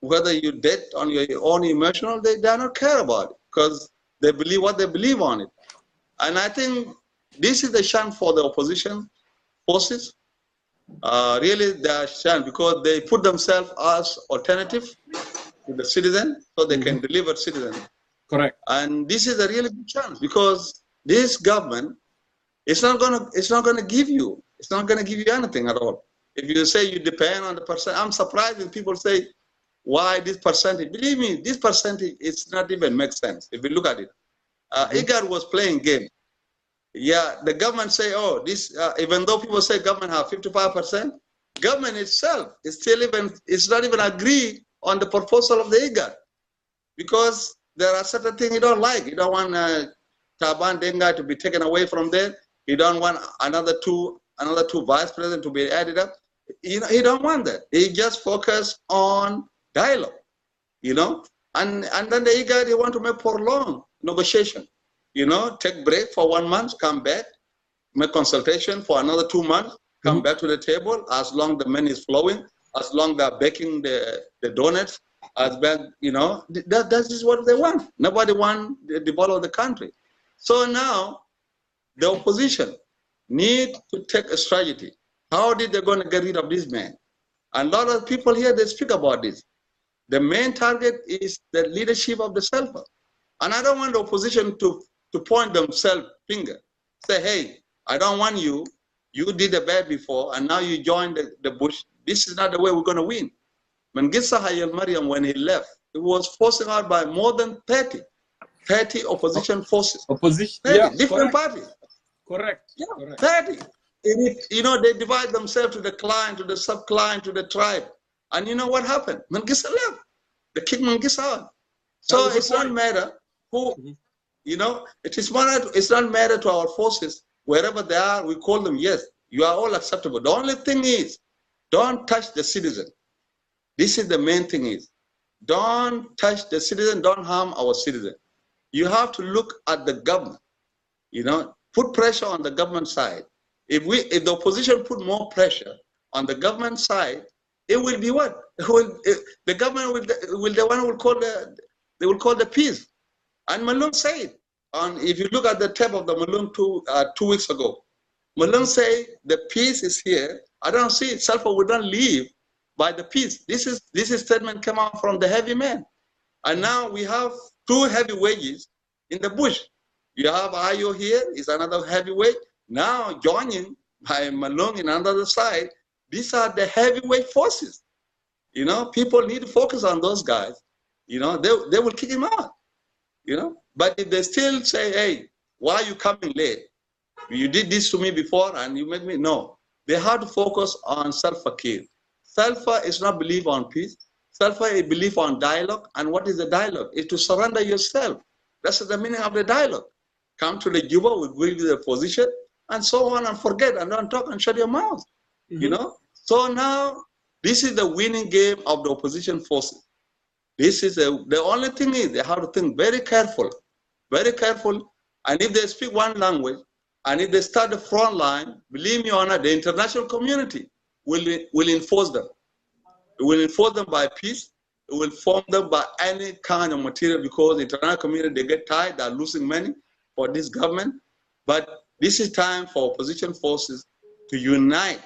whether you dead on your own emotional. They do not care about it because they believe what they believe on it. And I think this is the chance for the opposition forces. Really, the chance because they put themselves as alternative to the citizen, so they can deliver citizen. Correct. And this is a really good chance because this government, it's not gonna give you anything at all. If you say you depend on the percent, I'm surprised when people say, why this percentage? Believe me, this percentage is not even make sense if you look at it. IGAD was playing game. Yeah, the government say, oh, this, even though people say government have 55%, government itself is still even, it's not even agree on the proposal of the IGAD, because there are certain things you don't like. You don't want Taban Denga to be taken away from there. You don't want another two vice presidents to be added up. You know, he don't want that. He just focus on dialogue, you know, and then the IGAD, he want to make prolonged negotiation, you know, take break for 1 month, come back, make consultation for another 2 months, come back to the table, as long the money is flowing, as long they're baking the donuts, as bad, you know, that is what they want. Nobody want to develop the country. So now the opposition need to take a strategy. How did they going to get rid of this man? And a lot of people here, they speak about this. The main target is the leadership of the Selpa. And I don't want the opposition to point themselves finger. Say, hey, I don't want you. You did the bad before, and now you joined the bush. This is not the way we're going to win. Mangisa Hayel Mariam, when he left, it was forcing out by more than 30 opposition forces. Opposition, 30 yeah, different correct. parties. Correct. Yeah, Correct. 30. You know, they divide themselves to the client, to the sub-client, to the tribe. And you know what happened? Mangisa left. They kicked Mangisa out. So it's not matter who, you know, it's not matter to our forces. Wherever they are, we call them, yes, you are all acceptable. The only thing is, don't touch the citizen. This is the main thing is, don't touch the citizen, don't harm our citizen. You have to look at the government, you know, put pressure on the government side. If the opposition put more pressure on the government side, it will be what? The government will call the peace. And Malone said, if you look at the tape of the Malone 2 weeks ago, Malone said the peace is here. I don't see it. Self would not leave by the peace. This statement came out from the heavy man. And now we have 2 heavy wages in the bush. You have Ayo here, is another heavyweight. Now joining by Malone in another side, these are the heavyweight forces. You know, people need to focus on those guys. You know, they will kick him out. You know, but if they still say, hey, why are you coming late? You did this to me before and you made me, no. They have to focus on self-care. Self is not belief on peace. Self is belief on dialogue. And what is the dialogue? It's to surrender yourself. That's the meaning of the dialogue. Come to the Juba, we give you the position, and so on, and forget, and don't talk and shut your mouth. You know? So now, this is the winning game of the opposition forces. This is the only thing is they have to think very careful. And if they speak one language, and if they start the front line, believe me or not, the international community will enforce them. It will enforce them by peace. It will form them by any kind of material, because the international community, they get tired, they're losing money for this government. But this is time for opposition forces to unite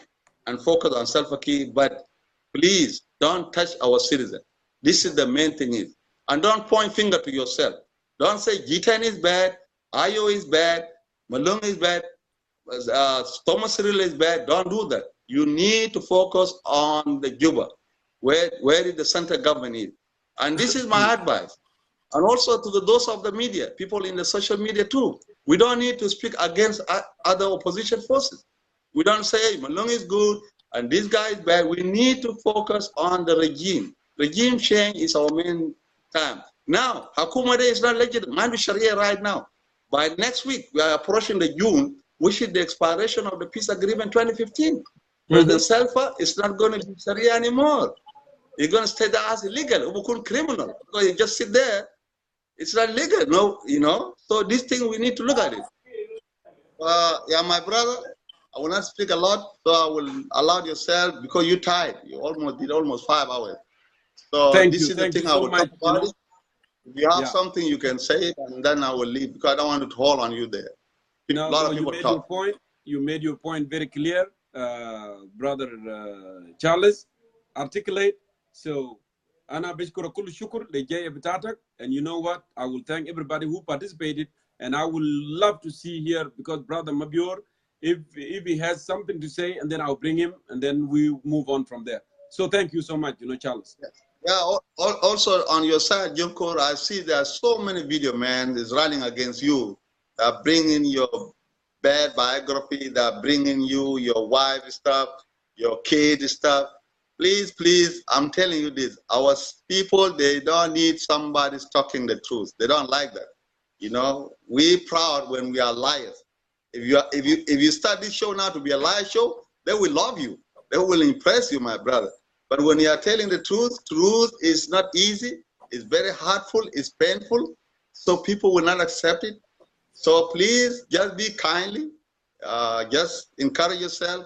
and focus on self-care. But please don't touch our citizens. This is the main thing is. And don't point finger to yourself. Don't say G10 is bad, Ayo is bad, Malung is bad, Thomas Cyril is bad. Don't do that. You need to focus on the Juba, where the central government is. And this is my advice. And also to those of the media, people in the social media too. We don't need to speak against other opposition forces. We don't say Malung is good and this guy is bad. We need to focus on the regime. Regime change is our main time. Now, Hakuma Day is not legitimate. Mind be Sharia right now. By next week, we are approaching the June, which is the expiration of the peace agreement 2015. President Selfa is not going to be Sharia anymore. He's going to stay there as illegal, criminal. Because you just sit there, it's not legal, no, you know. So this thing, we need to look at it. Yeah, my brother, I will not speak a lot, so I will allow yourself, because you're tired. You did almost 5 hours. So this is the thing I will talk about. If you have something, you can say it, and then I will leave, because I don't want to hold on you there. A lot of people talk. You made your point very clear, brother Charles. Articulate. So, Ana bishkura kullu shukur lejaya bitatak, and you know what? I will thank everybody who participated, and I would love to see here, because brother Mabior if he has something to say, and then I'll bring him, and then we move on from there. So thank you so much, Charles. Yeah, also on your side, Jongkor, I see there are so many video men is running against you. They're bringing your bad biography, they're bringing you your wife stuff, your kid stuff. Please, please, I'm telling you this, our people, they don't need somebody talking the truth. They don't like that. You know, we proud when we are liars. If you start this show now to be a liar show, they will love you. They will impress you, my brother. But when you are telling the truth, truth is not easy. It's very hurtful. It's painful. So people will not accept it. So please just be kindly. Just encourage yourself.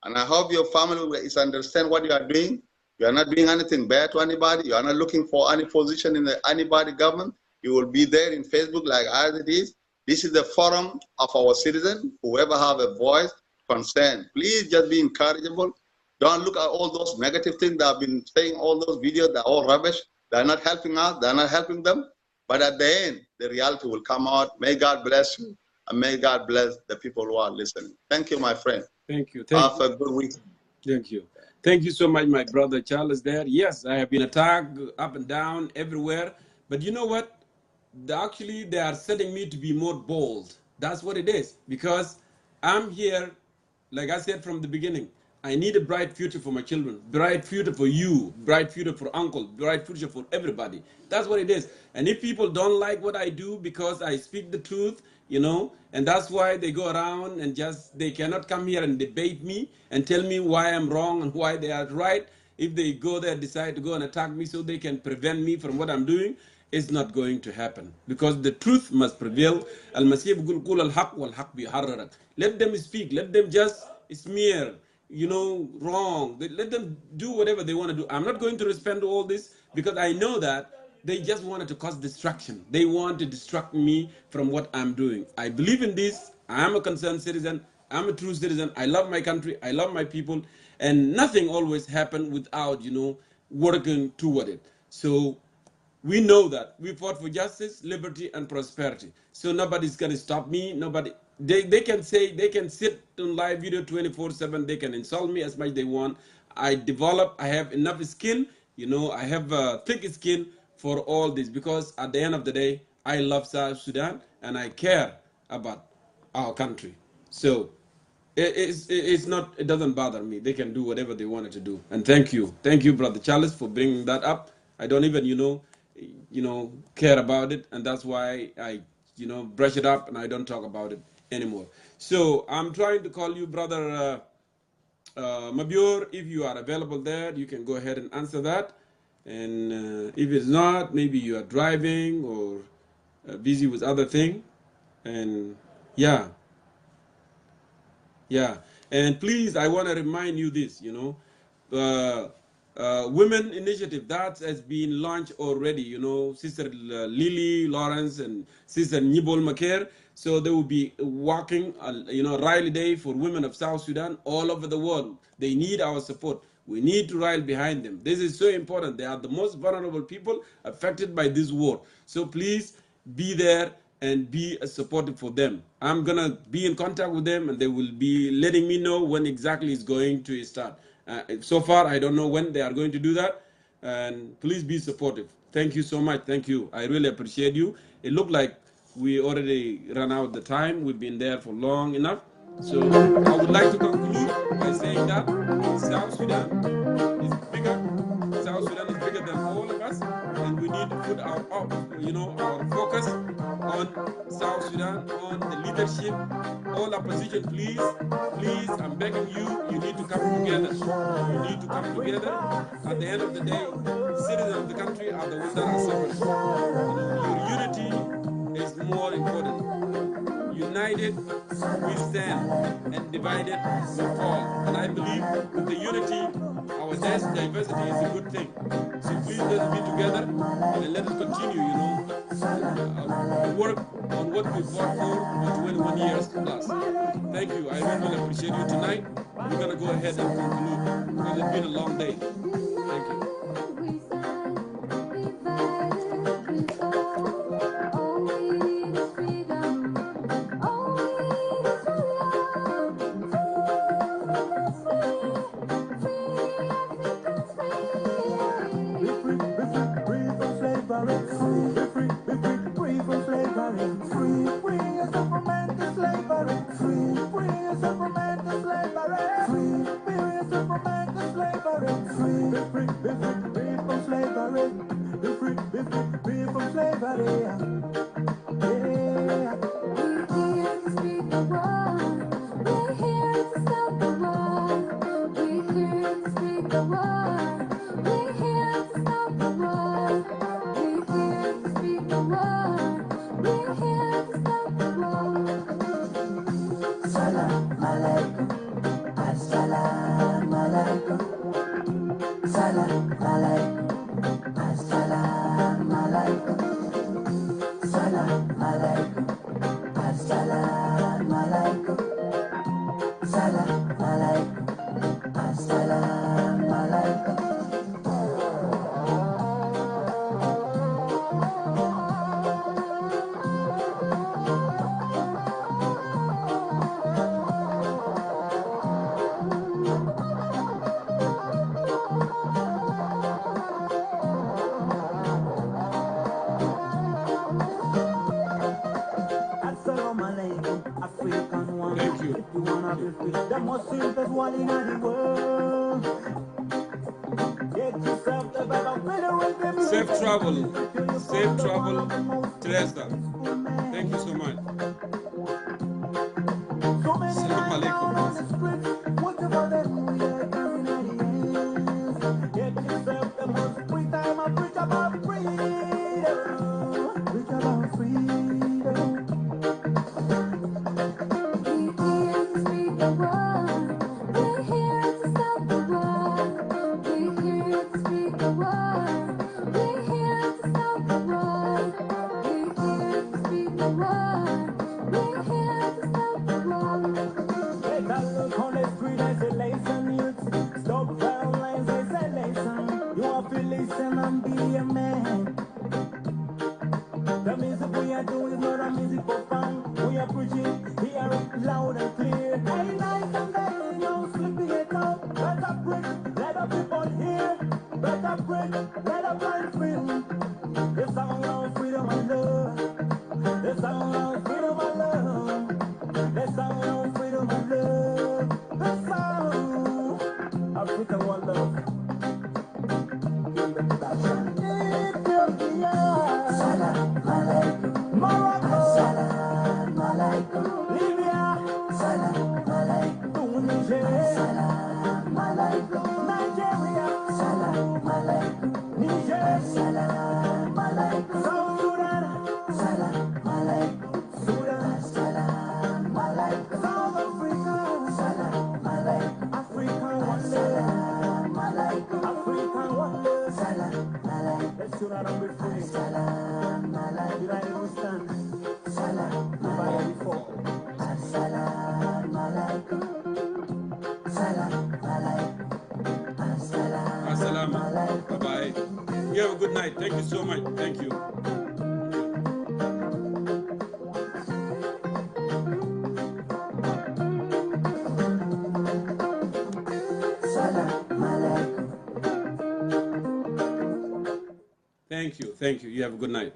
And I hope your family is understand what you are doing. You are not doing anything bad to anybody. You are not looking for any position in anybody government. You will be there in Facebook like as it is. This is the forum of our citizens. Whoever have a voice, concern, please just be encourageable. Don't look at all those negative things that have been saying, all those videos, they're all rubbish. They're not helping us, they're not helping them. But at the end, the reality will come out. May God bless you, and may God bless the people who are listening. Thank you, my friend. Thank you. Have a good week. Thank you. Thank you so much, my brother Charles there. Yes, I have been attacked up and down everywhere. But you know what? Actually, they are setting me to be more bold. That's what it is. Because I'm here, like I said from the beginning, I need a bright future for my children, bright future for you, bright future for uncle, bright future for everybody. That's what it is. And if people don't like what I do because I speak the truth, and that's why they go around and they cannot come here and debate me and tell me why I'm wrong and why they are right. If they go there, decide to go and attack me so they can prevent me from what I'm doing, it's not going to happen, because the truth must prevail. Al-Masih بيقول قول الحق والحق بيحررك. Let them speak. Let them just smear, wrong. Let them do whatever they want to do. I'm not going to respond to all this, because I know that they just wanted to cause distraction. They want to distract me from what I'm doing. I believe in this. I'm a concerned citizen. I'm a true citizen. I love my country. I love my people. And nothing always happens without, working toward it. So we know that we fought for justice, liberty, and prosperity. So nobody's going to stop me. Nobody. They can say, they can sit on live video 24/7. They can insult me as much they want. I have enough skill. I have thick skin for all this, because at the end of the day, I love South Sudan and I care about our country. So it doesn't bother me. They can do whatever they wanted to do. And thank you, brother Charles, for bringing that up. I don't even care about it, and that's why I brush it up and I don't talk about it anymore. So I'm trying to call you, brother Mabior. If you are available there, you can go ahead and answer that. And if it's not, maybe you are driving or busy with other thing. And yeah. And please, I want to remind you this, women initiative that has been launched already, Sister Lily Lawrence and Sister Nibol Maker. So they will be walking, rally day for women of South Sudan all over the world. They need our support. We need to rally behind them. This is so important. They are the most vulnerable people affected by this war. So please be there and be supportive for them. I'm going to be in contact with them, and they will be letting me know when exactly it's going to start. So far, I don't know when they are going to do that. And please be supportive. Thank you so much. Thank you. I really appreciate you. It looked like we already ran out the time. We've been there for long enough. So I would like to conclude by saying that South Sudan is bigger. South Sudan is bigger than all of us, and we need to put our focus on South Sudan, on the leadership. All opposition, please, I'm begging you. You need to come together. You need to come together. At the end of the day, citizens of the country are the ones that are suffering. Your unity is more important. United, we stand, and divided, we fall. And I believe with the unity, our diversity is a good thing. So please let's be together and let us continue, work on what we fought for 21 years plus. Thank you. I really appreciate you tonight. We're going to go ahead and conclude, because it's been a long day. Thank you. Thank you. The most simplest one in the world. Safe travel. Safe travel, Teresa. Thank you so much. Assalamu alaikum. Listen and be a man. The music we are doing is not a music for fun. We are preaching, hear it loud and clear. Hey, night and day, no sleeping it out. Better preach, let the people hear. Better preach, let the blind feel. The sound of freedom and love. The sound of freedom and love. The sound of freedom and love. The sound of freedom and love. Salam alaikum. Morocco. Salam alaikum. Libya. Salam alaikum. Tunisia. Salam alaikum. Nigeria. Salam alaikum. Niger. Salam alaikum. South Sudan. Salam alaikum. Sudan. Salam alaikum. South Africa. Salam alaikum. African wonder. Salam alaikum. African wonder. Salam alaikum. Let's shoot out and be free. Salam alaikum. Did I understand? Salam alaikum. Salam alaikum. Salam alaikum. Assalamu alaikum. Bye-bye. You have a good night. Thank you so much. Thank you. Salam alaikum. Thank you. Thank you. You have a good night.